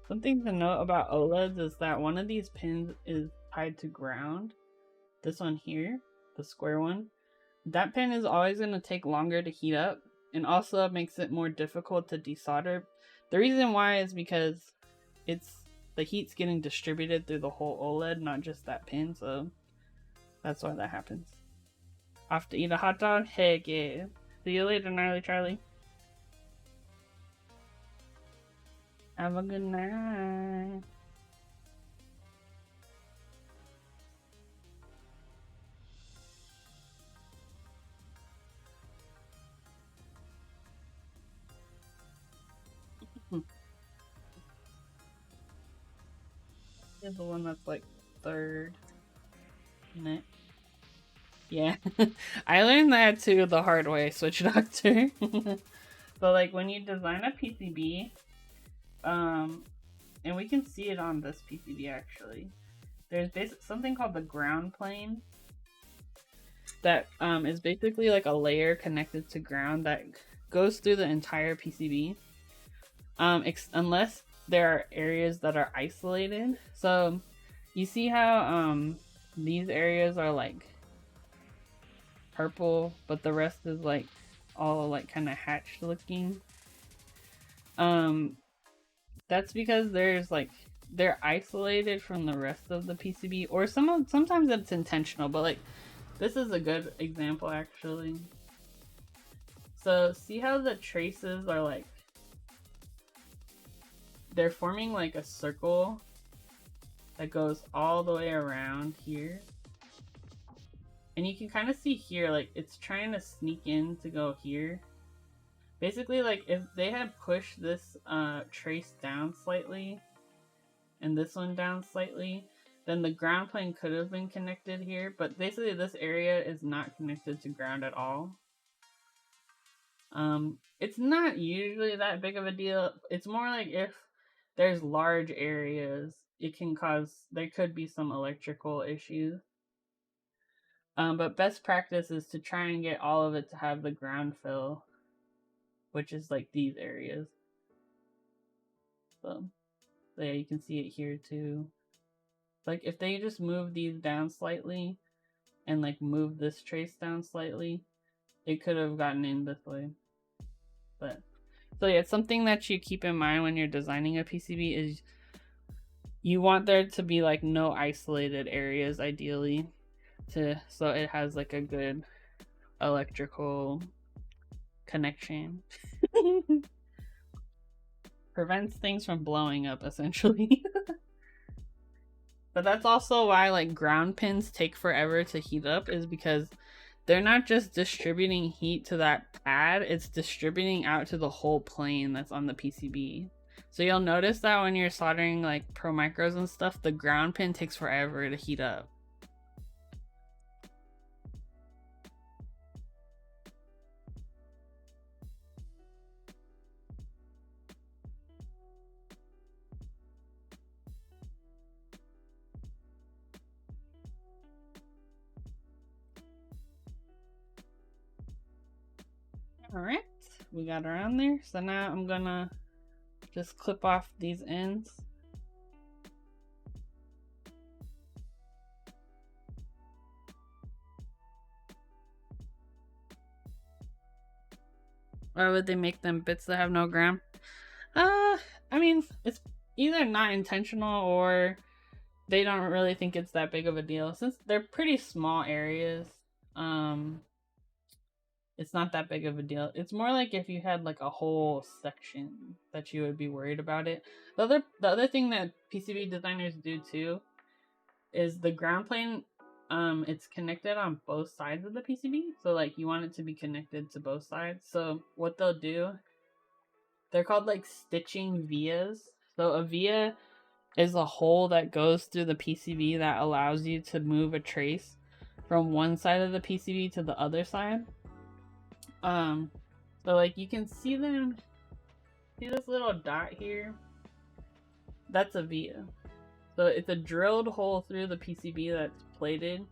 Something to note about OLEDs is that one of these pins is tied to ground. This one here, the square one, that pin is always going to take longer to heat up, and also makes it more difficult to desolder. The reason why is because the heat's getting distributed through the whole OLED, not just that pin, so that's why that happens. Off to eat a hot dog? Heck yeah. See you later, Gnarly Charlie. Have a good night. Here's the one that's like third. Isn't it? Yeah. I learned that too the hard way, Switch Doctor. So like when you design a PCB, and we can see it on this PCB actually, there's something called the ground plane that is basically like a layer connected to ground that goes through the entire PCB, unless there are areas that are isolated. So you see how these areas are like purple, but the rest is like all like kind of hatched looking. That's because they're isolated from the rest of the PCB, or sometimes it's intentional, but like this is a good example actually. So see how the traces are like, they're forming like a circle that goes all the way around here. And you can kind of see here, like it's trying to sneak in to go here. Basically, like if they had pushed this trace down slightly and this one down slightly, then the ground plane could have been connected here. But basically this area is not connected to ground at all. It's not usually that big of a deal. It's more like if there's large areas, there could be some electrical issues. But best practice is to try and get all of it to have the ground fill, which is like these areas. So yeah, you can see it here too. Like if they just move these down slightly and like move this trace down slightly, it could have gotten in this way. But so yeah, it's something that you keep in mind when you're designing a PCB is you want there to be like no isolated areas ideally, so it has like a good electrical connection. Prevents things from blowing up essentially. But that's also why like ground pins take forever to heat up, is because they're not just distributing heat to that pad, it's distributing out to the whole plane that's on the PCB. So you'll notice that when you're soldering like Pro Micros and stuff, the ground pin takes forever to heat up. Alright, we got around there. So now I'm gonna just clip off these ends. Why would they make them bits that have no ground? I mean, it's either not intentional or they don't really think it's that big of a deal. Since they're pretty small areas, it's not that big of a deal. It's more like if you had like a whole section that you would be worried about it. The other thing that PCB designers do too is the ground plane, it's connected on both sides of the PCB. So like you want it to be connected to both sides. So what they'll do, they're called like stitching vias. So a via is a hole that goes through the PCB that allows you to move a trace from one side of the PCB to the other side. So like you can see them, see this little dot here? That's a via. So it's a drilled hole through the PCB that's plated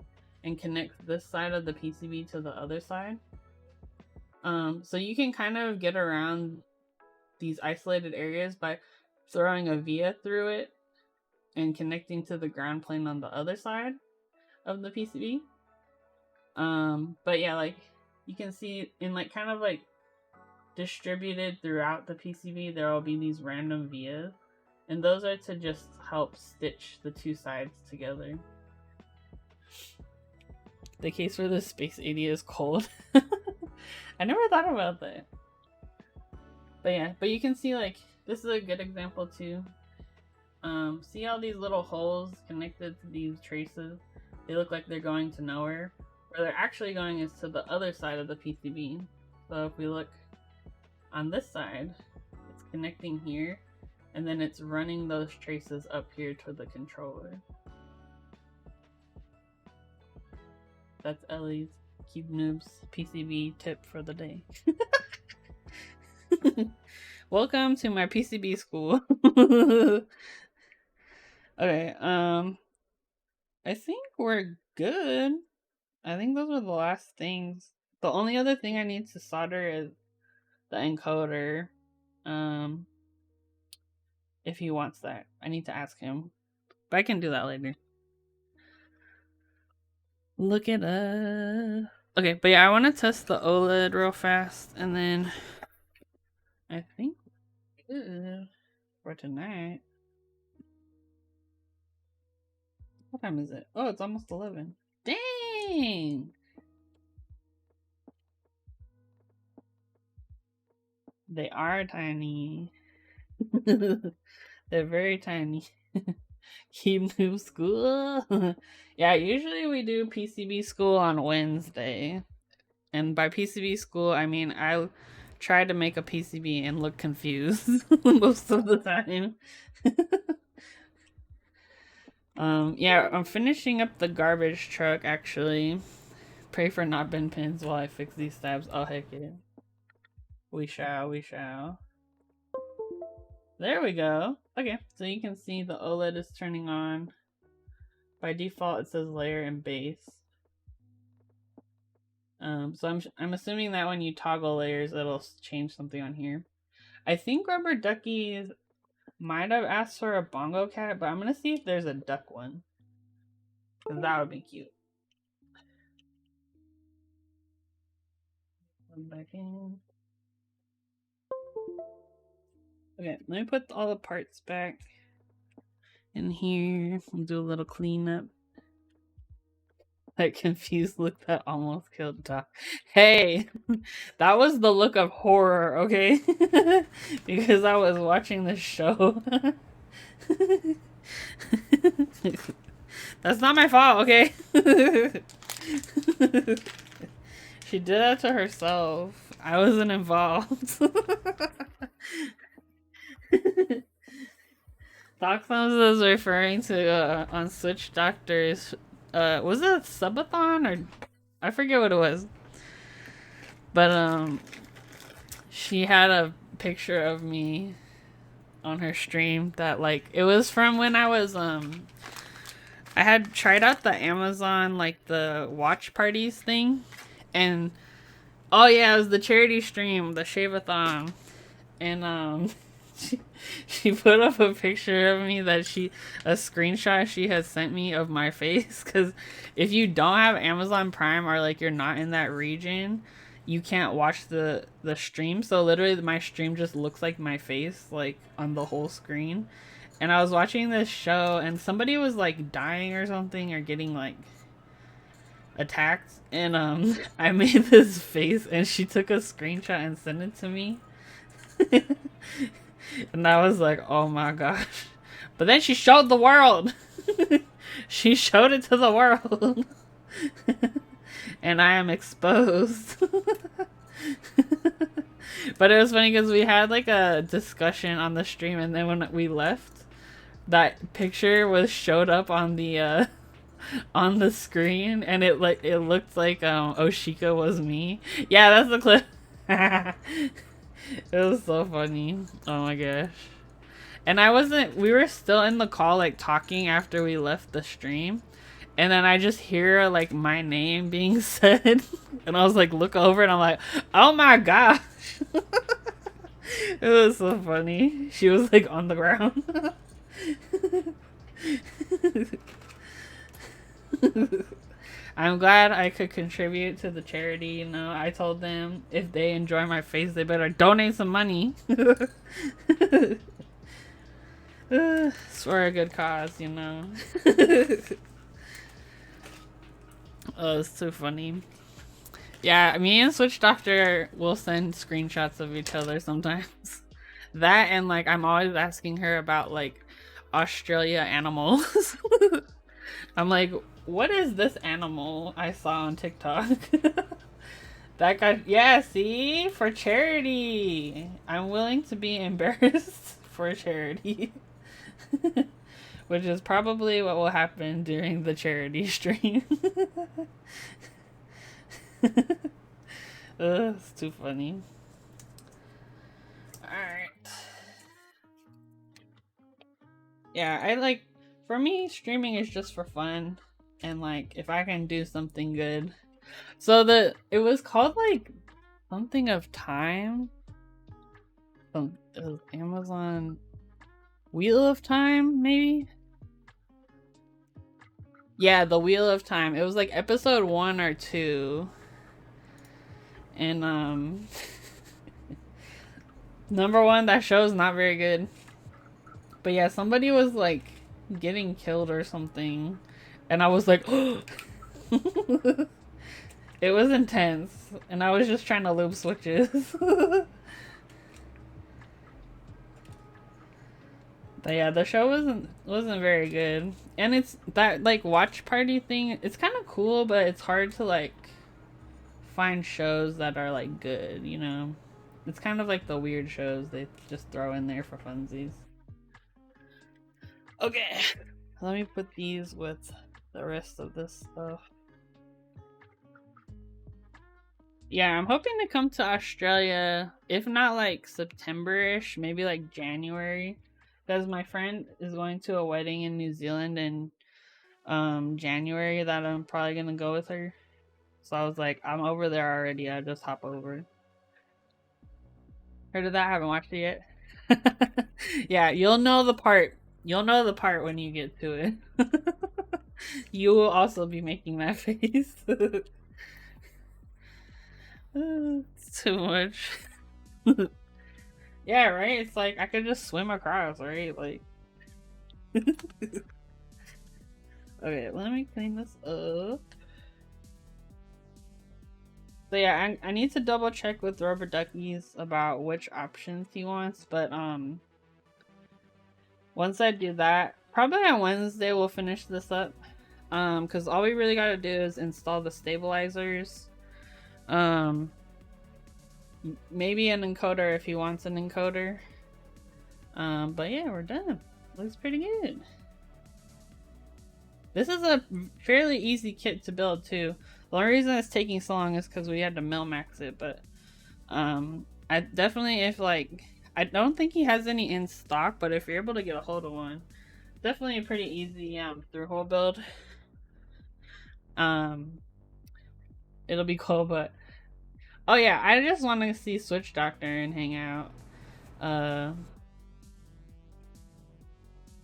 and connects this side of the PCB to the other side. So you can kind of get around these isolated areas by throwing a via through it and connecting to the ground plane on the other side of the PCB. But yeah, like you can see in like kind of like distributed throughout the PCB, there will be these random vias, and those are to just help stitch the two sides together. The case for the Space 80 is cold. I never thought about that. But yeah, but you can see like this is a good example too. See all these little holes connected to these traces? They look like they're going to nowhere. Where they're actually going is to the other side of the PCB. So if we look on this side, it's connecting here, and then it's running those traces up here to the controller. That's Ellie's Cube Noob's PCB tip for the day. Welcome to my PCB school. Okay, I think we're good. I think those were the last things. The only other thing I need to solder is the encoder. If he wants that. I need to ask him. But I can do that later. Look it up. Okay, but yeah, I want to test the OLED real fast, and then I think good for tonight. What time is it? Oh, it's almost 11. Dang! They are tiny. They're very tiny. Keep Noob School. Yeah, usually we do PCB school on Wednesday. And by PCB school, I mean I try to make a PCB and look confused most of the time. Yeah, I'm finishing up the garbage truck actually. Pray for not bend pins while I fix these stabs. Oh heck yeah. We shall, we shall. There we go. Okay, so you can see the OLED is turning on. By default, it says layer and base. So I'm assuming that when you toggle layers, it'll change something on here. I think Rubber Duckies might have asked for a bongo cat, but I'm gonna see if there's a duck one. Cause that would be cute. Come back in. Okay, let me put all the parts back in here and do a little cleanup. That confused look that almost killed Doc. Hey, that was the look of horror, okay? Because I was watching this show. That's not my fault, okay? She did that to herself. I wasn't involved. Doc Thumbs is referring to on Switch Doctors. Was it Subathon or I forget what it was. But she had a picture of me on her stream that like it was from when I was I had tried out the Amazon like the watch parties thing, and oh yeah, it was the charity stream, the Shave-a-thon, and she put up a picture of me a screenshot she had sent me of my face, because if you don't have Amazon Prime or like you're not in that region, you can't watch the stream. So literally my stream just looks like my face like on the whole screen. And I was watching this show and somebody was like dying or something or getting like attacked, and I made this face and she took a screenshot and sent it to me. And I was like, oh my gosh. But then she showed the world. She showed it to the world. And I am exposed. But it was funny because we had like a discussion on the stream, and then when we left, that picture was showed up on the screen, and it looked like Oshika was me. Yeah, that's the clip. It was so funny. Oh my gosh. And we were still in the call like talking after we left the stream. And then I just hear like my name being said. And I was like, look over and I'm like, oh my gosh. It was so funny. She was like on the ground. I'm glad I could contribute to the charity, you know. I told them if they enjoy my face, they better donate some money. It's for a good cause, you know. Oh, it's too funny. Yeah, me and Switch Doctor will send screenshots of each other sometimes. That and like I'm always asking her about like Australia animals. I'm like, what is this animal I saw on TikTok? That guy, yeah, see? For charity. I'm willing to be embarrassed for charity. Which is probably what will happen during the charity stream. It's too funny. Alright. Yeah, for me, streaming is just for fun. And like, if I can do something good. So it was called like something of time. It was Amazon Wheel of Time, maybe? Yeah, the Wheel of Time. It was like episode 1 or 2. And number 1, that show is not very good. But yeah, somebody was like getting killed or something. And I was like, oh. It was intense. And I was just trying to loop switches. But yeah, the show wasn't very good. And it's that like watch party thing, it's kind of cool, but it's hard to like find shows that are like good, you know? It's kind of like the weird shows they just throw in there for funsies. Okay, let me put these with the rest of this stuff. Yeah, I'm hoping to come to Australia, if not like September-ish, maybe like January. Because my friend is going to a wedding in New Zealand in January that I'm probably going to go with her. So I was like, I'm over there already. I'll just hop over. Heard of that? I haven't watched it yet. Yeah, you'll know the part. You'll know the part when you get to it. You will also be making that face. It's too much. Yeah, right? It's like, I could just swim across, right? Like... Okay, let me clean this up. So yeah, I need to double check with Rubber Duckies about which options he wants, but once I do that, probably on Wednesday we'll finish this up. Because all we really gotta do is install the stabilizers. Maybe an encoder if he wants an encoder. But yeah, we're done. Looks pretty good. This is a fairly easy kit to build too. The only reason it's taking so long is because we had to max it, but I definitely, if like, I don't think he has any in stock, but if you're able to get a hold of one, definitely a pretty easy through hole build. It'll be cool, but oh yeah, I just want to see Switch Doctor and hang out. I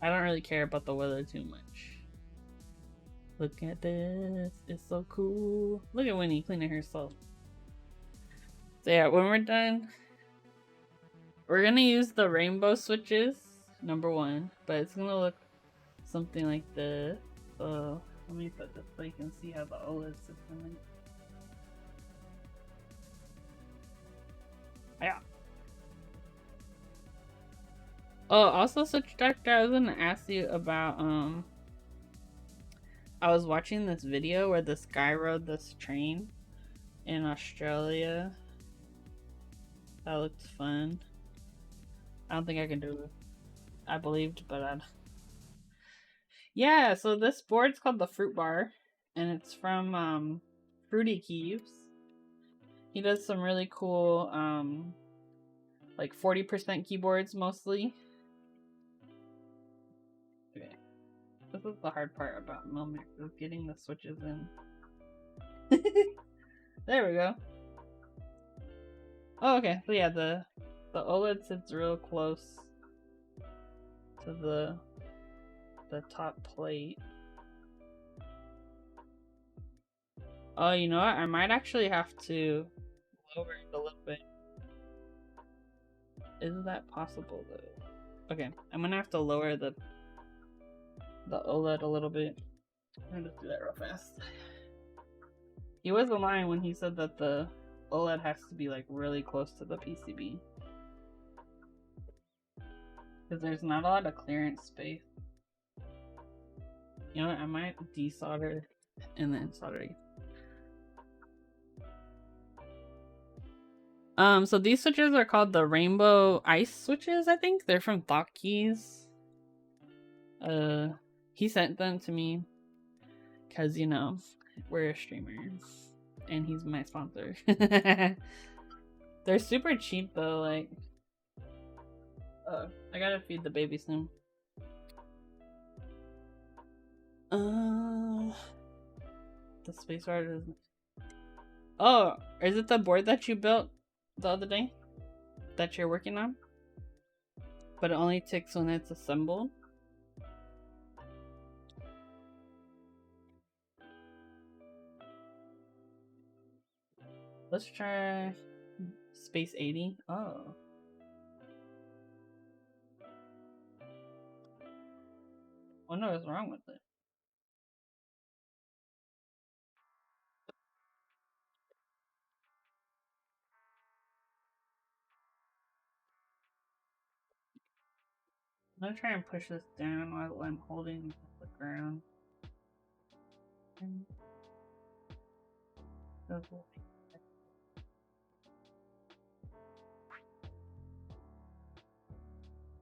don't really care about the weather too much. Look at this, it's so cool. Look at Winnie cleaning herself. So yeah, when we're done, we're gonna use the rainbow switches, number 1, but it's gonna look something like this. So let me put this so you can see how the OLED system is. Yeah. Oh, also Switch Doctor, I was gonna ask you about I was watching this video where this guy rode this train in Australia. That looked fun. I don't think I can do it. I believed, but I'd... Yeah, so this board's called the Fruitbar, and it's from Fruity Keys. He does some really cool like 40% keyboards mostly. Okay. This is the hard part about Milmix, is getting the switches in. There we go. Oh, okay. So yeah, the OLED sits real close to the top plate. Oh, you know what? I might actually have to lower it a little bit. Is that possible though? Okay, I'm gonna have to lower the OLED a little bit. I'm gonna just do that real fast. He was lying when he said that the OLED has to be like really close to the PCB. Because there's not a lot of clearance space. You know what? I might desolder and then solder again. So these switches are called the Rainbow Ice switches, I think. They're from Thought Keys. He sent them to me because, you know, we're a streamer and he's my sponsor. They're super cheap though, like... I gotta feed the baby soon. The spacebar is... Oh, is it the board that you built the other day that you're working on? But it only ticks when it's assembled? Let's try Space 80. Oh. Wonder what's wrong with it. I'm gonna try and push this down while I'm holding the ground. I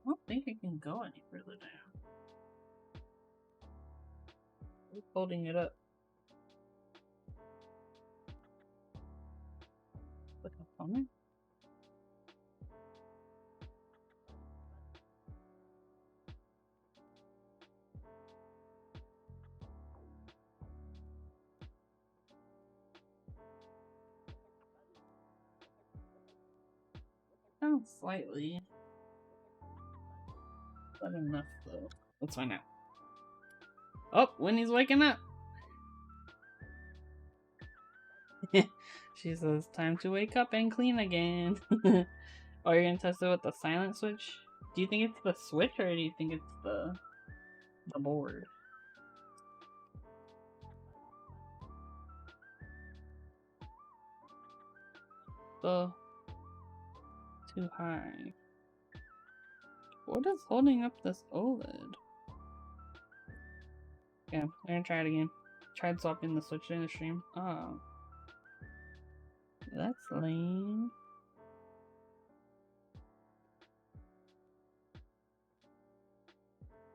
don't think I can go any further down. I'm holding it up. The component? Sounds slightly. Not enough though. Let's find out. Oh, Winnie's waking up. She says, time to wake up and clean again. Oh, you're gonna test it with the silent switch? Do you think it's the switch or do you think it's the board? So too high. What is holding up this OLED? Yeah, I'm gonna try it again. Tried swapping the switch in the stream. Oh. lame.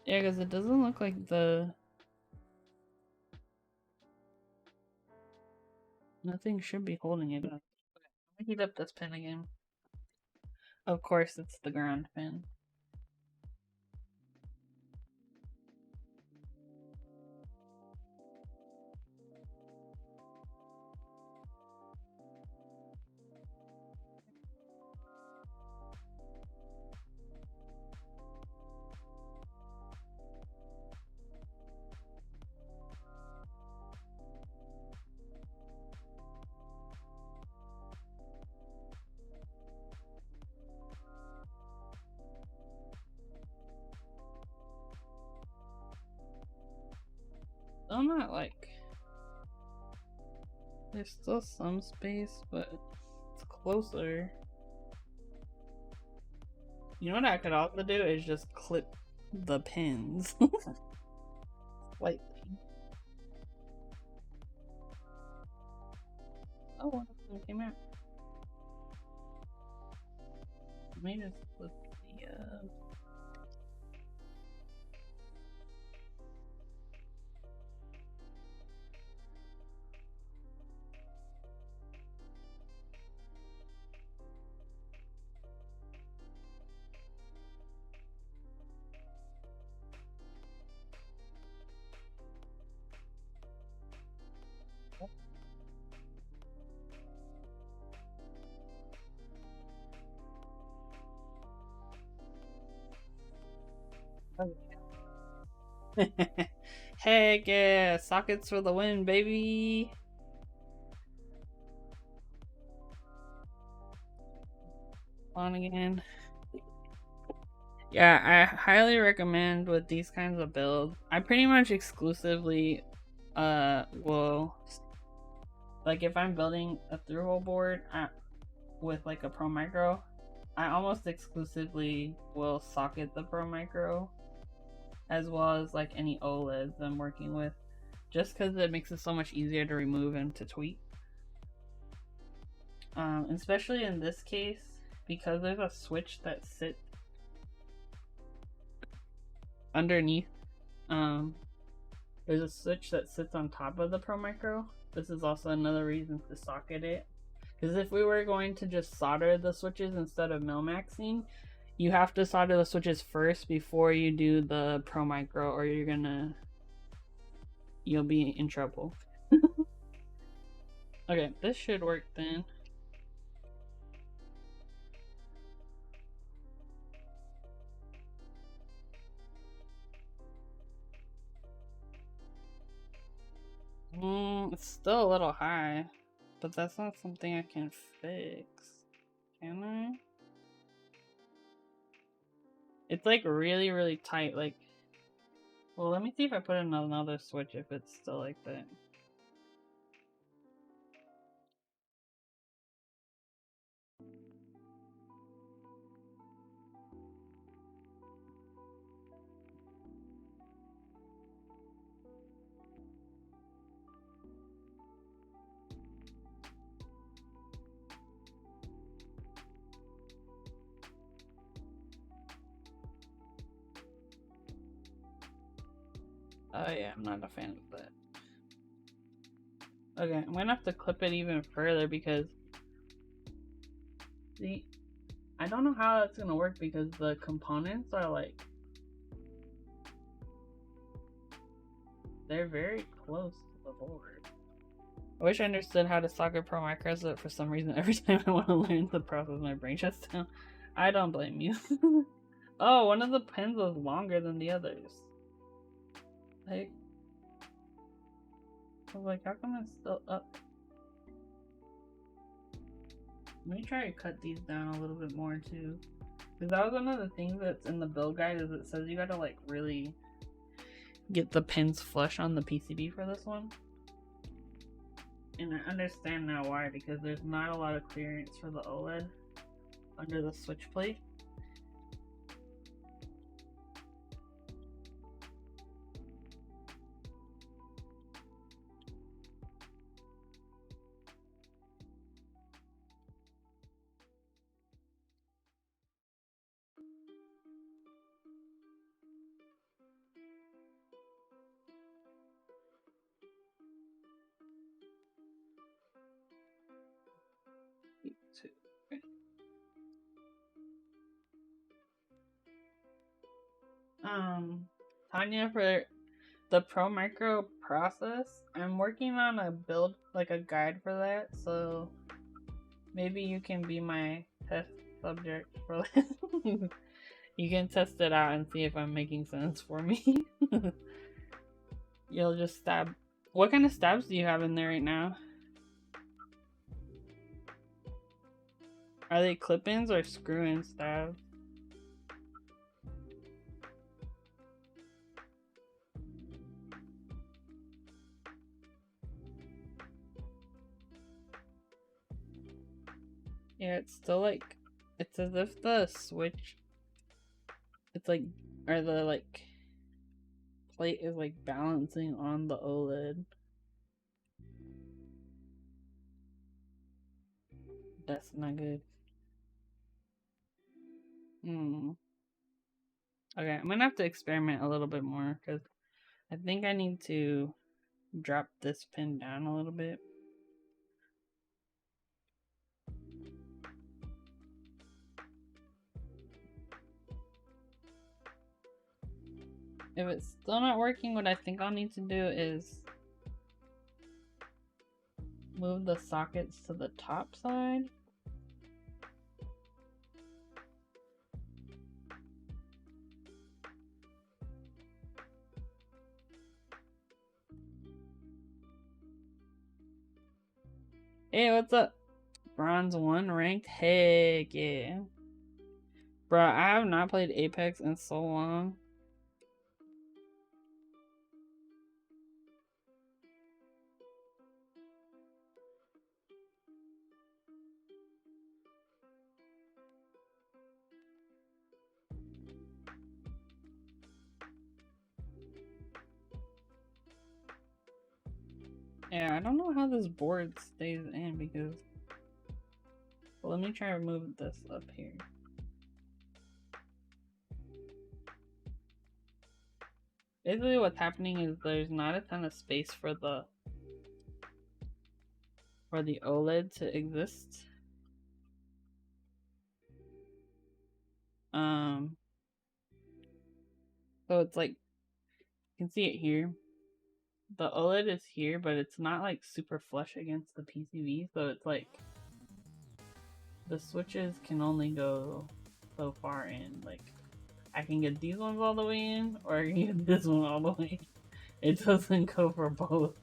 Yeah, because it doesn't look like nothing should be holding it up. Let me heat up this pin again. Of course, it's the ground pin. I'm not like... There's still some space, but it's closer. You know what I could also do is just clip the pins. Slightly. Oh, one of them came out. Let me just flip the Heck yeah, sockets for the win, baby. On again. Yeah, I highly recommend with these kinds of builds. I pretty much exclusively will, like, if I'm building a through-hole board with like a Pro Micro, I almost exclusively will socket the Pro Micro, as well as like any OLEDs I'm working with, just because it makes it so much easier to remove and to tweak. Especially in this case, because there's a switch that sits underneath. There's a switch that sits on top of the Pro Micro. This is also another reason to socket it. Because if we were going to just solder the switches instead of mil-maxing, you have to solder the switches first before you do the Pro Micro, or you'll be in trouble. Okay, this should work then. It's still a little high, but that's not something I can fix. Can I? It's like really, really tight. Like, well, let me see if I put in another switch if it's still like that. Oh yeah, I'm not a fan of that. Okay, I'm gonna have to clip it even further because, see, I don't know how that's gonna work because the components are like, they're very close to the board. I wish I understood how to socket Pro Micros, but for some reason every time I want to learn the process my brain shuts down. I don't blame you. Oh, one of the pins was longer than the others. Like, I was like, how come it's still up? Let me try to cut these down a little bit more too. Because that was one of the things that's in the build guide, is it says you gotta like really get the pins flush on the PCB for this one. And I understand now why, because there's not a lot of clearance for the OLED under the switch plate. Tanya, for the Pro Micro process, I'm working on a build, like a guide for that, so maybe you can be my test subject for this. You can test it out and see if I'm making sense for me. You'll just stab. What kind of stabs do you have in there right now? Are they clip-ins or screw-in stabs? Yeah, it's still like, it's as if the switch, it's like, or the like plate is like balancing on the OLED. That's not good. Okay, I'm gonna have to experiment a little bit more because I think I need to drop this pin down a little bit. If it's still not working, what I think I'll need to do is move the sockets to the top side. Hey, what's up? Bronze 1 ranked? Heck yeah. Bro, I have not played Apex in so long. Yeah, I don't know how this board stays in because... Well, let me try to move this up here. Basically what's happening is there's not a ton of space for the OLED to exist. So it's like, you can see it here. The OLED is here, but it's not like super flush against the PCB, so it's like the switches can only go so far in. Like, I can get these ones all the way in, or I can get this one all the way in. It doesn't go for both.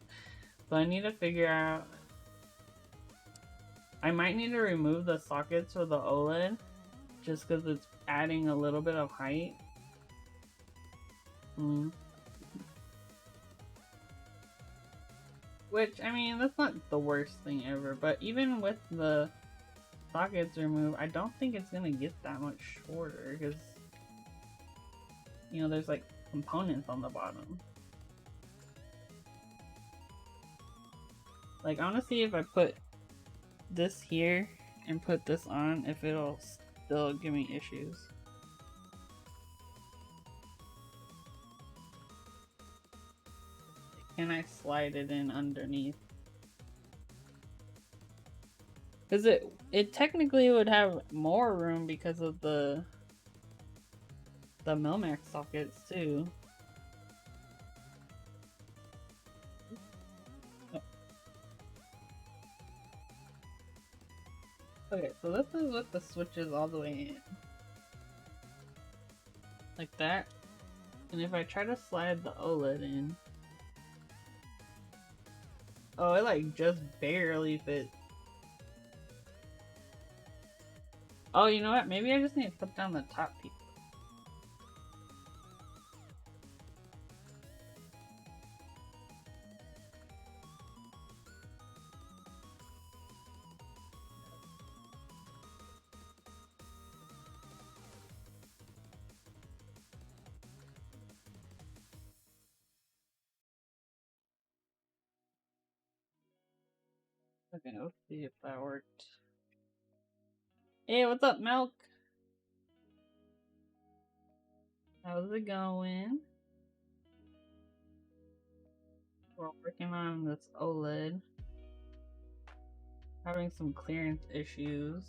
So I need to figure out... I might need to remove the sockets for the OLED, just because it's adding a little bit of height. Which, I mean, that's not the worst thing ever, but even with the sockets removed, I don't think it's gonna get that much shorter, because, you know, there's like components on the bottom. Like, I want to see if I put this here and put this on, if it'll still give me issues. Can I slide it in underneath? Because it technically would have more room because of the Milmax sockets too. Oh. Okay, so this is with the switches all the way in. Like that. And if I try to slide the OLED in... Oh, it like just barely fits. Oh, you know what? Maybe I just need to put down the top piece. Okay, let's see if that worked. Hey, what's up, Milk? How's it going? We're working on this OLED. Having some clearance issues,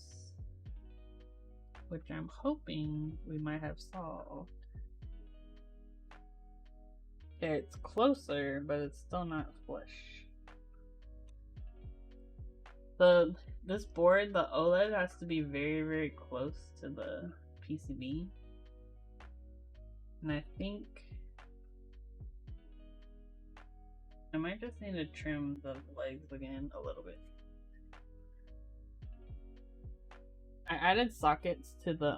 which I'm hoping we might have solved. Okay, it's closer, but it's still not flush. This board, the OLED has to be very, very close to the PCB. And I think I might just need to trim the legs again a little bit. I added sockets to the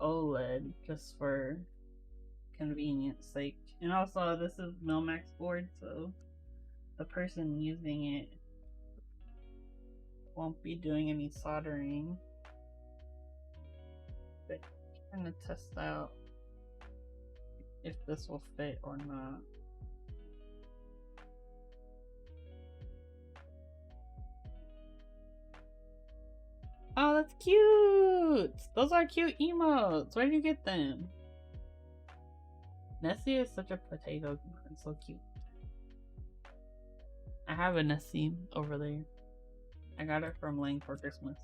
OLED just for convenience sake. And also this is Milmax board, so the person using it won't be doing any soldering. But I'm trying to test out if this will fit or not. Oh, that's cute! Those are cute emotes! Where did you get them? Nessie is such a potato. It's so cute. I have a Nessie over there. I got it from Lang for Christmas.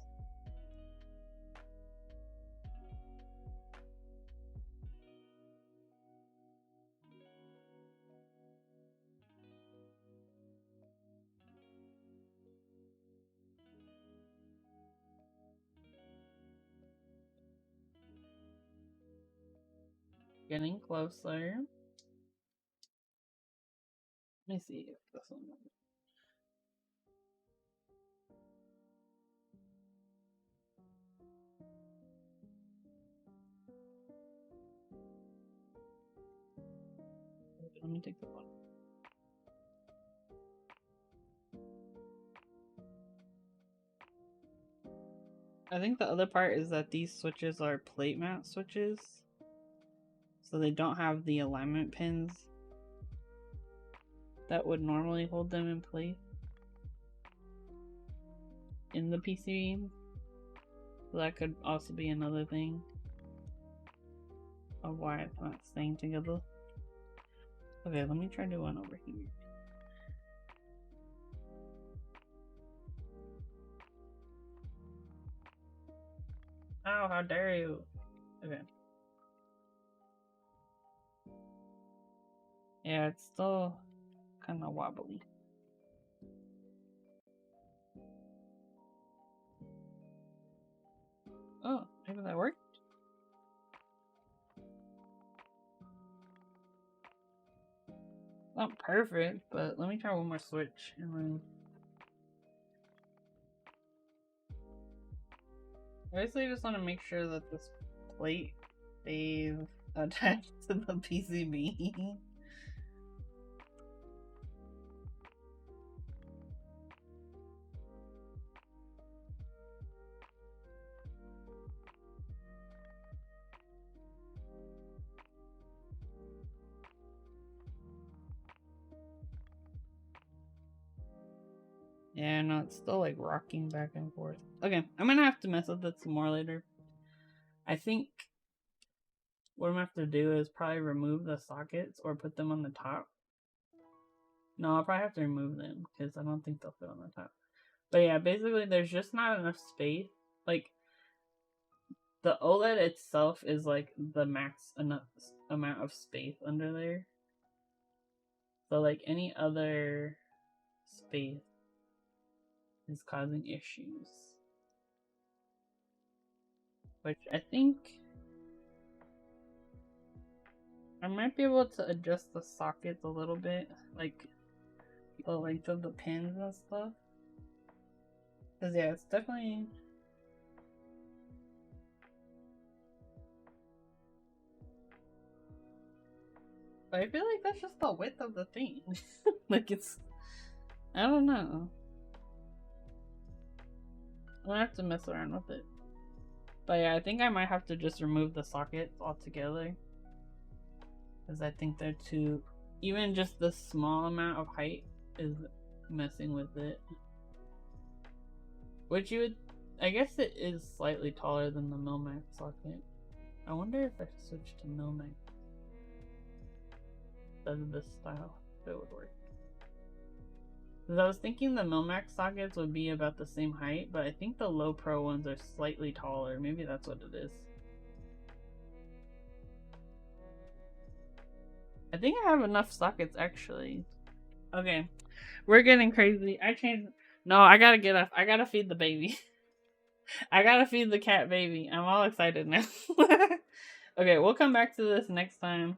Getting closer. Let me see if this one. Let me take the one. I think the other part is that these switches are plate mount switches, so they don't have the alignment pins that would normally hold them in place in the PCB. So that could also be another thing of why it's not staying together. Okay, let me try to do one over here. Oh, how dare you! Okay. Yeah, it's still kind of wobbly. Oh, maybe that worked? Not perfect, but let me try one more switch and then... I basically just want to make sure that this plate stays attached to the PCB. Yeah, no, it's still like rocking back and forth. Okay, I'm gonna have to mess with it some more later. I think what I'm gonna have to do is probably remove the sockets or put them on the top. No, I'll probably have to remove them because I don't think they'll fit on the top. But yeah, basically there's just not enough space. Like, the OLED itself is like the max enough amount of space under there. So like any other space is causing issues. Which I think I might be able to adjust the sockets a little bit, like the length of the pins and stuff. Cause yeah, it's definitely... But I feel like that's just the width of the thing. Like it's... I don't know. I'm gonna have to mess around with it. But yeah, I think I might have to just remove the sockets altogether. Because I think they're too... Even just the small amount of height is messing with it. Which you would... I guess it is slightly taller than the Milmax socket. I wonder if I switch to Milmax instead of this style, if it would work. Because I was thinking the Milmax sockets would be about the same height, but I think the low pro ones are slightly taller. Maybe that's what it is. I think I have enough sockets actually. Okay, we're getting crazy. I changed. No, I gotta get up. I gotta feed the baby. I gotta feed the cat baby. I'm all excited now. Okay, we'll come back to this next time.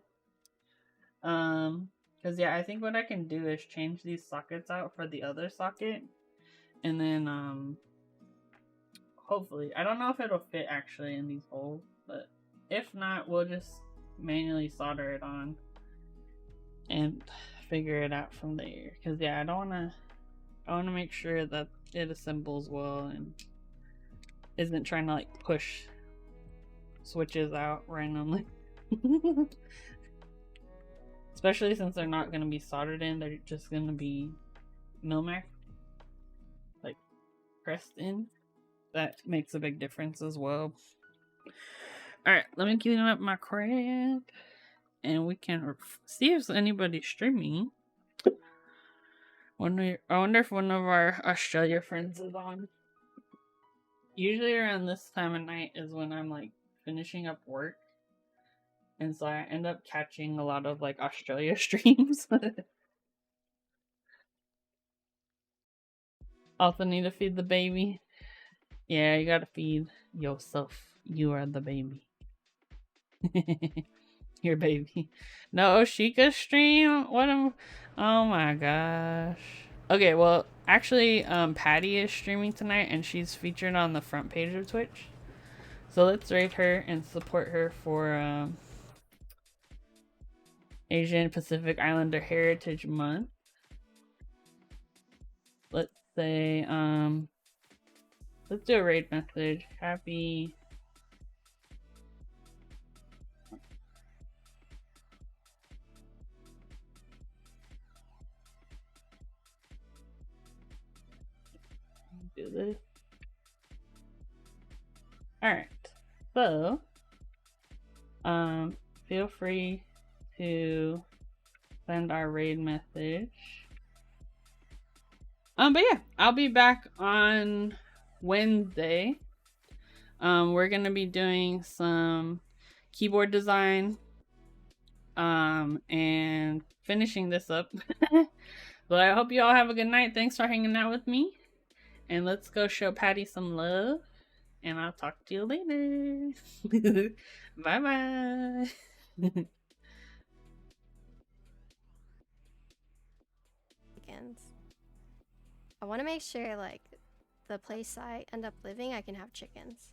Cause yeah, I think what I can do is change these sockets out for the other socket, and then hopefully, I don't know if it'll fit actually in these holes, but if not, we'll just manually solder it on and figure it out from there. Cause yeah, I wanna make sure that it assembles well and isn't trying to like push switches out randomly. Especially since they're not gonna be soldered in, they're just gonna be Milmac like pressed in. That makes a big difference as well. Alright, let me clean up my crap and we can see if anybody's streaming. I wonder if one of our Australia friends is on. Usually around this time of night is when I'm like finishing up work. And so I end up catching a lot of like Australia streams. Also need to feed the baby. Yeah, you gotta feed yourself. You are the baby. Your baby. No Oshika stream? What am... Oh my gosh. Okay, well, actually, Patty is streaming tonight and she's featured on the front page of Twitch. So let's rate her and support her for Asian Pacific Islander Heritage Month. Let's say, let's do a raid message. Happy... Do this. Alright. So, feel free to send our raid message. But yeah, I'll be back on Wednesday. We're gonna be doing some keyboard design, and finishing this up. But I hope you all have a good night. Thanks for hanging out with me. And let's go show Patty some love. And I'll talk to you later. Bye bye. I want to make sure, like, the place I end up living, I can have chickens.